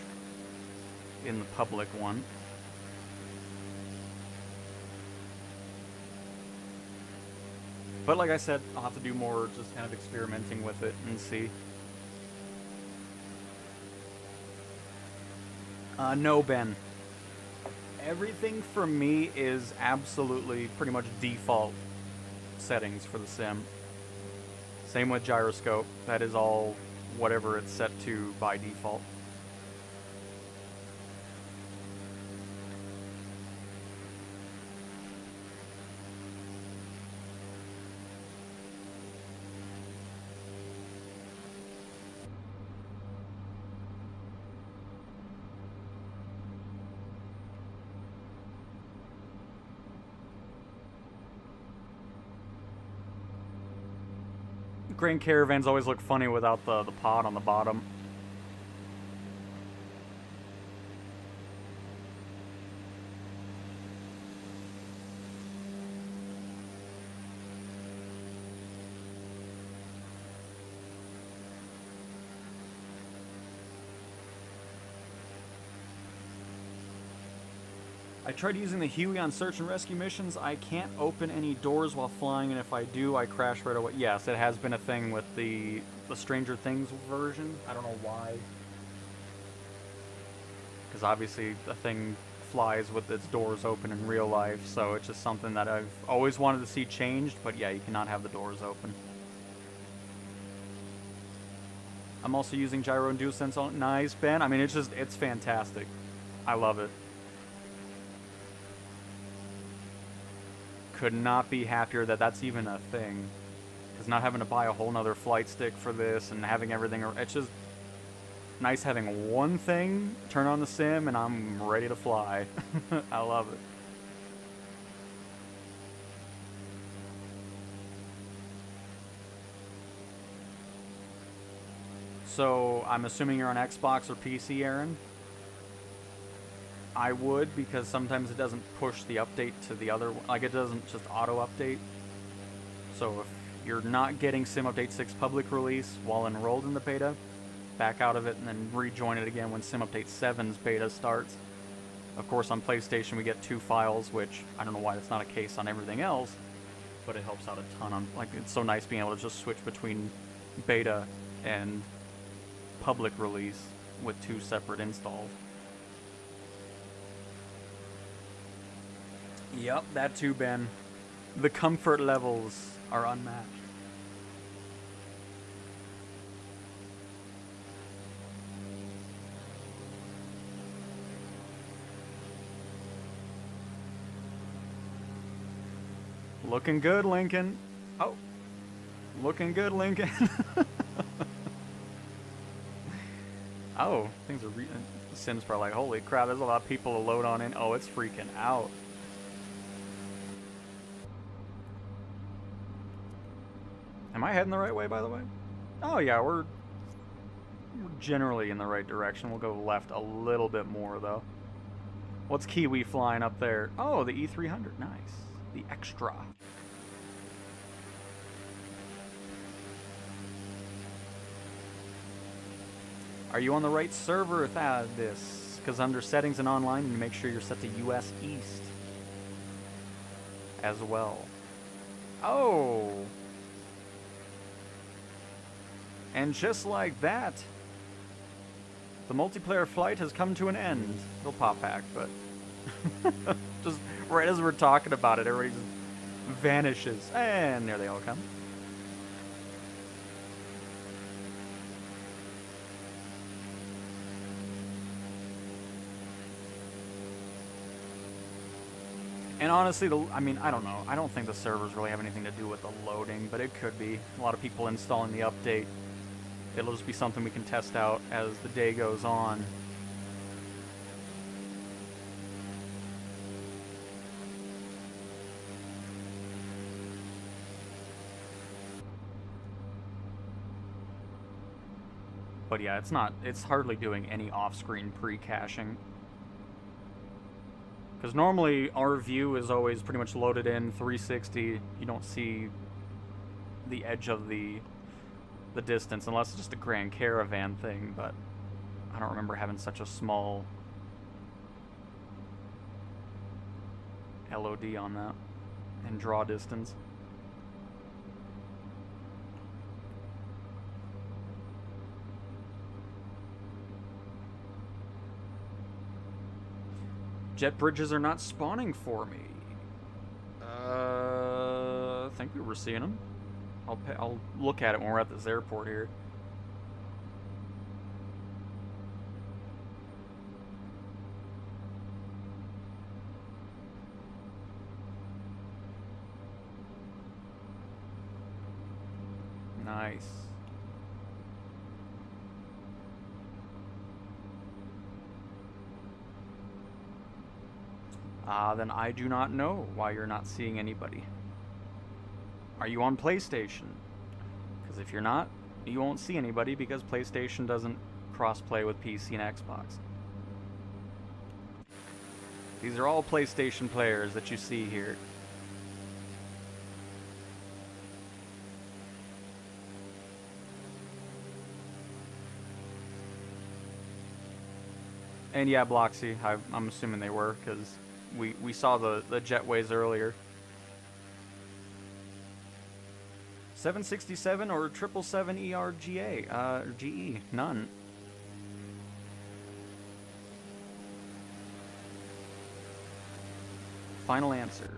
S1: in the public one. But like I said, I'll have to do more just kind of experimenting with it and see. No, Ben. Everything for me is absolutely pretty much default settings for the sim. Same with gyroscope. That is all whatever it's set to by default. Grand Caravans always look funny without the pod on the bottom. I tried using the Huey on search and rescue missions. I can't open any doors while flying, and if I do, I crash right away. Yes, it has been a thing with the Stranger Things version. I don't know why. Because obviously the thing flies with its doors open in real life, so it's just something that I've always wanted to see changed, but yeah, you cannot have the doors open. I'm also using gyro and DualSense on. Nice, Ben. I mean, it's fantastic. I love it. Could not be happier that that's even a thing. Because not having to buy a whole nother flight stick for this and having everything, it's just nice having one thing, turn on the sim, and I'm ready to fly. I love it. So, I'm assuming you're on Xbox or PC, Aaron? I would, because sometimes it doesn't push the update to the other one. Like, it doesn't just auto-update. So if you're not getting Sim Update 6 public release while enrolled in the beta, back out of it and then rejoin it again when Sim Update 7's beta starts. Of course, on PlayStation we get 2 files, which I don't know why that's not a case on everything else, but it helps out a ton on, like, it's so nice being able to just switch between beta and public release with 2 separate installs. Yep, that too, Ben. The comfort levels are unmatched. Looking good, Lincoln. Oh. Looking good, Lincoln. Oh, things are Sims are like, holy crap, there's a lot of people to load on in. Oh, it's freaking out. Am I heading the right way, by the way? Oh yeah, we're generally in the right direction. We'll go left a little bit more, though. What's Kiwi flying up there? Oh, the E300. Nice. The extra. Are you on the right server with this? Because under settings and online, you make sure you're set to US East as well. Oh! And just like that, the multiplayer flight has come to an end. It'll pop back, but just right as we're talking about it, everybody just vanishes. And there they all come. And honestly, I mean, I don't know. I don't think the servers really have anything to do with the loading, but it could be. A lot of people installing the update. It'll just be something we can test out as the day goes on. But yeah, it's hardly doing any off-screen pre-caching. Because normally our view is always pretty much loaded in 360. You don't see the edge of the distance unless it's just a Grand Caravan thing, but I don't remember having such a small LOD on that and draw distance. Jet bridges are not spawning for me. I think we were seeing them. I'll look at it when we're at this airport here. Nice. Then I do not know why you're not seeing anybody. Are you on PlayStation? Because if you're not, you won't see anybody because PlayStation doesn't cross-play with PC and Xbox. These are all PlayStation players that you see here. And yeah, Bloxy, I'm assuming they were, because we saw the jetways earlier. 767 or 777 ERGA, GE, none. Final answer.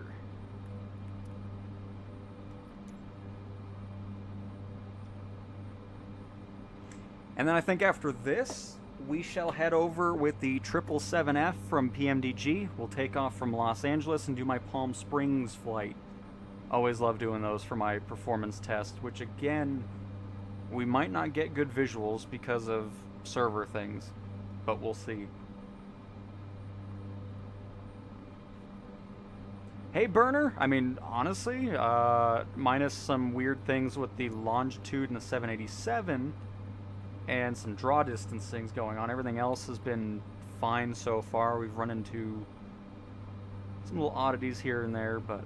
S1: And then I think after this, we shall head over with the 777F from PMDG. We'll take off from Los Angeles and do my Palm Springs flight. Always love doing those for my performance test, which again, we might not get good visuals because of server things, but we'll see. Hey Burner, I mean, honestly, minus some weird things with the longitude and the 787, and some draw distance things going on, everything else has been fine so far. We've run into some little oddities here and there, but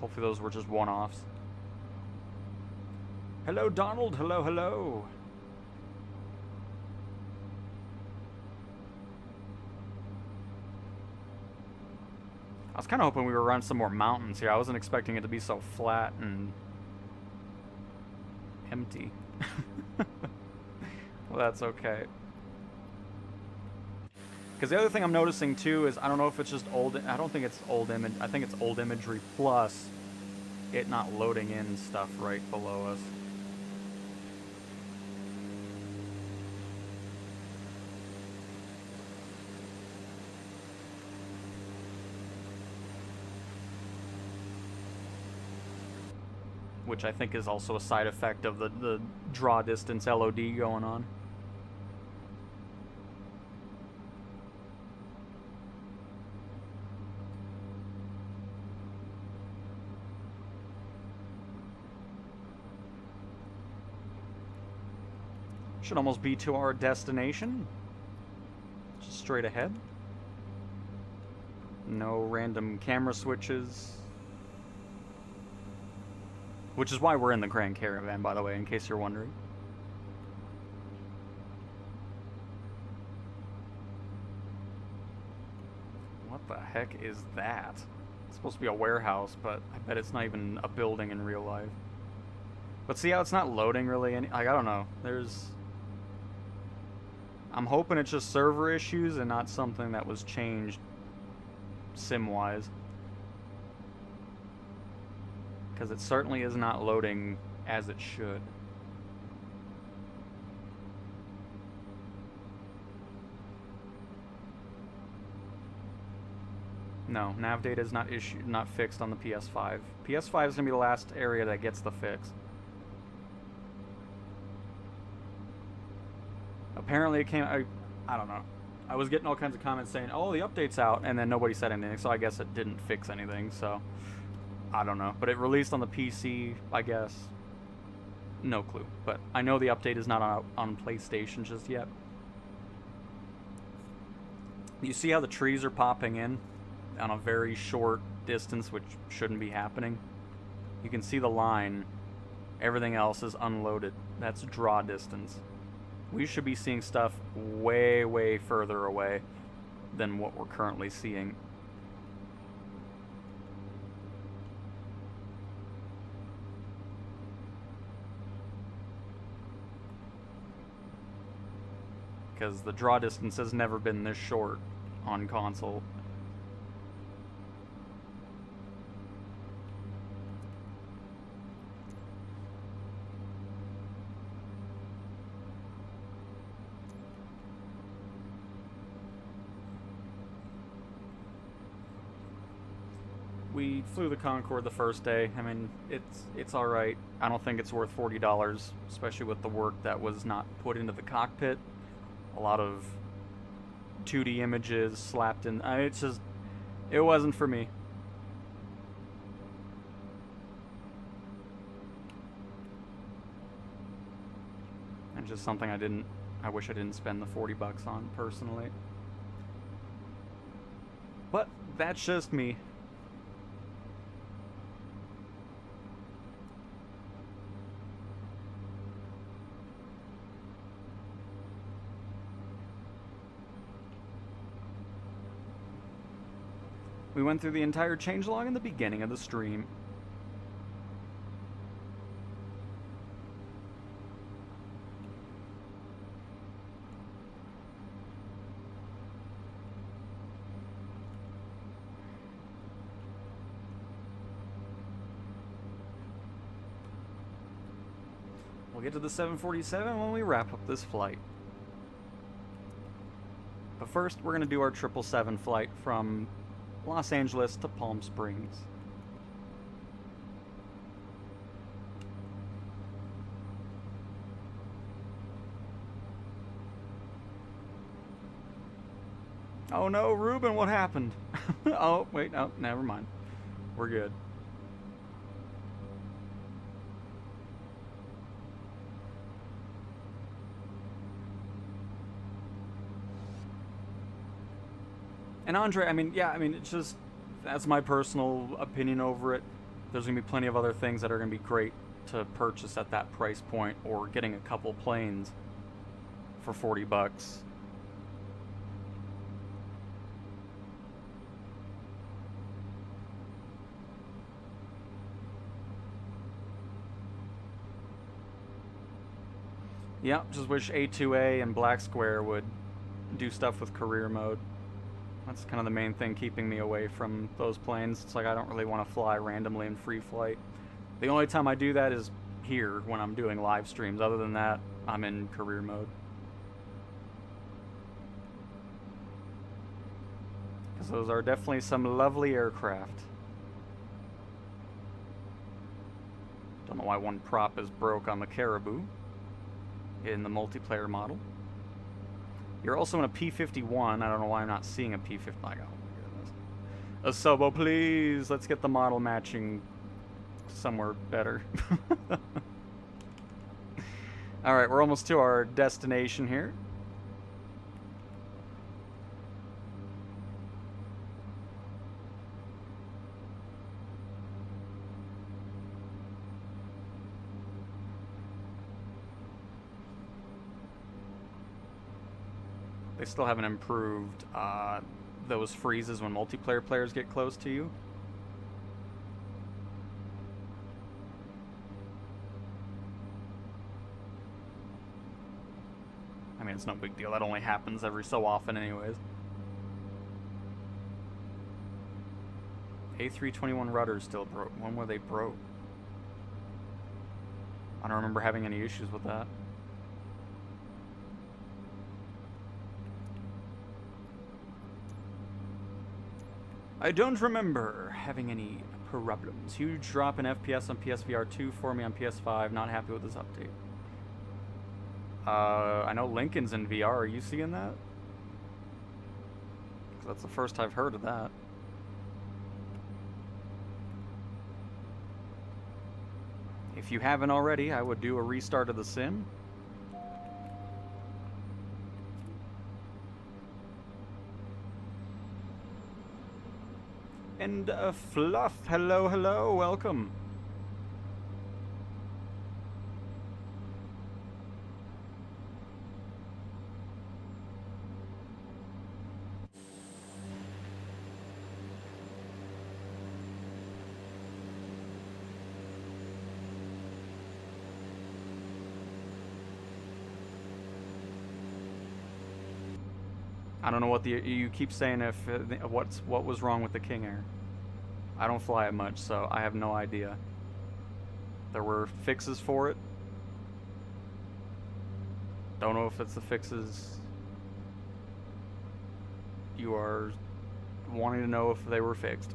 S1: hopefully those were just one-offs. Hello, Donald. Hello, hello. I was kind of hoping we were around some more mountains here. I wasn't expecting it to be so flat and empty. Well, that's okay. Because the other thing I'm noticing too is I don't know if it's just old. I don't think it's old image. I think it's old imagery plus it not loading in stuff right below us. Which I think is also a side effect of the draw distance LOD going on. Should almost be to our destination. Just straight ahead. No random camera switches. Which is why we're in the Grand Caravan, by the way, in case you're wondering. What the heck is that? It's supposed to be a warehouse, but I bet it's not even a building in real life. But see how it's not loading really any... Like, I don't know. I'm hoping it's just server issues and not something that was changed sim-wise. Because it certainly is not loading as it should. No, nav data is not fixed on the PS5. PS5 is gonna be the last area that gets the fix. Apparently it came. I don't know. I was getting all kinds of comments saying, "Oh, the update's out," and then nobody said anything. So I guess it didn't fix anything. So I don't know. But it released on the PC, I guess. No clue. But I know the update is not out on PlayStation just yet. You see how the trees are popping in on a very short distance, which shouldn't be happening? You can see the line. Everything else is unloaded. That's draw distance. We should be seeing stuff way, way further away than what we're currently seeing. Because the draw distance has never been this short on console. We flew the Concorde the first day. I mean, it's all right. I don't think it's worth $40, especially with the work that was not put into the cockpit. A lot of 2D images slapped in. It's just, it wasn't for me. And just something I wish I didn't spend the $40 on personally. But that's just me. We went through the entire changelog in the beginning of the stream. We'll get to the 747 when we wrap up this flight. But first, we're going to do our 777 flight from Los Angeles to Palm Springs. Oh no, Ruben, what happened? Oh, wait, no, never mind. We're good. And Andre, I mean, yeah, I mean, it's just, that's my personal opinion over it. There's going to be plenty of other things that are going to be great to purchase at that price point, or getting a couple planes for $40. Yeah, just wish A2A and Black Square would do stuff with career mode. That's kind of the main thing keeping me away from those planes. It's like I don't really want to fly randomly in free flight. The only time I do that is here when I'm doing live streams. Other than that, I'm in career mode. Because those are definitely some lovely aircraft. Don't know why one prop is broke on the Caribou in the multiplayer model. You're also in a P-51. I don't know why I'm not seeing a P-50. Like, oh my goodness. Asobo, please. Let's get the model matching somewhere better. Alright, we're almost to our destination here. They still haven't improved those freezes when multiplayer players get close to you. I mean, it's no big deal. That only happens every so often anyways. A321 rudders still broke. When were they broke? I don't remember having any issues with that. I don't remember having any problems. Huge drop in FPS on PSVR 2 for me on PS5. Not happy with this update. I know Lincoln's in VR. Are you seeing that? 'Cause that's the first I've heard of that. If you haven't already, I would do a restart of the sim. And Fluff, hello, hello, welcome. I don't know what you keep saying if what was wrong with the King Air. I don't fly it much, so I have no idea. There were fixes for it. Don't know if it's the fixes you are wanting to know if they were fixed.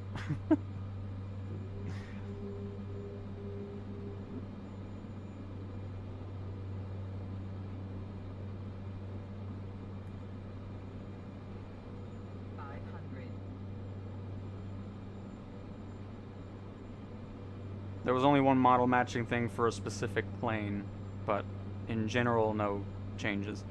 S1: There was only one model matching thing for a specific plane, but in general, no changes.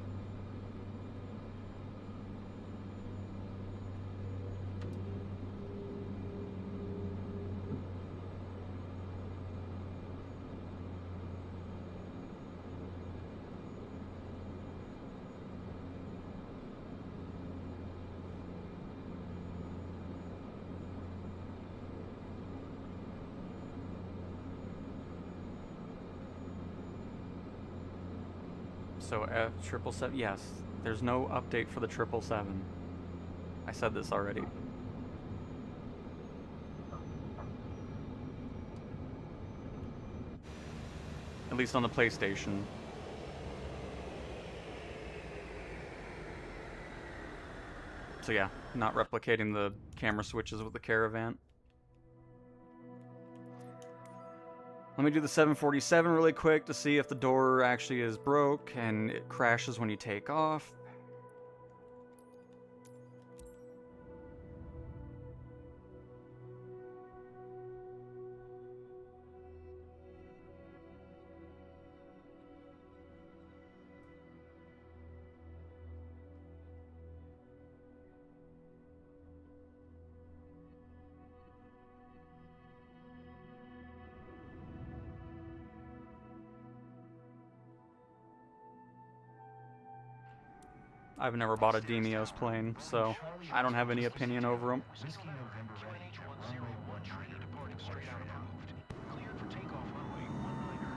S1: So F777, yes, there's no update for the 777. I said this already. At least on the PlayStation. So yeah, not replicating the camera switches with the Caravan. Let me do the 747 really quick to see if the door actually is broke and it crashes when you take off. I've never bought a Demios plane, so I don't have any opinion over them.
S2: Whiskey November ready. Runway 13 departing straight out. Cleared for takeoff runway 19er.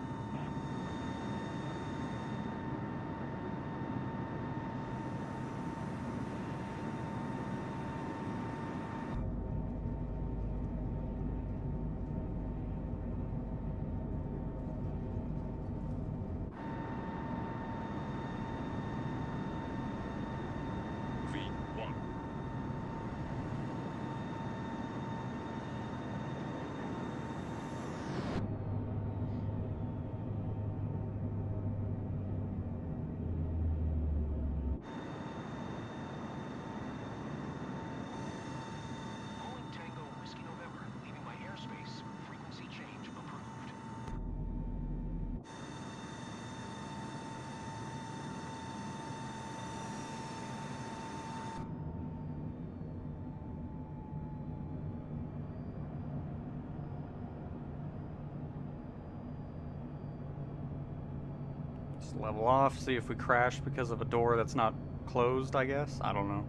S1: Just level off, see if we crash because of a door that's not closed, I guess? I don't know.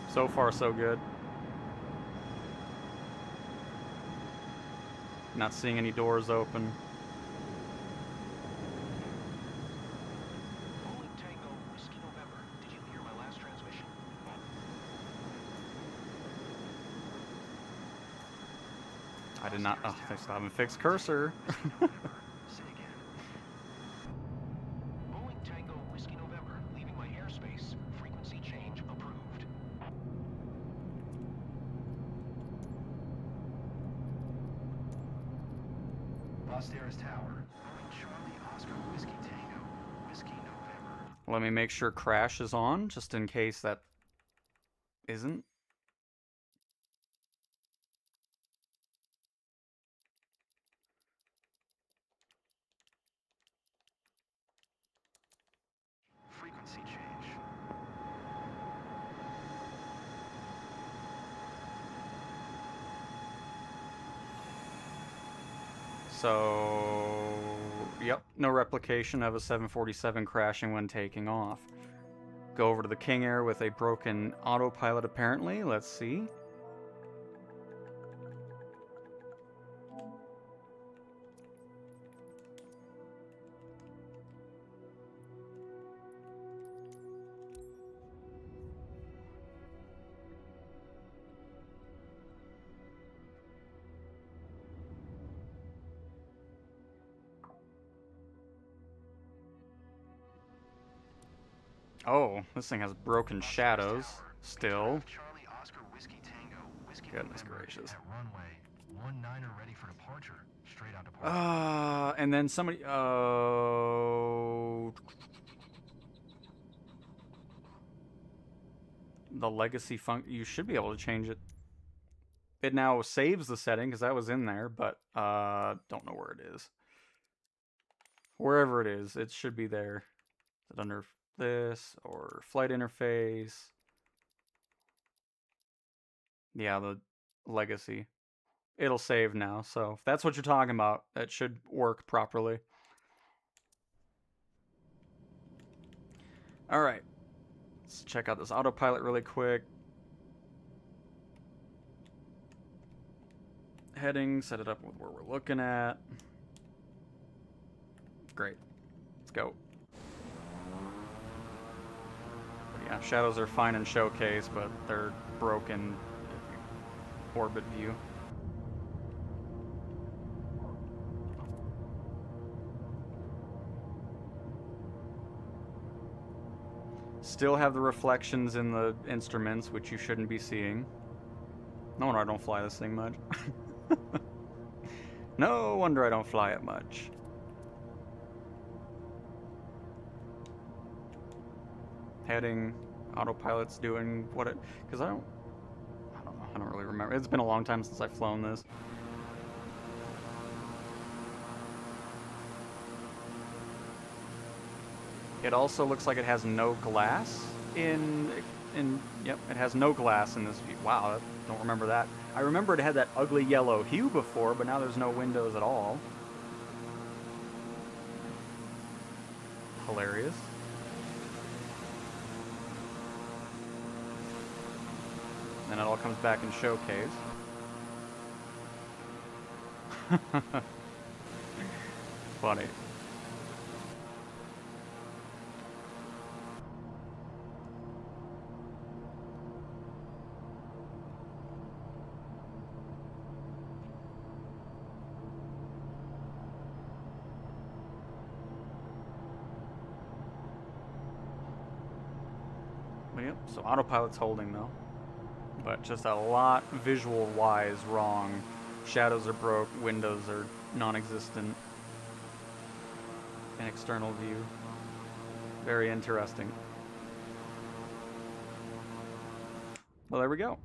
S1: So far, so good. Not seeing any doors open.
S2: Bowling Tango Whiskey November. Did you hear my last transmission?
S1: I did not. Oh, they still haven't fixed cursor.
S2: Say again. Bowling Tango Whiskey November. Leaving my airspace. Frequency change approved. Los Terras Tower. Bowling Charlie Oscar Whiskey Tango. Whiskey November.
S1: Let me make sure crash is on, just in case that isn't.
S2: Frequency change.
S1: So, yep, no replication of a 747 crashing when taking off. Go over to the King Air with a broken autopilot apparently. Let's see. Oh, this thing has broken shadows still.
S2: Charlie Oscar Whiskey Tango. Whiskey
S1: Goodness
S2: November
S1: gracious.
S2: At runway 19er ready for departure. Straight out departure.
S1: And then somebody. Oh. The legacy you should be able to change it. It now saves the setting because that was in there, but don't know where it is. Wherever it is, it should be there. Is it under this or flight interface? Yeah, the legacy. It'll save now, so if that's what you're talking about, that should work properly. Alright. Let's check out this autopilot really quick. Heading, set it up with where we're looking at. Great. Let's go. But yeah, shadows are fine in showcase, but they're broken orbit view. Still have the reflections in the instruments, which you shouldn't be seeing. No wonder I don't fly this thing much. No wonder I don't fly it much. Heading, autopilot's doing what it... Because I don't know, I don't really remember. It's been a long time since I've flown this. It also looks like it has no glass yep, it has no glass in this view. Wow, I don't remember that. I remember it had that ugly yellow hue before, but now there's no windows at all. Hilarious. Then it all comes back in showcase. Funny. But yep, so autopilot's holding though. But just a lot visual-wise wrong. Shadows are broke, windows are non-existent. An external view. Very interesting. Well, there we go.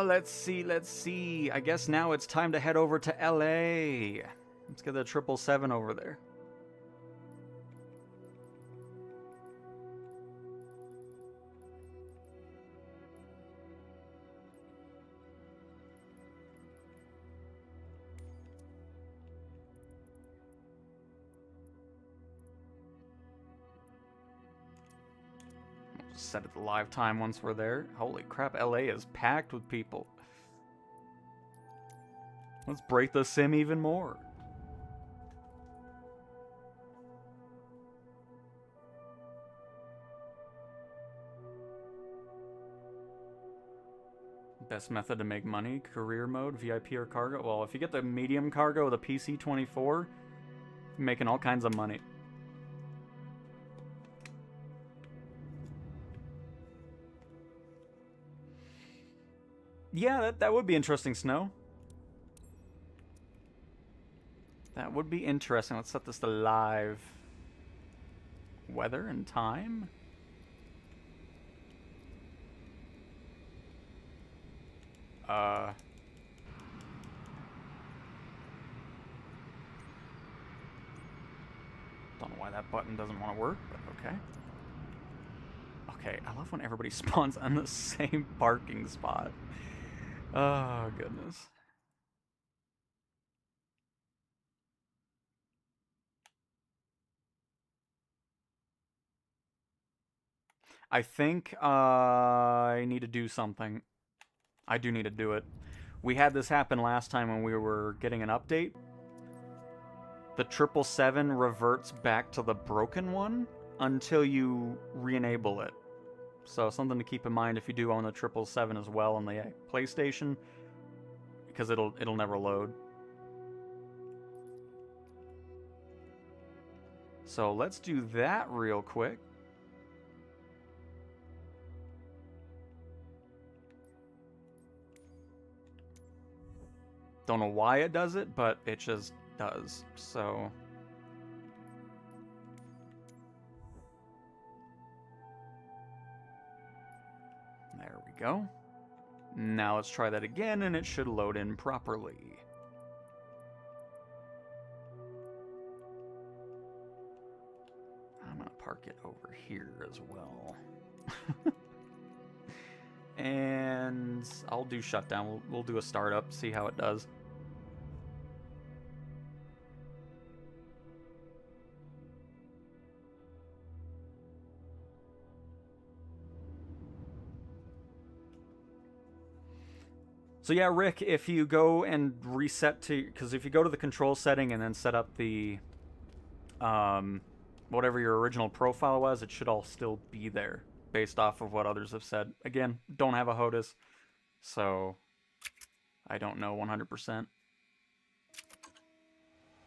S1: Let's see. I guess now it's time to head over to LA. Let's get the 777 over there. set it the live time once we're there. Holy crap, LA is packed with people. Let's break the sim even more. Best method to make money, career mode, VIP or cargo? Well, if you get the medium cargo, the PC-24, you're making all kinds of money. Yeah, that would be interesting, Snow. That would be interesting. Let's set this to live. Weather and time? Don't know why that button doesn't want to work, but okay. Okay, I love when everybody spawns on the same parking spot. Oh, goodness. I think I need to do something. I do need to do it. We had this happen last time when we were getting an update. The 777 reverts back to the broken one until you re-enable it. So something to keep in mind if you do own the 777 as well on the PlayStation, because it'll never load. So let's do that real quick. Don't know why it does it, but it just does. So there we go. Now let's try that again, and it should load in properly. I'm gonna park it over here as well. And I'll do shutdown. We'll do a startup, see how it does. So yeah, Rick, if you go and reset to, because if you go to the control setting and then set up the, whatever your original profile was, it should all still be there, based off of what others have said. Again, don't have a HOTAS, so I don't know 100%.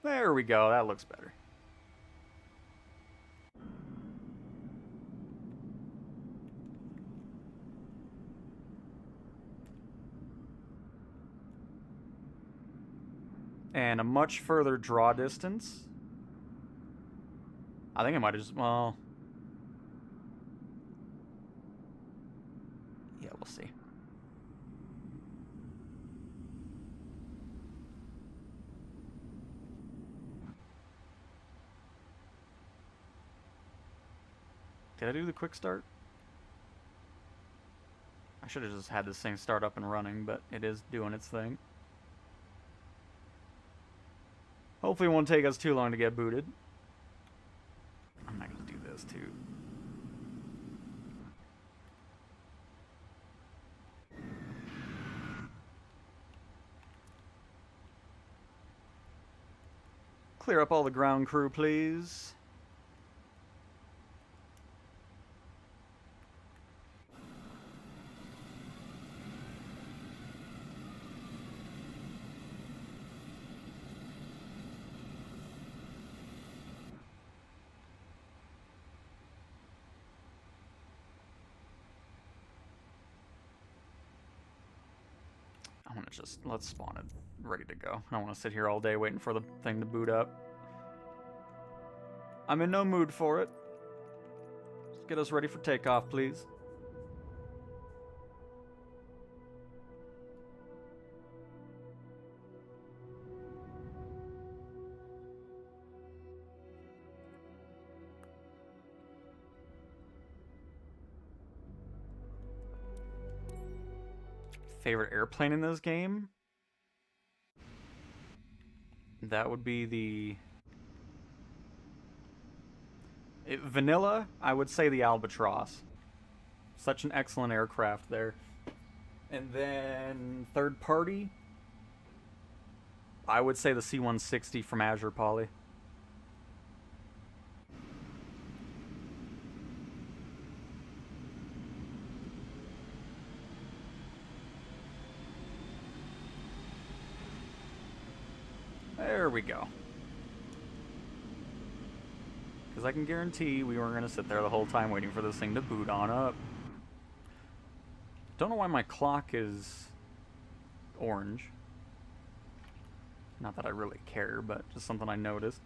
S1: There we go, that looks better. And a much further draw distance. I think I might have just, well... yeah, we'll see. Did I do the quick start? I should have just had this thing start up and running, but it is doing its thing. Hopefully it won't take us too long to get booted. I'm not going to do this too. Clear up all the ground crew, please. I want to just, let's spawn it ready to go. I don't want to sit here all day waiting for the thing to boot up. I'm in no mood for it. Just get us ready for takeoff, please. Favorite airplane in this game? That would be the... vanilla, I would say the Albatross. Such an excellent aircraft there. And then third party, I would say the C-160 from Azure Poly. There we go. Because I can guarantee we weren't going to sit there the whole time waiting for this thing to boot on up. Don't know why my clock is orange. Not that I really care, but just something I noticed.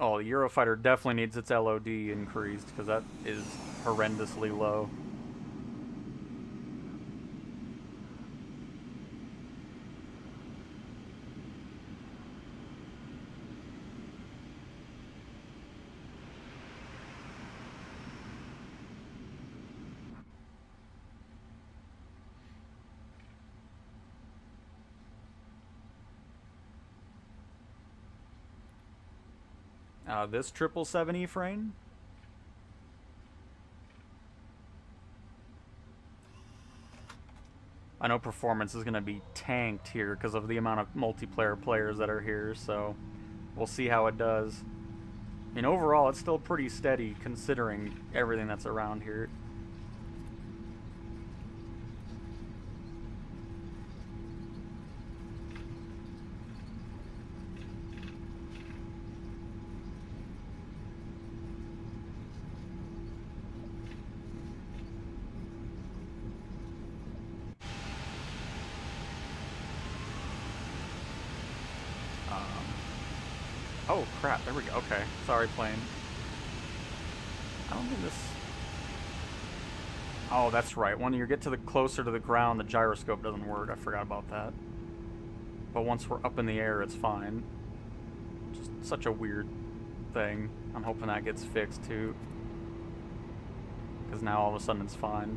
S1: Oh, the Eurofighter definitely needs its LOD increased, because that is horrendously low. This 777E frame. I know performance is going to be tanked here because of the amount of multiplayer players that are here, so we'll see how it does. I mean, overall, it's still pretty steady considering everything that's around here. Oh crap, there we go. Okay, sorry plane. I don't think this... Oh, that's right. When you get to the closer to the ground, the gyroscope doesn't work. I forgot about that. But once we're up in the air, it's fine. Just such a weird thing. I'm hoping that gets fixed too. Because now all of a sudden it's fine.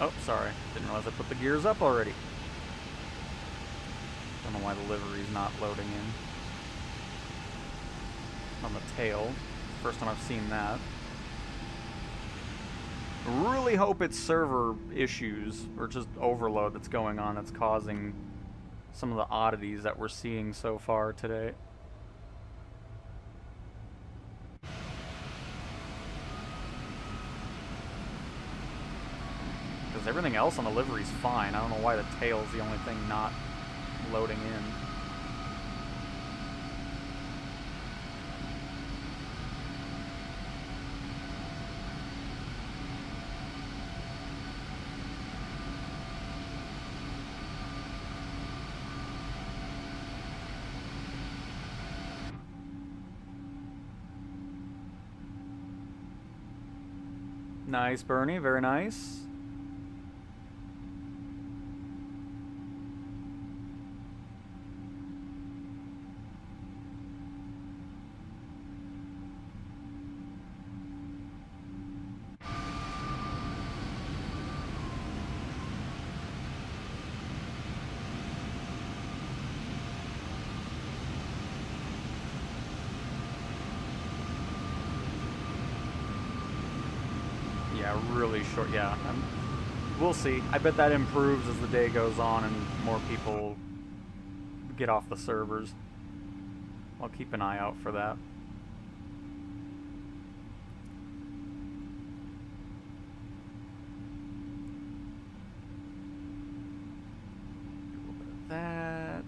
S1: Oh, sorry. Didn't realize I put the gears up already. Don't know why the livery's not loading in. On the tail. First time I've seen that. Really hope it's server issues or just overload that's going on that's causing some of the oddities that we're seeing so far today. Because everything else on the livery's fine. I don't know why the tail's the only thing not loading in. Nice, Bernie. Very nice. Yeah, really short. Yeah, we'll see. I bet that improves as the day goes on and more people get off the servers. I'll keep an eye out for that. A little bit of that.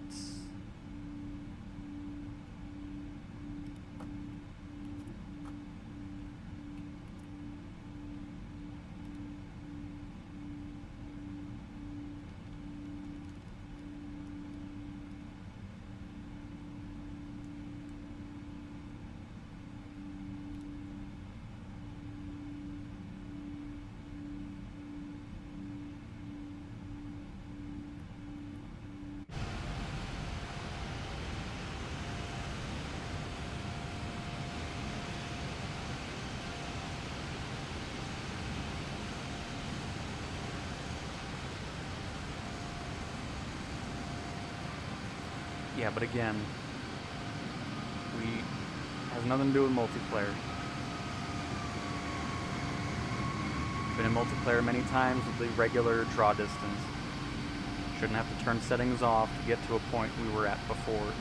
S1: Yeah, but again, has nothing to do with multiplayer. Been in multiplayer many times with the regular draw distance. Shouldn't have to turn settings off to get to a point we were at before.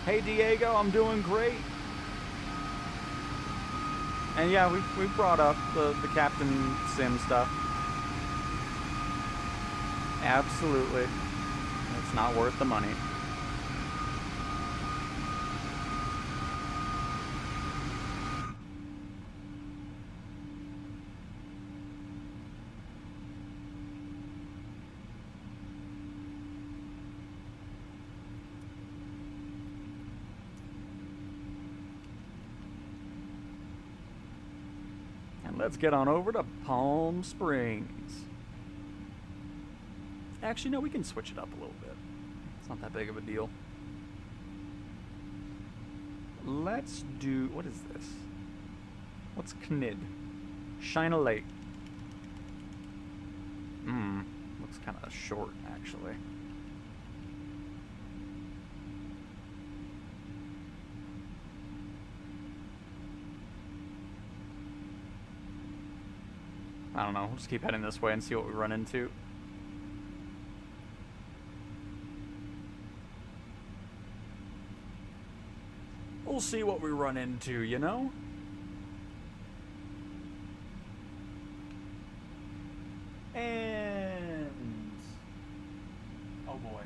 S1: Hey Diego, I'm doing great. And yeah, we brought up the Captain Sim stuff. Absolutely. It's not worth the money. And let's get on over to Palm Springs. Actually, no, we can switch it up a little bit. It's not that big of a deal. Let's do... what is this? What's Knid? Shine a Lake. Looks kind of short, actually. I don't know. We'll just keep heading this way and see what we run into. We'll see what we run into, you know? And... oh boy.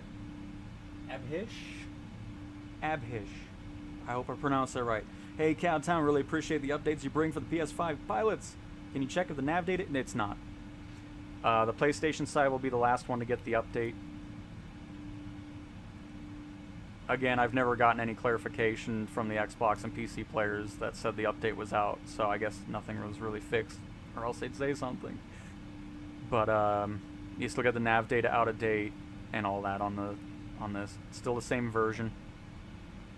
S1: Abhish? Abhish. I hope I pronounced that right. Hey, Cowtown, really appreciate the updates you bring for the PS5 pilots. Can you check if the nav data... it's not. The PlayStation side will be the last one to get the update. Again, I've never gotten any clarification from the Xbox and PC players that said the update was out, so I guess nothing was really fixed, or else they'd say something. But you still get the nav data out of date and all that on this. It's still the same version.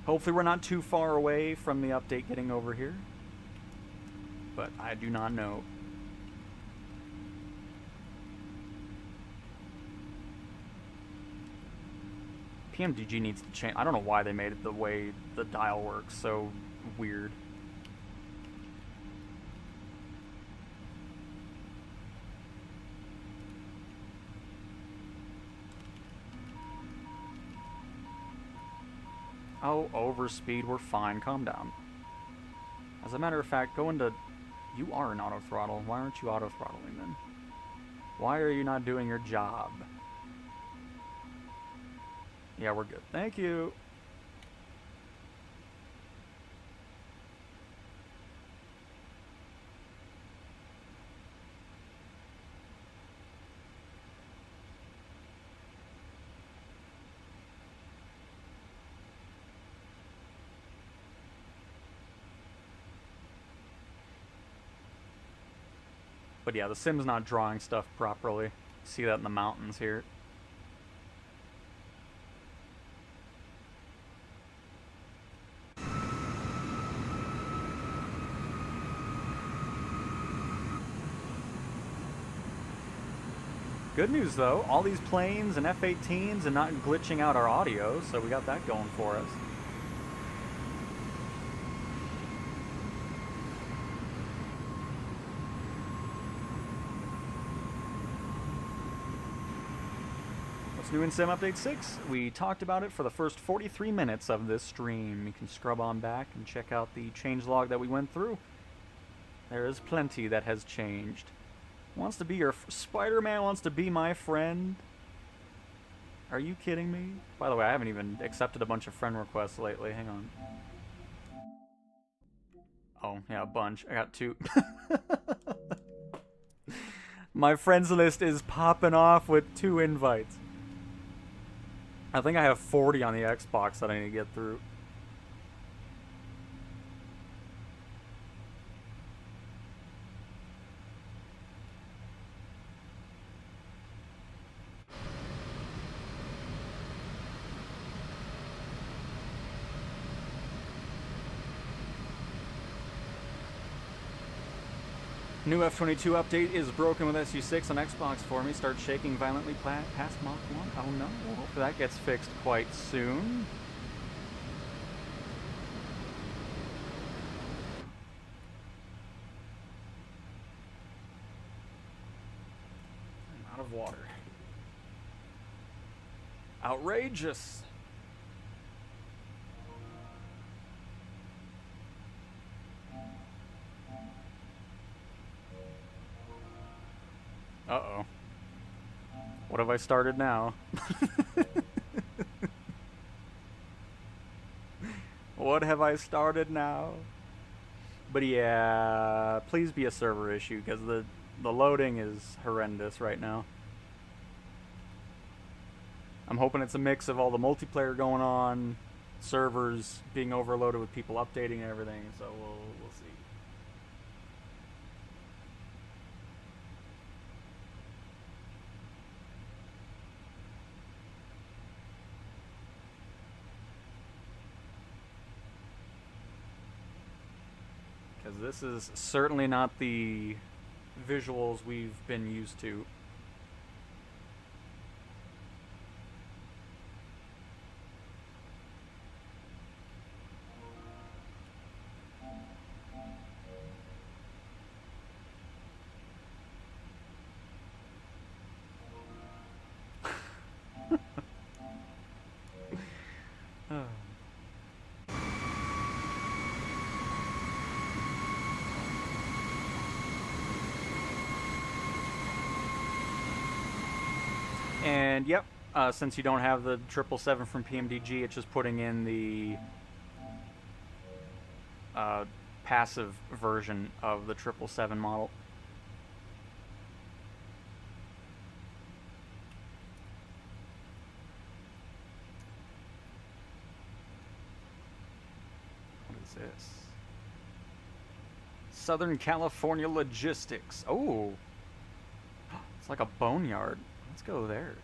S1: Hopefully we're not too far away from the update getting over here, but I do not know. PMDG needs to change. I don't know why they made it the way the dial works so weird. Oh, overspeed, we're fine. Calm down. As a matter of fact, go into... you are an auto throttle. Why aren't you auto throttling then? Why are you not doing your job? Yeah, we're good. Thank you. But yeah, the sim's not drawing stuff properly. See that in the mountains here. Good news though, all these planes and F-18s and not glitching out our audio, so we got that going for us. What's new in Sim Update 6? We talked about it for the first 43 minutes of this stream. You can scrub on back and check out the changelog that we went through. There is plenty that has changed. Wants to be your... Spider-Man wants to be my friend? Are you kidding me? By the way, I haven't even accepted a bunch of friend requests lately. Hang on. Oh, yeah, a bunch. I got 2. My friends list is popping off with 2 invites. I think I have 40 on the Xbox that I need to get through. New F-22 update is broken with SU6 on Xbox for me. Starts shaking violently past Mach 1. Oh no. Well, hopefully that gets fixed quite soon. I'm out of water. Outrageous. Uh-oh. What have I started now? What have I started now? But yeah, please be a server issue, because the loading is horrendous right now. I'm hoping it's a mix of all the multiplayer going on, servers being overloaded with people updating and everything, so we'll see. Because this is certainly not the visuals we've been used to. And yep, since you don't have the 777 from PMDG, it's just putting in the passive version of the 777 model. What is this? Southern California Logistics. Oh, it's like a boneyard. Let's go there.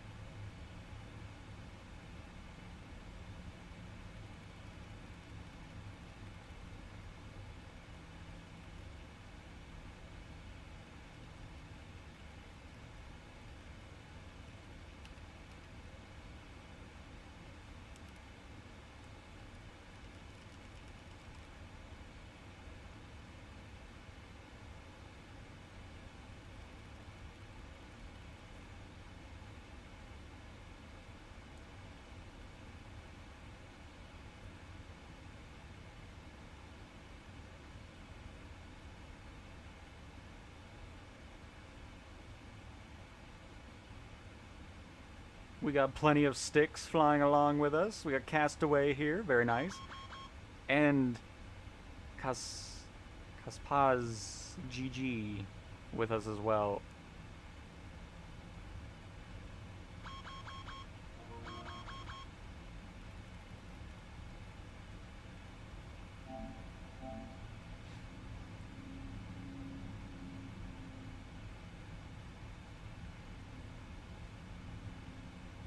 S1: We got plenty of sticks flying along with us. We got Castaway here, very nice. And Kaspaz GG with us as well.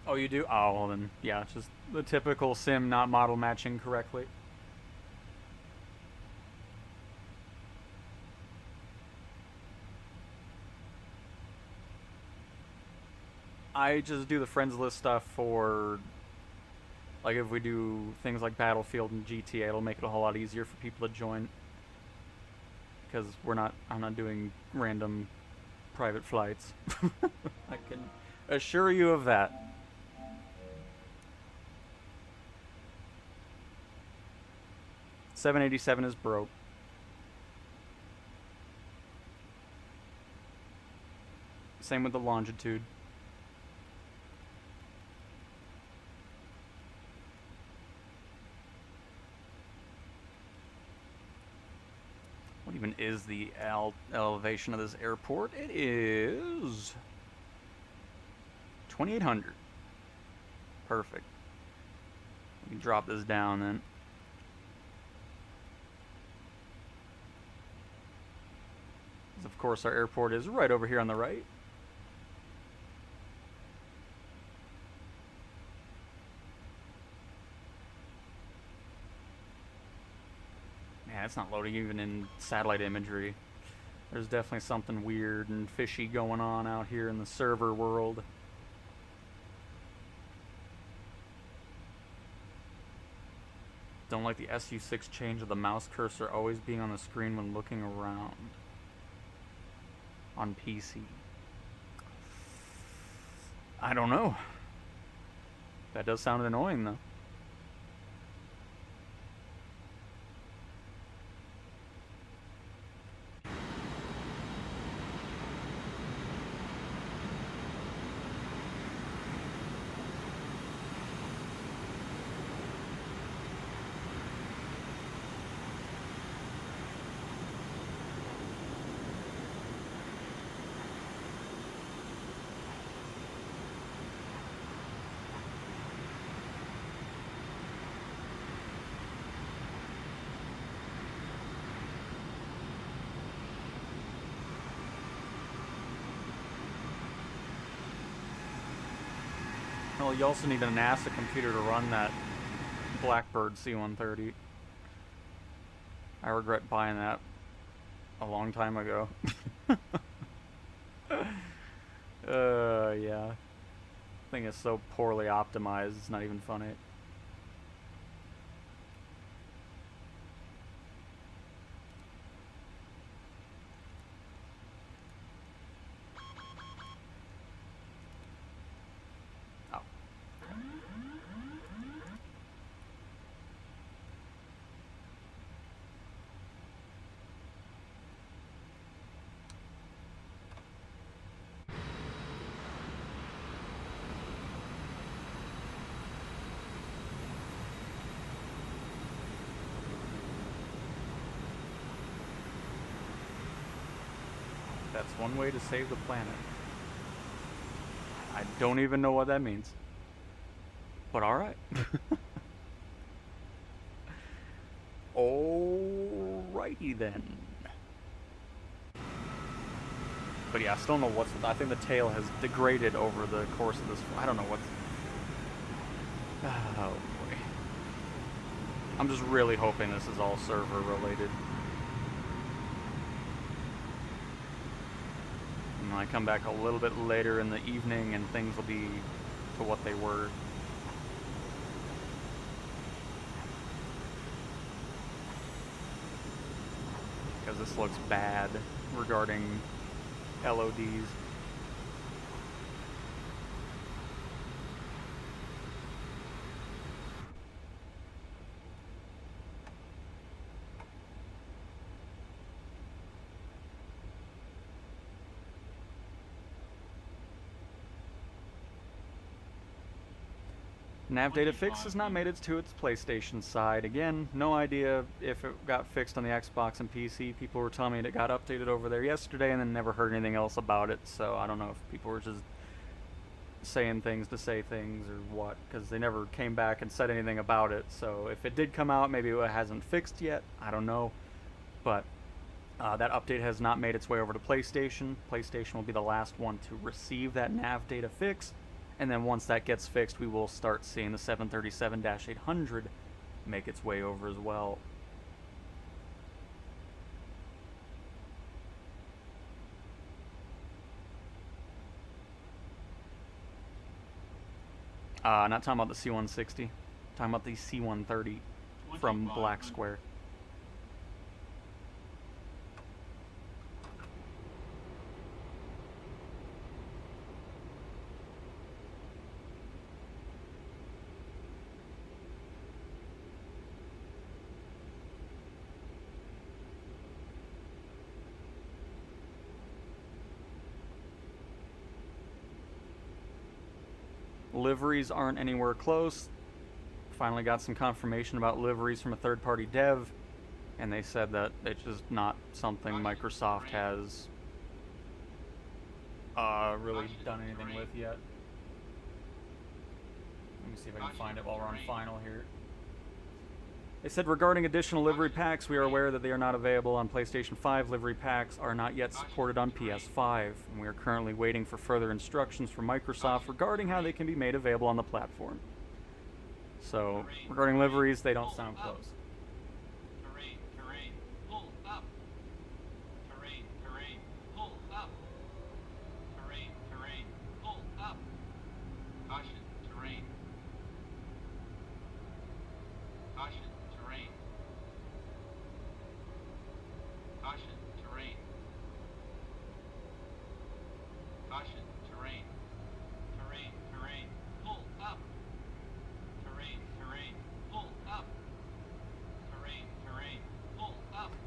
S1: Oh, you do? Oh, well then, yeah, it's just the typical sim not model matching correctly. I just do the friends list stuff for, like, if we do things like Battlefield and GTA, it'll make it a whole lot easier for people to join. Because I'm not doing random private flights. I can assure you of that. $787 is broke. Same with the Longitude. What even is the elevation of this airport? It is 2,800. Perfect. We can drop this down then. Of course, our airport is right over here on the right. Man, it's not loading even in satellite imagery. There's definitely something weird and fishy going on out here in the server world. Don't like the SU6 change of the mouse cursor always being on the screen when looking around. On PC. I don't know. That does sound annoying though. Well, you also need a NASA computer to run that Blackbird C-130. I regret buying that a long time ago. Yeah. Thing is so poorly optimized, it's not even funny. That's one way to save the planet. I don't even know what that means. But alright. Alrighty then. But yeah, I still don't know what's... I think the tail has degraded over the course of this... I don't know what's... Oh boy. I'm just really hoping this is all server related. And I come back a little bit later in the evening and things will be to what they were. Because this looks bad regarding LODs. Nav data fix has not made it to its PlayStation side. Again, no idea if it got fixed on the Xbox and PC. People were telling me it got updated over there yesterday and then never heard anything else about it. So I don't know if people were just saying things to say things or what, because they never came back and said anything about it. So if it did come out, maybe it hasn't fixed yet. I don't know. But that update has not made its way over to PlayStation. PlayStation will be the last one to receive that nav data fix. And then once that gets fixed, we will start seeing the 737-800 make its way over as well. Not talking about the C-160. Talking about the C-130 from Black Square. Liveries aren't anywhere close. Finally got some confirmation about liveries from a third-party dev, and they said that it's just not something Microsoft has really done anything with yet. Let me see if I can find it while we're on final here. They said regarding additional livery packs, we are aware that they are not available on PlayStation 5. Livery packs are not yet supported on PS5, and we are currently waiting for further instructions from Microsoft regarding how they can be made available on the platform. So, regarding liveries, they don't sound close.
S5: Terrain, pull up. Terrain,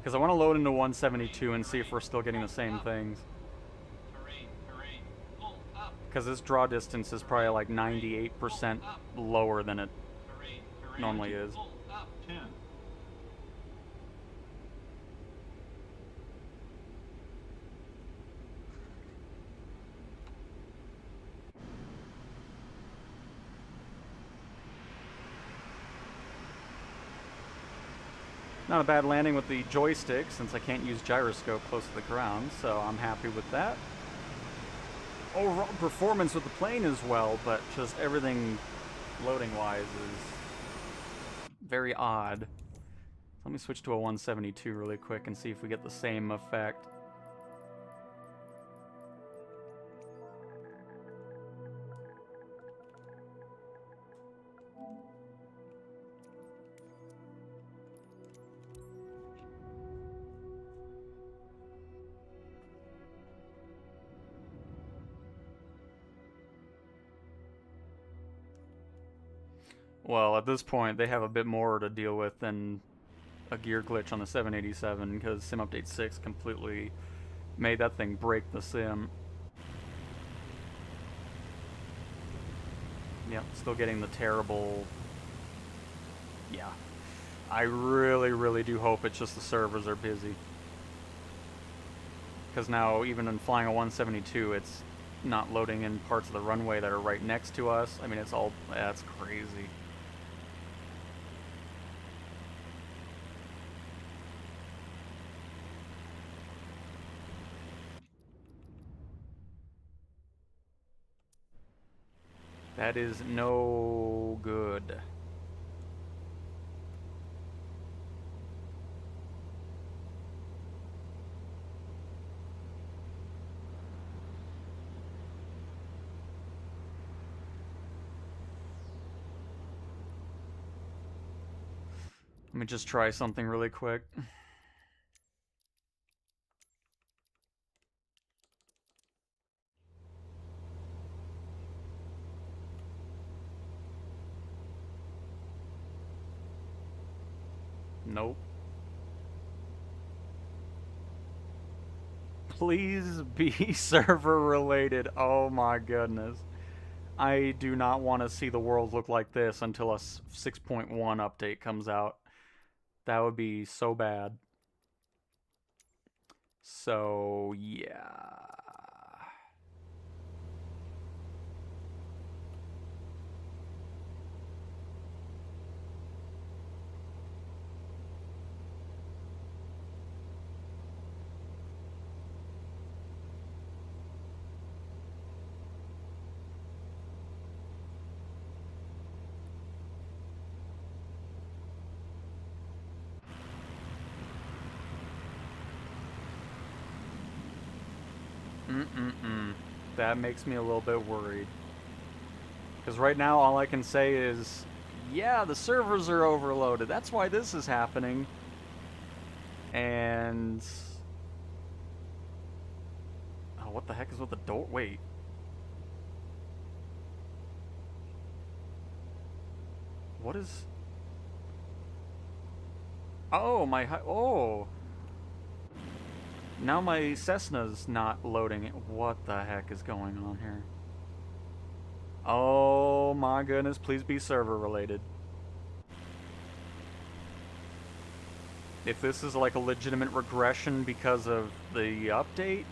S1: Because I want to load into 172 and see if we're still getting the same things. Because this draw distance is probably like 98% lower than it normally is.
S5: 10.
S1: Not a bad landing with the joystick since I can't use gyroscope close to the ground, so I'm happy with that. Overall performance with the plane as well, but just everything loading-wise is very odd. Let me switch to a 172 really quick and see if we get the same effect. Well, at this point, they have a bit more to deal with than a gear glitch on the 787, because Sim Update 6 completely made that thing break the sim. Yep, still getting the terrible... Yeah. I really, really do hope it's just the servers are busy. Because now, even in flying a 172, it's not loading in parts of the runway that are right next to us. I mean, it's all... That's crazy. That is no good. Let me just try something really quick. Nope. Please be server related. Oh my goodness. I do not want to see the world look like this until a 6.1 update comes out. That would be so bad. So, yeah. That makes me a little bit worried. Because right now all I can say is, yeah, the servers are overloaded. That's why this is happening. And... Oh, what the heck is with the door? Wait. What is... Oh, my... Oh! Now my Cessna's not loading it. What the heck is going on here? Oh my goodness, please be server related. If this is like a legitimate regression because of the update...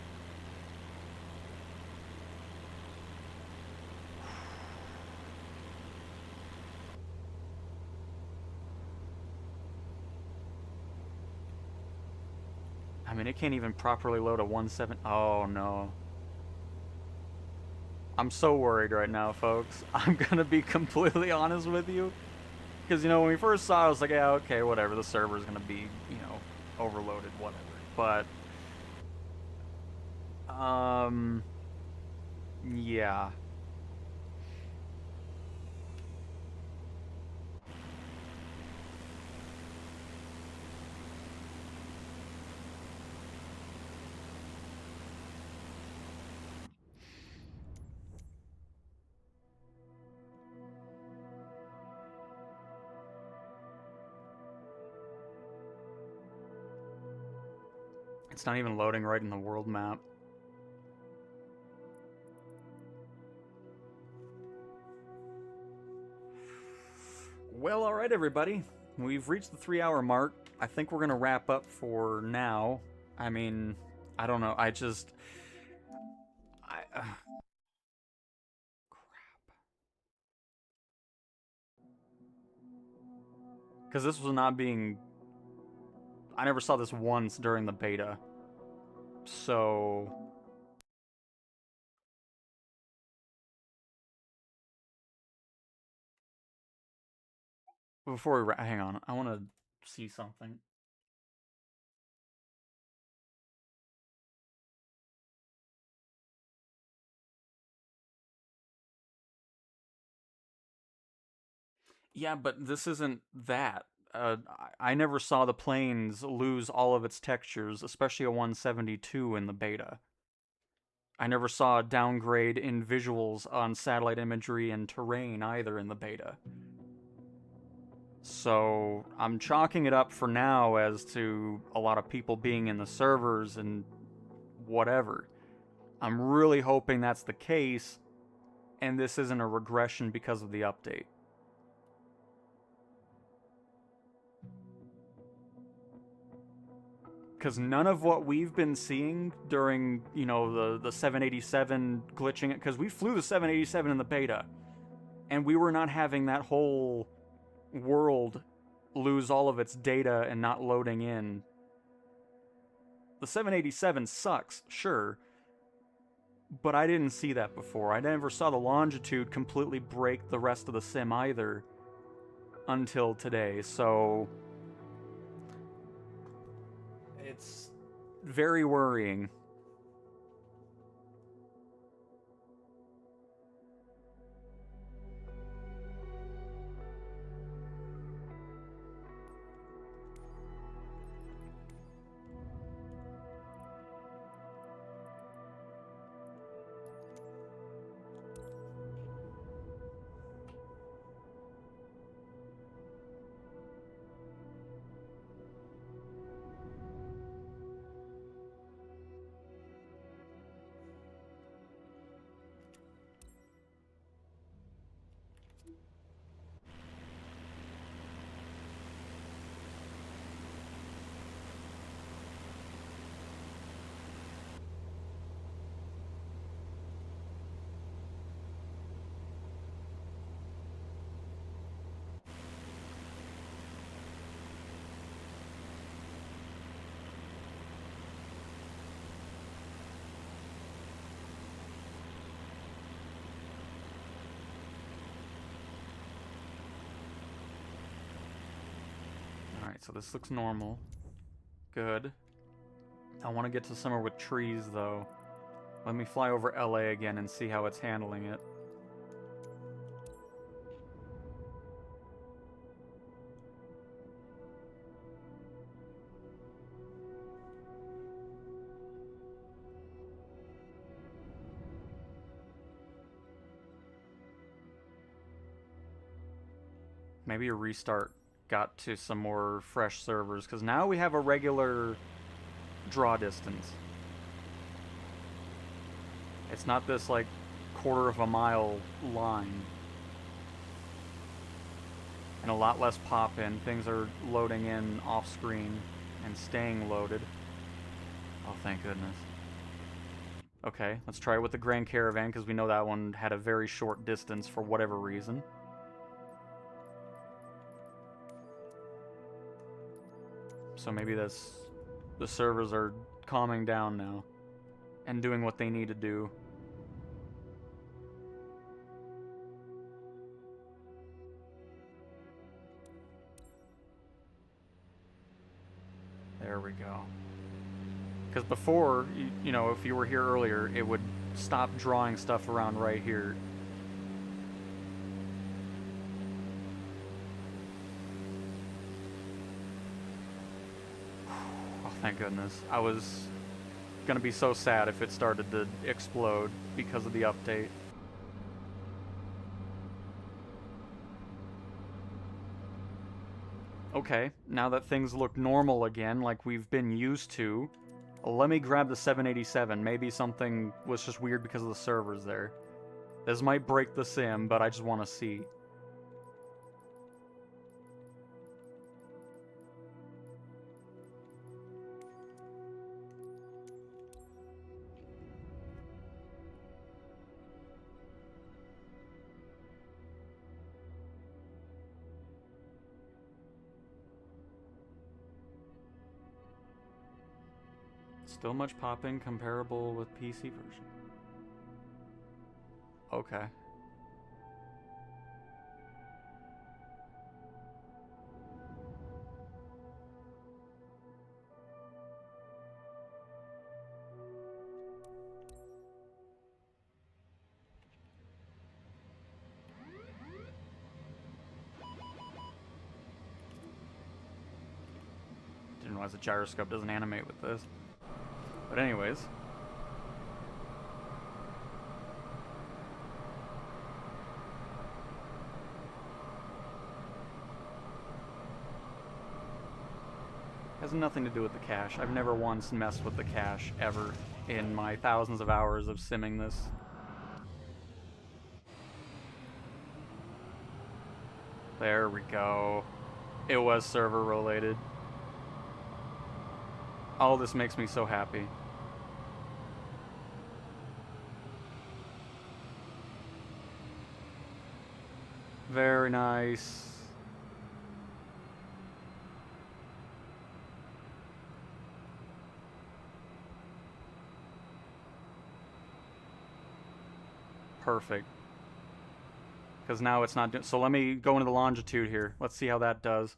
S1: I mean, it can't even properly load a 1.7... Oh, no. I'm so worried right now, folks. I'm gonna be completely honest with you. Because, you know, when we first saw it, I was like, yeah, okay, whatever. The server's gonna be, you know, overloaded, whatever. But... Yeah. It's not even loading right in the world map. Well, alright everybody. We've reached the 3-hour mark. I think we're gonna wrap up for now. I mean, I don't know. Crap. Because this was not being... I never saw this once during the beta. So... Before we... Hang on. I want to see something. Yeah, but this isn't that. I never saw the planes lose all of its textures, especially a 172 in the beta. I never saw a downgrade in visuals on satellite imagery and terrain either in the beta. So I'm chalking it up for now as to a lot of people being in the servers and whatever. I'm really hoping that's the case, and this isn't a regression because of the update. Because none of what we've been seeing during, you know, the 787 glitching, because we flew the 787 in the beta, and we were not having that whole world lose all of its data and not loading in. The 787 sucks, sure, but I didn't see that before. I never saw the longitude completely break the rest of the sim either until today, so it's very worrying. Alright, so this looks normal. Good. I want to get to somewhere with trees, though. Let me fly over LA again and see how it's handling it. Maybe a restart got to some more fresh servers, because now we have a regular draw distance. It's not this, like, quarter of a mile line. And a lot less pop-in. Things are loading in off-screen and staying loaded. Oh, thank goodness. Okay, let's try it with the Grand Caravan, because we know that one had a very short distance for whatever reason. So maybe the servers are calming down now and doing what they need to do. There we go. Because before, you know, if you were here earlier, it would stop drawing stuff around right here. Thank goodness. I was gonna be so sad if it started to explode because of the update. Okay, now that things look normal again, like we've been used to, a Let me grab the 787. Maybe something was just weird because of the servers there. This might break the sim, but I just want to see. Still much popping comparable with PC version. Okay. Didn't realize the gyroscope doesn't animate with this. But anyways. Has nothing to do with the cache. I've never once messed with the cache ever in my thousands of hours of simming this. There we go. It was server related. All this makes me so happy. Very nice. Perfect. Because now it's not doing... So let me go into the longitude here. Let's see how that does.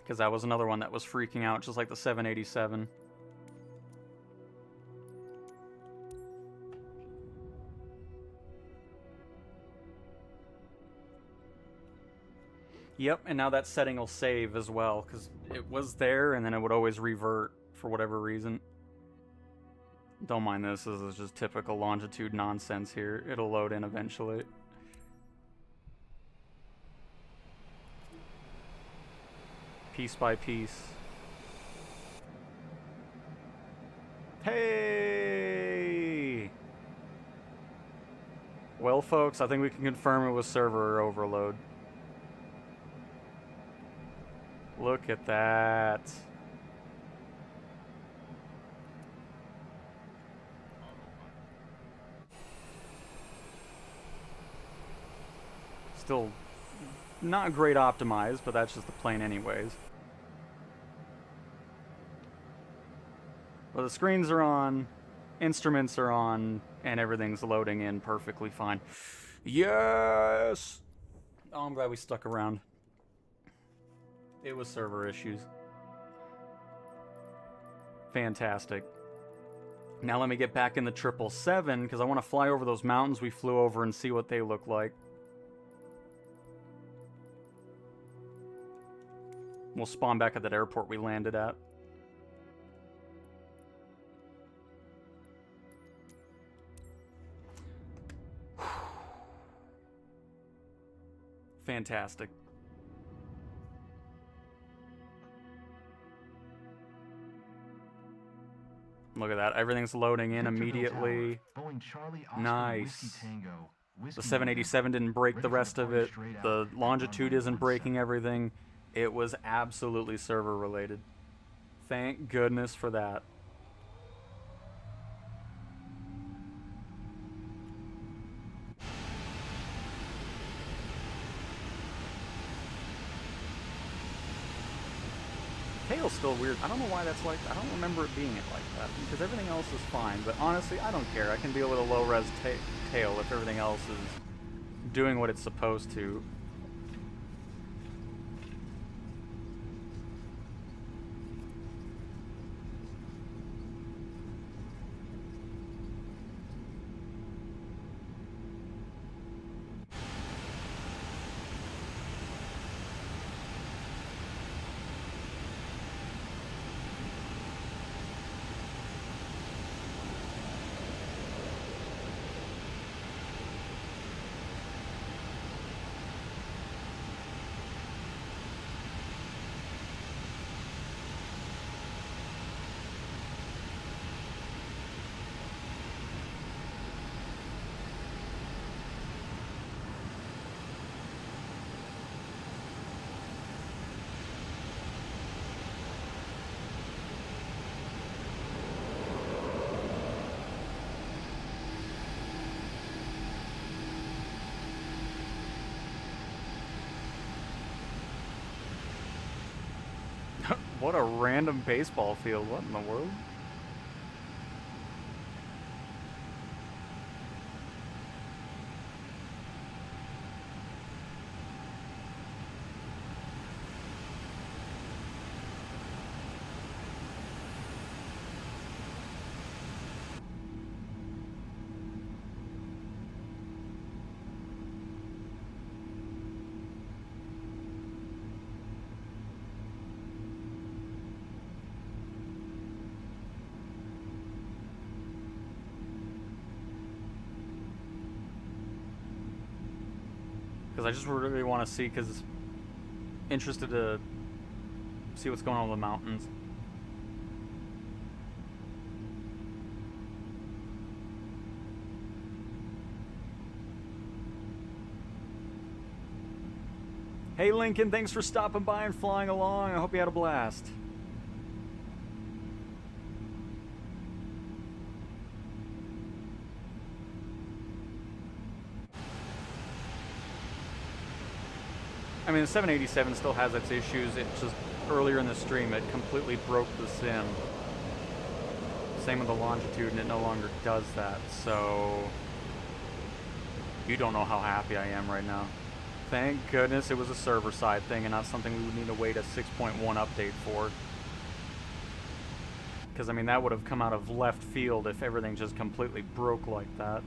S1: Because that was another one that was freaking out, just like the 787. Yep, and now that setting will save as well, because it was there, and then it would always revert for whatever reason. Don't mind this is just typical longitude nonsense here. It'll load in eventually. Piece by piece. Hey! Well, folks, I think we can confirm it was server overload. Look at that. Still not great optimized, but that's just the plane anyways. Well, the screens are on, instruments are on, and everything's loading in perfectly fine. Yes! Oh, I'm glad we stuck around. It was server issues. Fantastic. Now let me get back in the 777, because I want to fly over those mountains we flew over and see what they look like. We'll spawn back at that airport we landed at. Fantastic. Look at that. Everything's loading in immediately. Nice. The 787 didn't break the rest of it. The longitude isn't breaking everything. It was absolutely server related. Thank goodness for that. Tail's still weird. I don't know why that's like... I don't remember it being like that, because everything else is fine. But honestly, I don't care. I can be a little low-res tail if everything else is doing what it's supposed to. What a random baseball field. What in the world? Because I just really want to see, because interested to see what's going on with the mountains. Hey Lincoln, thanks for stopping by and flying along. I hope you had a blast. I mean, the 787 still has its issues. It just, earlier in the stream, it completely broke the sim. Same with the Longitude, and it no longer does that, so... You don't know how happy I am right now. Thank goodness it was a server-side thing and not something we would need to wait a 6.1 update for. Because, I mean, that would have come out of left field if everything just completely broke like that.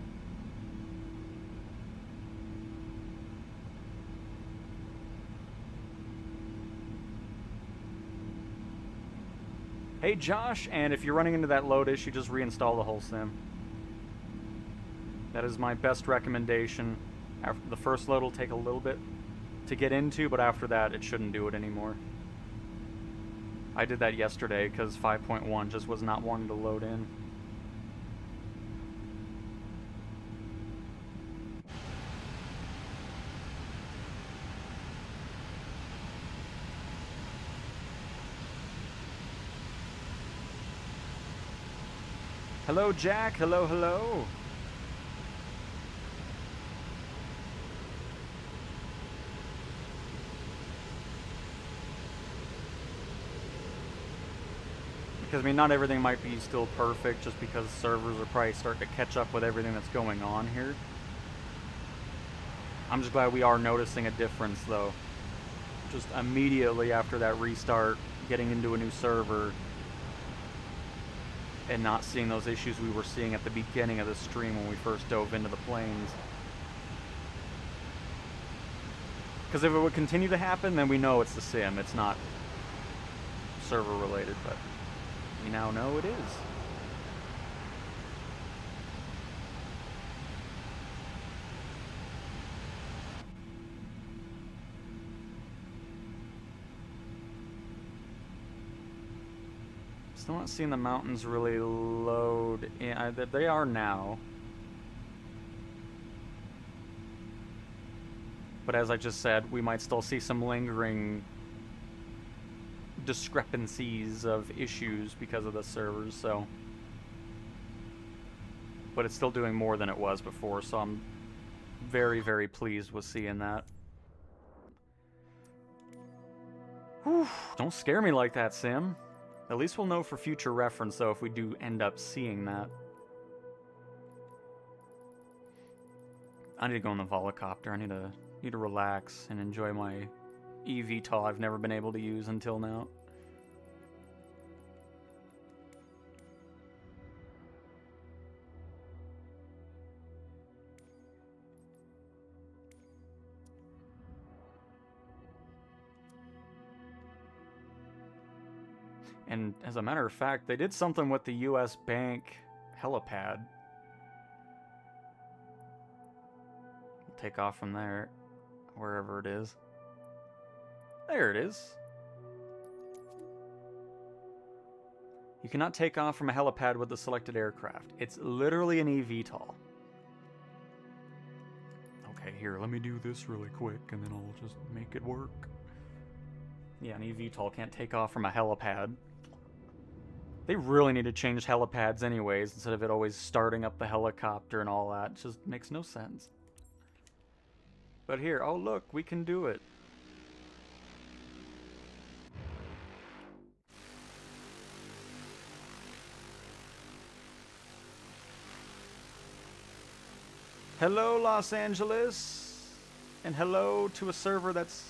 S1: Hey Josh, and if you're running into that load issue, just reinstall the whole sim. That is my best recommendation. After the first load will take a little bit to get into, but after that it shouldn't do it anymore. I did that yesterday because 5.1 just was not wanting to load in. Hello, Jack. Hello, hello. Because, I mean, not everything might be still perfect just because servers are probably starting to catch up with everything that's going on here. I'm just glad we are noticing a difference, though. Just immediately after that restart, getting into a new server, and not seeing those issues we were seeing at the beginning of the stream when we first dove into the planes. Because if it would continue to happen, then we know it's the sim, it's not server related, but we now know it is. Still not seeing the mountains really load in. They are now. But as I just said, we might still see some lingering discrepancies of issues because of the servers, so. But it's still doing more than it was before, so I'm very, very pleased with seeing that. Whew, don't scare me like that, Sim. At least we'll know for future reference, though, if we do end up seeing that. I need to go in the Volocopter. I need to relax and enjoy my eVTOL I've never been able to use until now. And as a matter of fact, they did something with the US Bank helipad. We'll take off from there, wherever it is. There it is. You cannot take off from a helipad with the selected aircraft. It's literally an eVTOL. Okay, here, let me do this really quick, and then I'll just make it work. Yeah, an eVTOL can't take off from a helipad. They really need to change helipads anyways, instead of it always starting up the helicopter and all that. It just makes no sense. But here, oh look, we can do it. Hello, Los Angeles. And hello to a server that's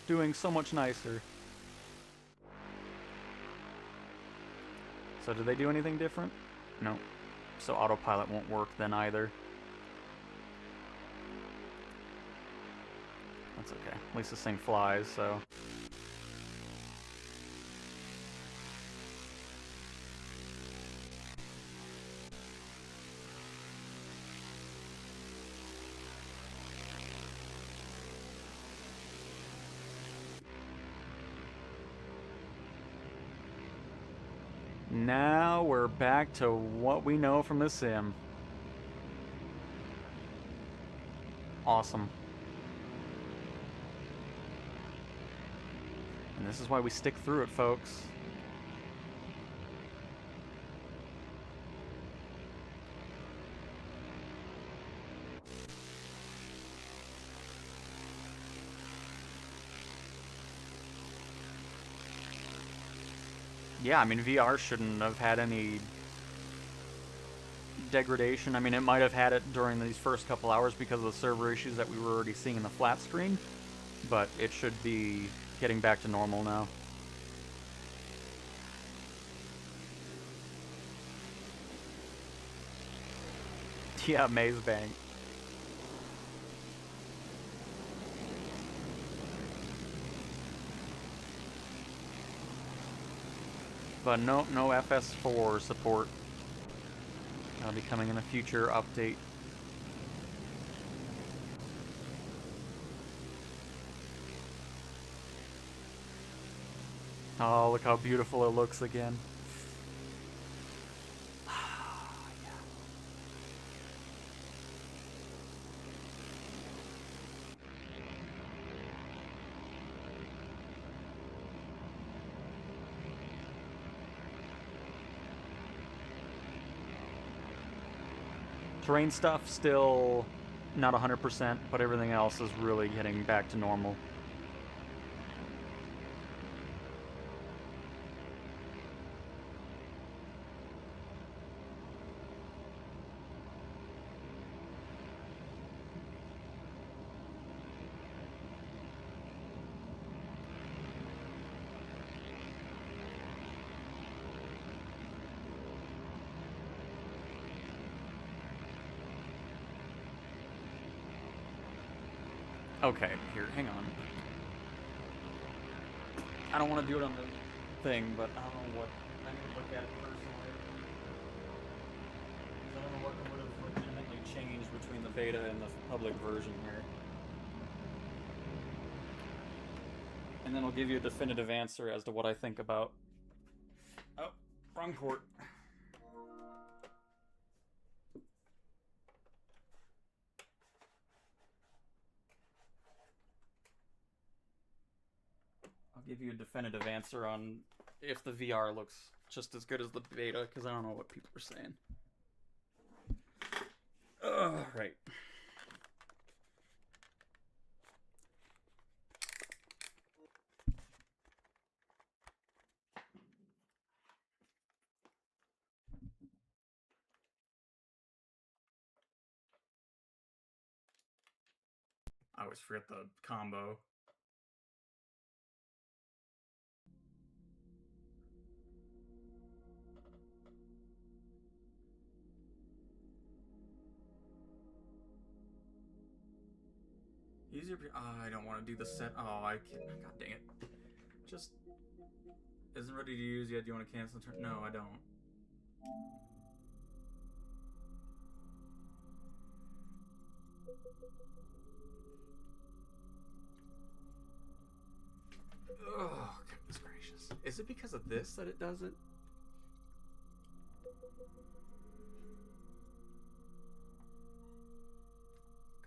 S1: doing so much nicer. So did they do anything different? No. So autopilot won't work then either. That's okay. At least this thing flies, so... Now we're back to what we know from the sim. Awesome. And this is why we stick through it, folks. Yeah, I mean, VR shouldn't have had any degradation. I mean, it might have had it during these first couple hours because of the server issues that we were already seeing in the flat screen, but it should be getting back to normal now. Yeah, Maze Bank. But no FS4 support. That'll be coming in a future update. Oh, look how beautiful it looks again. Terrain stuff still not 100%, but everything else is really getting back to normal. Okay, here, hang on. I don't want to do it on the thing, but I don't know what... I need to look at it personally. I don't know what would have legitimately changed between the beta and the public version here. And then I'll give you a definitive answer as to what I think about... Oh, wrong port. Give you a definitive answer on if the VR looks just as good as the beta, because I don't know what people are saying. Right. I always forget the combo. Easier. I don't want to do the set. Oh, I can't. God dang it. Just isn't ready to use yet. Do you want to cancel the turn? No, I don't. Oh, goodness gracious. Is it because of this that it does it?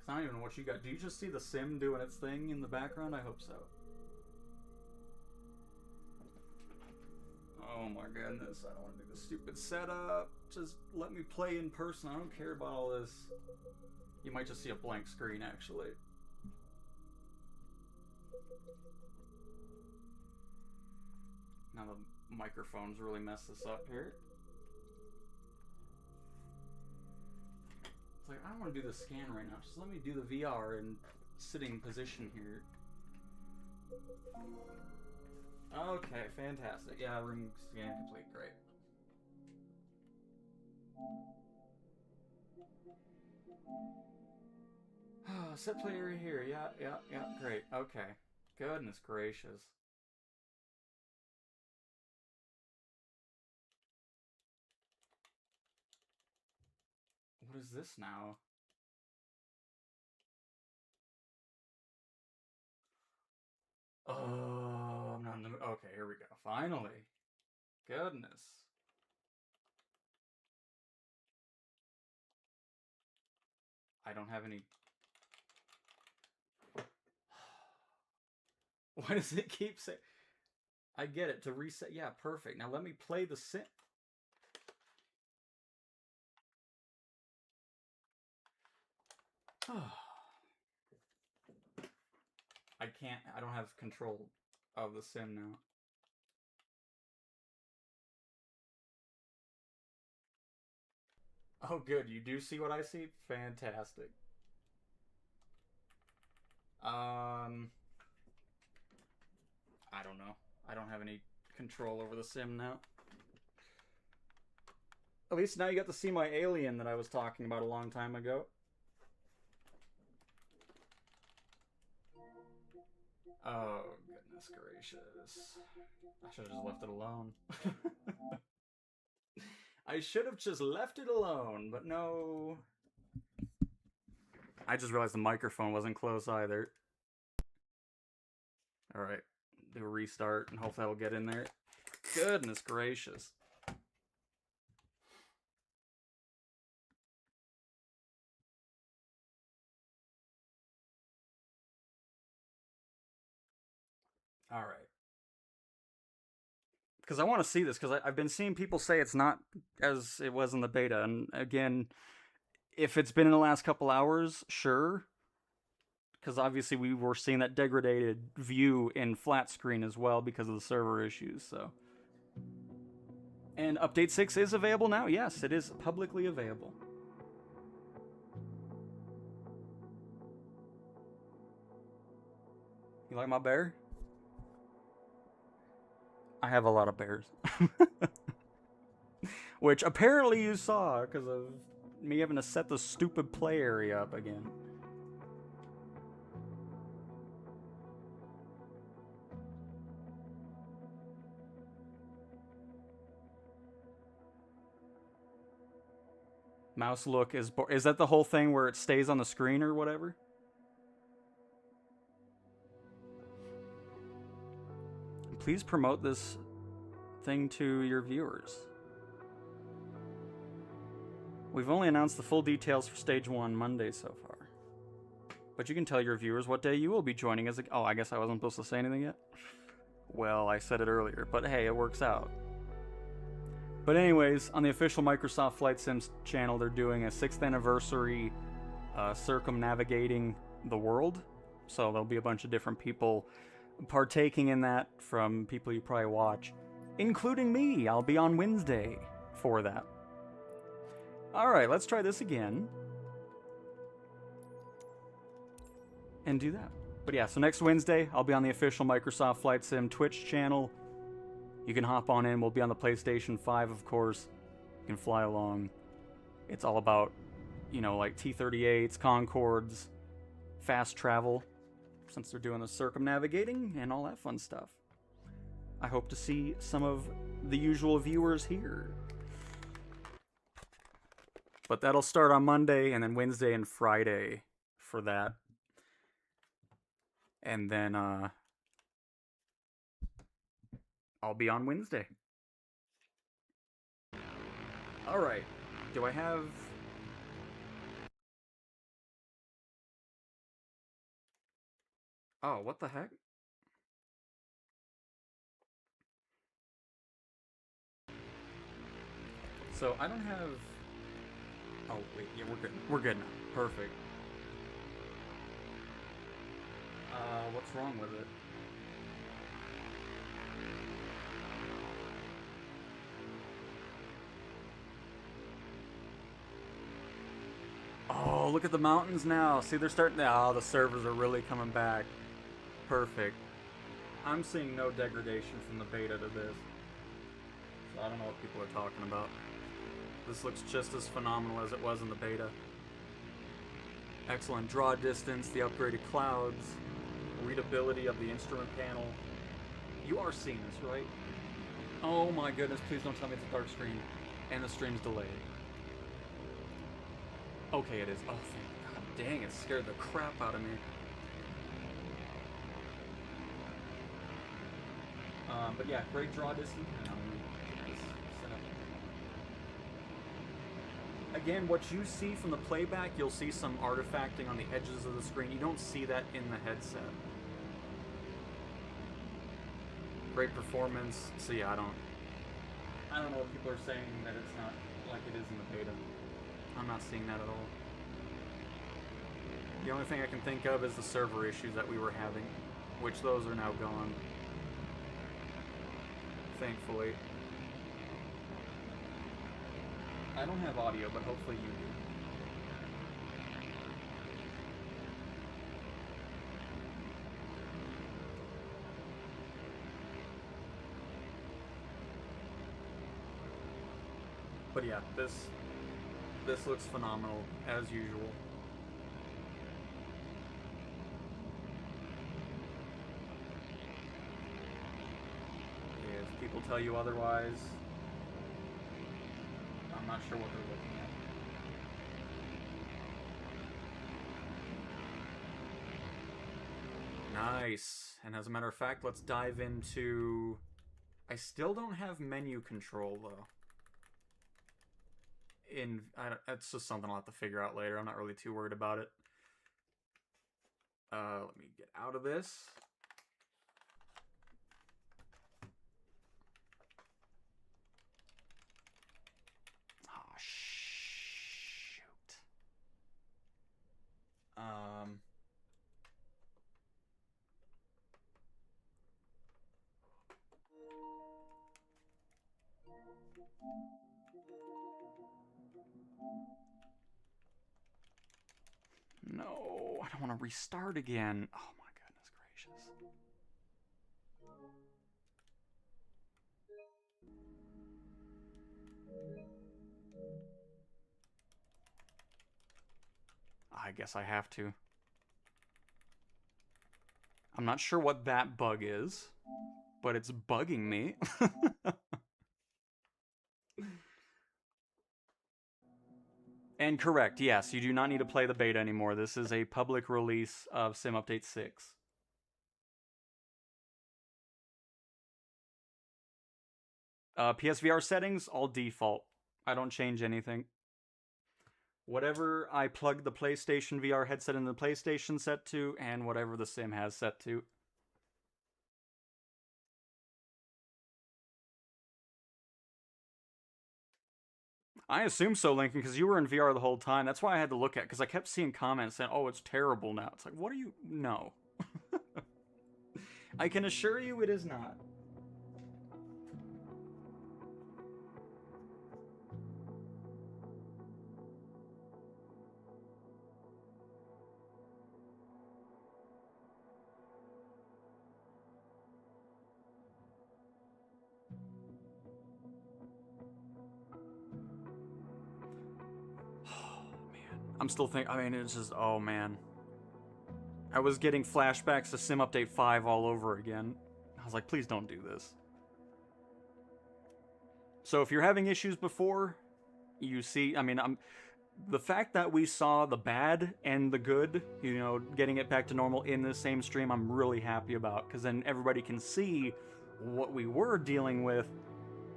S1: I don't even know what you got. Do you just see the sim doing its thing in the background? I hope so. Oh my goodness, I don't want to do the stupid setup. Just let me play in person. I don't care about all this. You might just see a blank screen, actually. Now the microphones really mess this up here. It's like, I don't want to do the scan right now. Just let me do the VR in sitting position here. Okay, fantastic. Yeah, room scan complete. Great. Set play area here. Yeah, great. Okay. Goodness gracious. What is this now? Oh, I'm not in the... Okay, here we go. Finally. Goodness. I don't have any... Why does it keep saying... I get it. To reset... Yeah, perfect. Now let me play the sim... I can't... I don't have control of the sim now. Oh, good. You do see what I see? Fantastic. I don't know. I don't have any control over the sim now. At least now you got to see my alien that I was talking about a long time ago. Oh, goodness gracious. I should have just left it alone. I should have just left it alone, but no. I just realized the microphone wasn't close either. Alright, do a restart and hopefully that'll get in there. Goodness gracious. Alright. Because I want to see this, because I've been seeing people say it's not as it was in the beta. And again, if it's been in the last couple hours, sure. Because obviously we were seeing that degraded view in flat screen as well because of the server issues, so. And Update 6 is available now. Yes, it is publicly available. You like my bear? I have a lot of bears. Which apparently you saw because of me having to set the stupid play area up again. Mouse look is that the whole thing where it stays on the screen or whatever? Please promote this thing to your viewers. We've only announced the full details for Stage 1 Monday so far. But you can tell your viewers what day you will be joining as a... Oh, I guess I wasn't supposed to say anything yet? Well, I said it earlier, but hey, it works out. But anyways, on the official Microsoft Flight Sims channel, they're doing a 6th anniversary circumnavigating the world. So there'll be a bunch of different people partaking in that from people you probably watch, including me. I'll be on Wednesday for that. Alright, let's try this again. And do that. But yeah, so next Wednesday, I'll be on the official Microsoft Flight Sim Twitch channel. You can hop on in. We'll be on the PlayStation 5, of course. You can fly along. It's all about, you know, like T-38s, Concords, fast travel, since they're doing the circumnavigating and all that fun stuff. I hope to see some of the usual viewers here. But that'll start on Monday, and then Wednesday and Friday for that. And then, I'll be on Wednesday. Alright. Do I have... Oh, what the heck? So, I don't have... Oh, wait, yeah, we're good. We're good now. Perfect. What's wrong with it? look at the mountains now. See, they're starting to... Oh, the servers are really coming back. Perfect. I'm seeing no degradation from the beta to this. So I don't know what people are talking about. This looks just as phenomenal as it was in the beta. Excellent draw distance, the upgraded clouds, readability of the instrument panel. You are seeing this, right? Oh my goodness, please don't tell me it's a dark screen. And the stream's delayed. Okay, it is. Oh, thank God dang, it scared the crap out of me. But yeah, great draw distance. Again, what you see from the playback, you'll see some artifacting on the edges of the screen. You don't see that in the headset. Great performance. So yeah, I don't know what people are saying that it's not like it is in the beta. I'm not seeing that at all. The only thing I can think of is the server issues that we were having, which those are now gone. Thankfully. I don't have audio, but hopefully you do. But yeah, this looks phenomenal, as usual. If people tell you otherwise, I'm not sure what they're looking at. Nice. And as a matter of fact, let's dive into... I still don't have menu control, though. That's just something I'll have to figure out later. I'm not really too worried about it. Let me get out of this. Oh, shoot. No, I don't want to restart again. Oh my goodness gracious. I guess I have to. I'm not sure what that bug is, but it's bugging me. And correct, yes, you do not need to play the beta anymore. This is a public release of Sim Update 6. PSVR settings, all default. I don't change anything. Whatever I plug the PlayStation VR headset in the PlayStation set to, and whatever the Sim has set to. I assume so, Lincoln, because you were in VR the whole time. That's why I had to look at it, because I kept seeing comments saying, oh, it's terrible now. It's like, what are you... No. I can assure you it is not. I'm still thinking, I mean, it's just, oh man. I was getting flashbacks to Sim Update 5 all over again. I was like, please don't do this. So if you're having issues before, you see, I mean, the fact that we saw the bad and the good, you know, getting it back to normal in the same stream, I'm really happy about, because then everybody can see what we were dealing with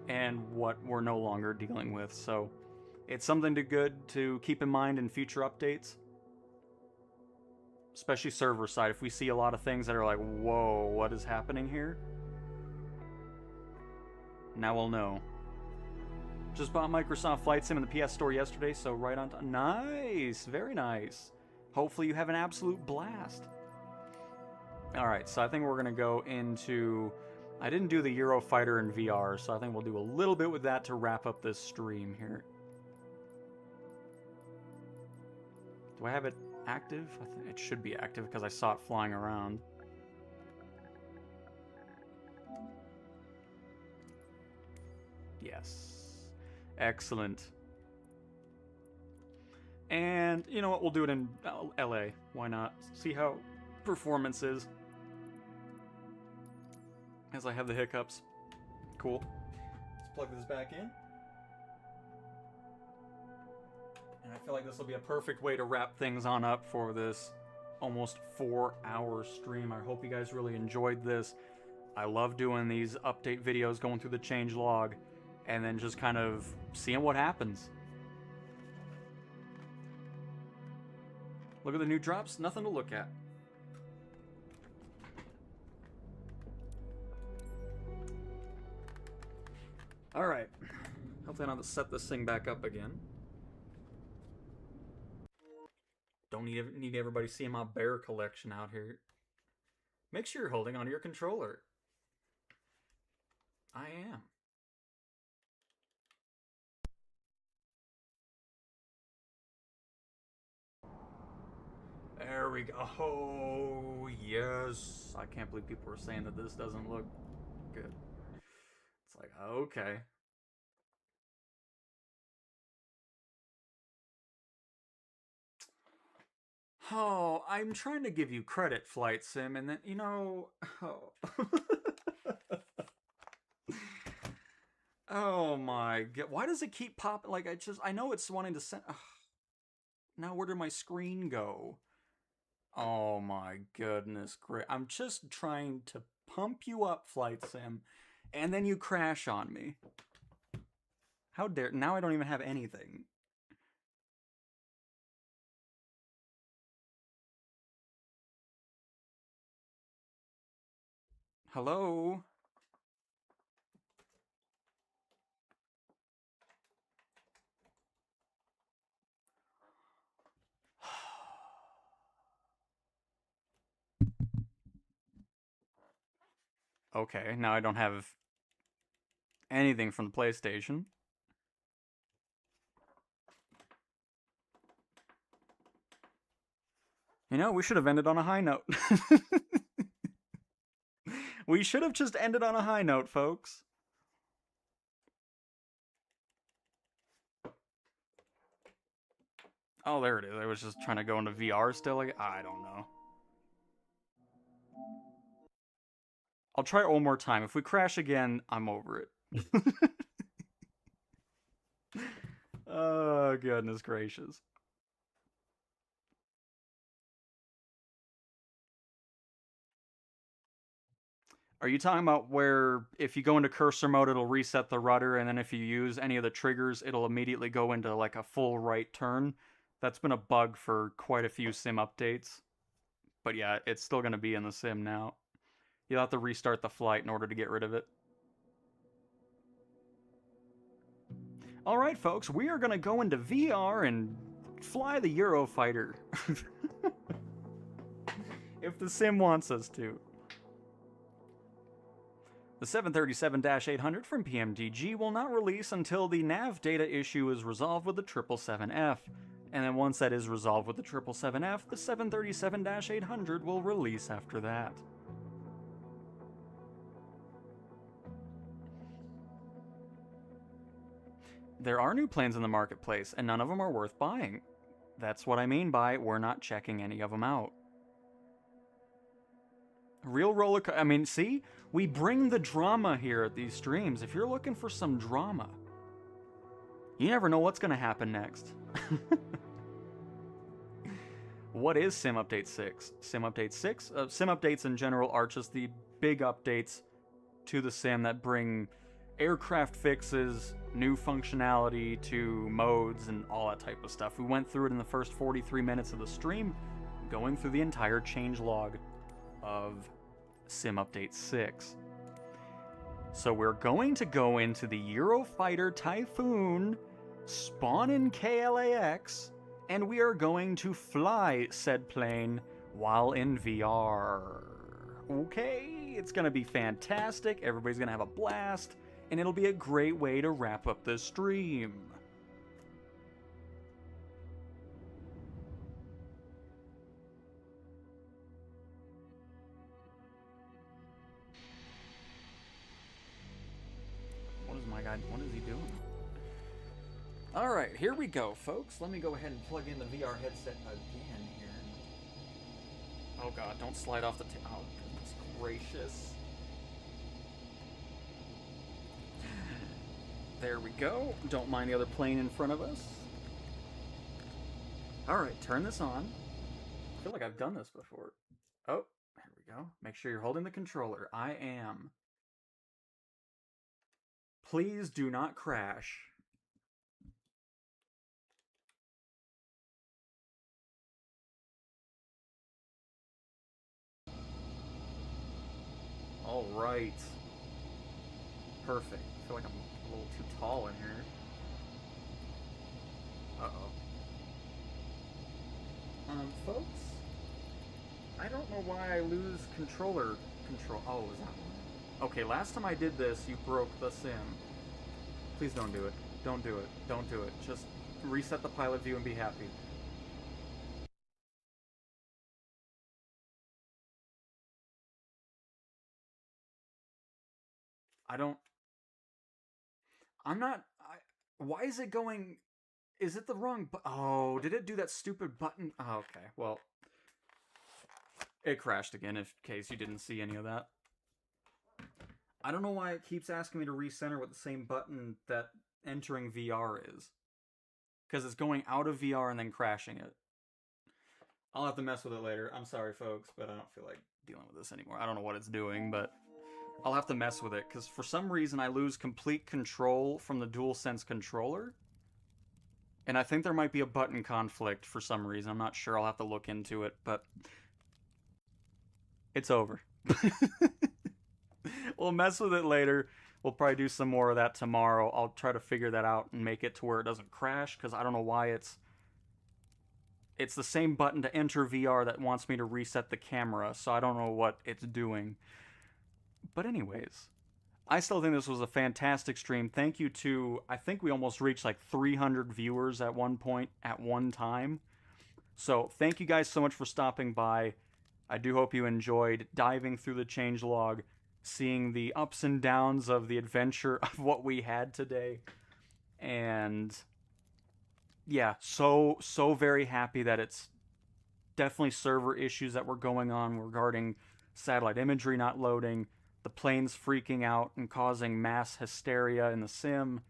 S1: and what we're no longer dealing with, so... It's something good to keep in mind in future updates. Especially server side. If we see a lot of things that are like, whoa, what is happening here? Now we'll know. Just bought Microsoft Flight Sim in the PS Store yesterday, so right on time. Nice! Very nice. Hopefully you have an absolute blast. Alright, so I think we're going to go into... I didn't do the Eurofighter in VR, so I think we'll do a little bit with that to wrap up this stream here. Do I have it active? I think it should be active because I saw it flying around. Yes. Excellent. And you know what? We'll do it in LA. Why not? See how performance is. As I have the hiccups. Cool. Let's plug this back in. And I feel like this will be a perfect way to wrap things on up for this almost 4-hour stream. I hope you guys really enjoyed this. I love doing these update videos, going through the change log, and then just kind of seeing what happens. Look at the new drops, nothing to look at. Alright, hopefully I don't have to set this thing back up again. Don't need everybody seeing my bear collection out here. Make sure you're holding onto your controller. I am. There we go. Oh, yes. I can't believe people are saying that this doesn't look good. It's like, okay. Oh, I'm trying to give you credit, Flight Sim, and then, you know... Oh, oh my god. Why does it keep popping? Like, I know it's wanting to send... Now where did my screen go? Oh my goodness. I'm just trying to pump you up, Flight Sim, and then you crash on me. How dare... Now I don't even have anything. Hello? Okay, now I don't have anything from the PlayStation. You know, we should have ended on a high note. We should have just ended on a high note, folks. Oh, there it is. I was just trying to go into VR still. I don't know. I'll try it one more time. If we crash again, I'm over it. Oh, goodness gracious. Are you talking about where if you go into cursor mode, it'll reset the rudder, and then if you use any of the triggers, it'll immediately go into like a full right turn? That's been a bug for quite a few sim updates. But yeah, it's still going to be in the sim now. You'll have to restart the flight in order to get rid of it. Alright folks, we are going to go into VR and fly the Eurofighter. If the sim wants us to. The 737-800 from PMDG will not release until the nav data issue is resolved with the 777F. And then once that is resolved with the 777F, the 737-800 will release after that. There are new planes in the marketplace, and none of them are worth buying. That's what I mean by we're not checking any of them out. Real roller I mean, see? We bring the drama here at these streams. If you're looking for some drama, you never know what's going to happen next. What is Sim Update 6? Sim Update 6? Sim Updates in general are just the big updates to the sim that bring aircraft fixes, new functionality to modes, and all that type of stuff. We went through it in the first 43 minutes of the stream, going through the entire changelog of Sim Update 6. So we're going to go into the Eurofighter Typhoon, spawn in KLAX, and we are going to fly said plane while in VR. Okay, it's gonna be fantastic, everybody's gonna have a blast, and it'll be a great way to wrap up the stream. Alright, here we go, folks. Let me go ahead and plug in the VR headset again here. Oh god, don't slide off the oh, goodness gracious. There we go. Don't mind the other plane in front of us. Alright, turn this on. I feel like I've done this before. Oh, there we go. Make sure you're holding the controller. I am. Please do not crash. Alright. Perfect. I feel like I'm a little too tall in here. Uh-oh. Folks? I don't know why I lose controller control. Oh, is that one? Okay, last time I did this, you broke the sim. Please don't do it. Don't do it. Don't do it. Just reset the pilot view and be happy. I'm not... why is it going... Is it the wrong... Oh, did it do that stupid button? Oh, okay, well... It crashed again, in case you didn't see any of that. I don't know why it keeps asking me to recenter with the same button that entering VR is. Because it's going out of VR and then crashing it. I'll have to mess with it later. I'm sorry, folks, but I don't feel like dealing with this anymore. I don't know what it's doing, but... I'll have to mess with it, because for some reason I lose complete control from the DualSense controller. And I think there might be a button conflict for some reason. I'm not sure. I'll have to look into it, but... It's over. We'll mess with it later. We'll probably do some more of that tomorrow. I'll try to figure that out and make it to where it doesn't crash, because I don't know why it's the same button to enter VR that wants me to reset the camera, so I don't know what it's doing. But anyways, I still think this was a fantastic stream. Thank you to, I think we almost reached like 300 viewers at one point, at one time. So thank you guys so much for stopping by. I do hope you enjoyed diving through the changelog, seeing the ups and downs of the adventure of what we had today. And yeah, so very happy that it's definitely server issues that were going on regarding satellite imagery not loading, the planes freaking out and causing mass hysteria in the sim.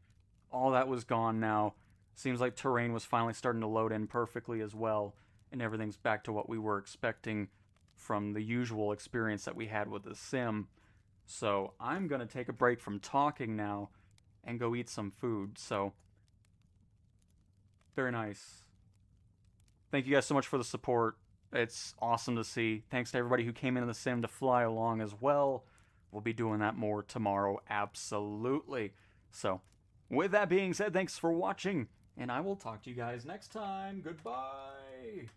S1: All that was gone now. Seems like terrain was finally starting to load in perfectly as well, and everything's back to what we were expecting from the usual experience that we had with the sim. So I'm going to take a break from talking now and go eat some food. So, very nice. Thank you guys so much for the support. It's awesome to see. Thanks to everybody who came into the sim to fly along as well. We'll be doing that more tomorrow, absolutely. So, with that being said, thanks for watching, and I will talk to you guys next time. Goodbye!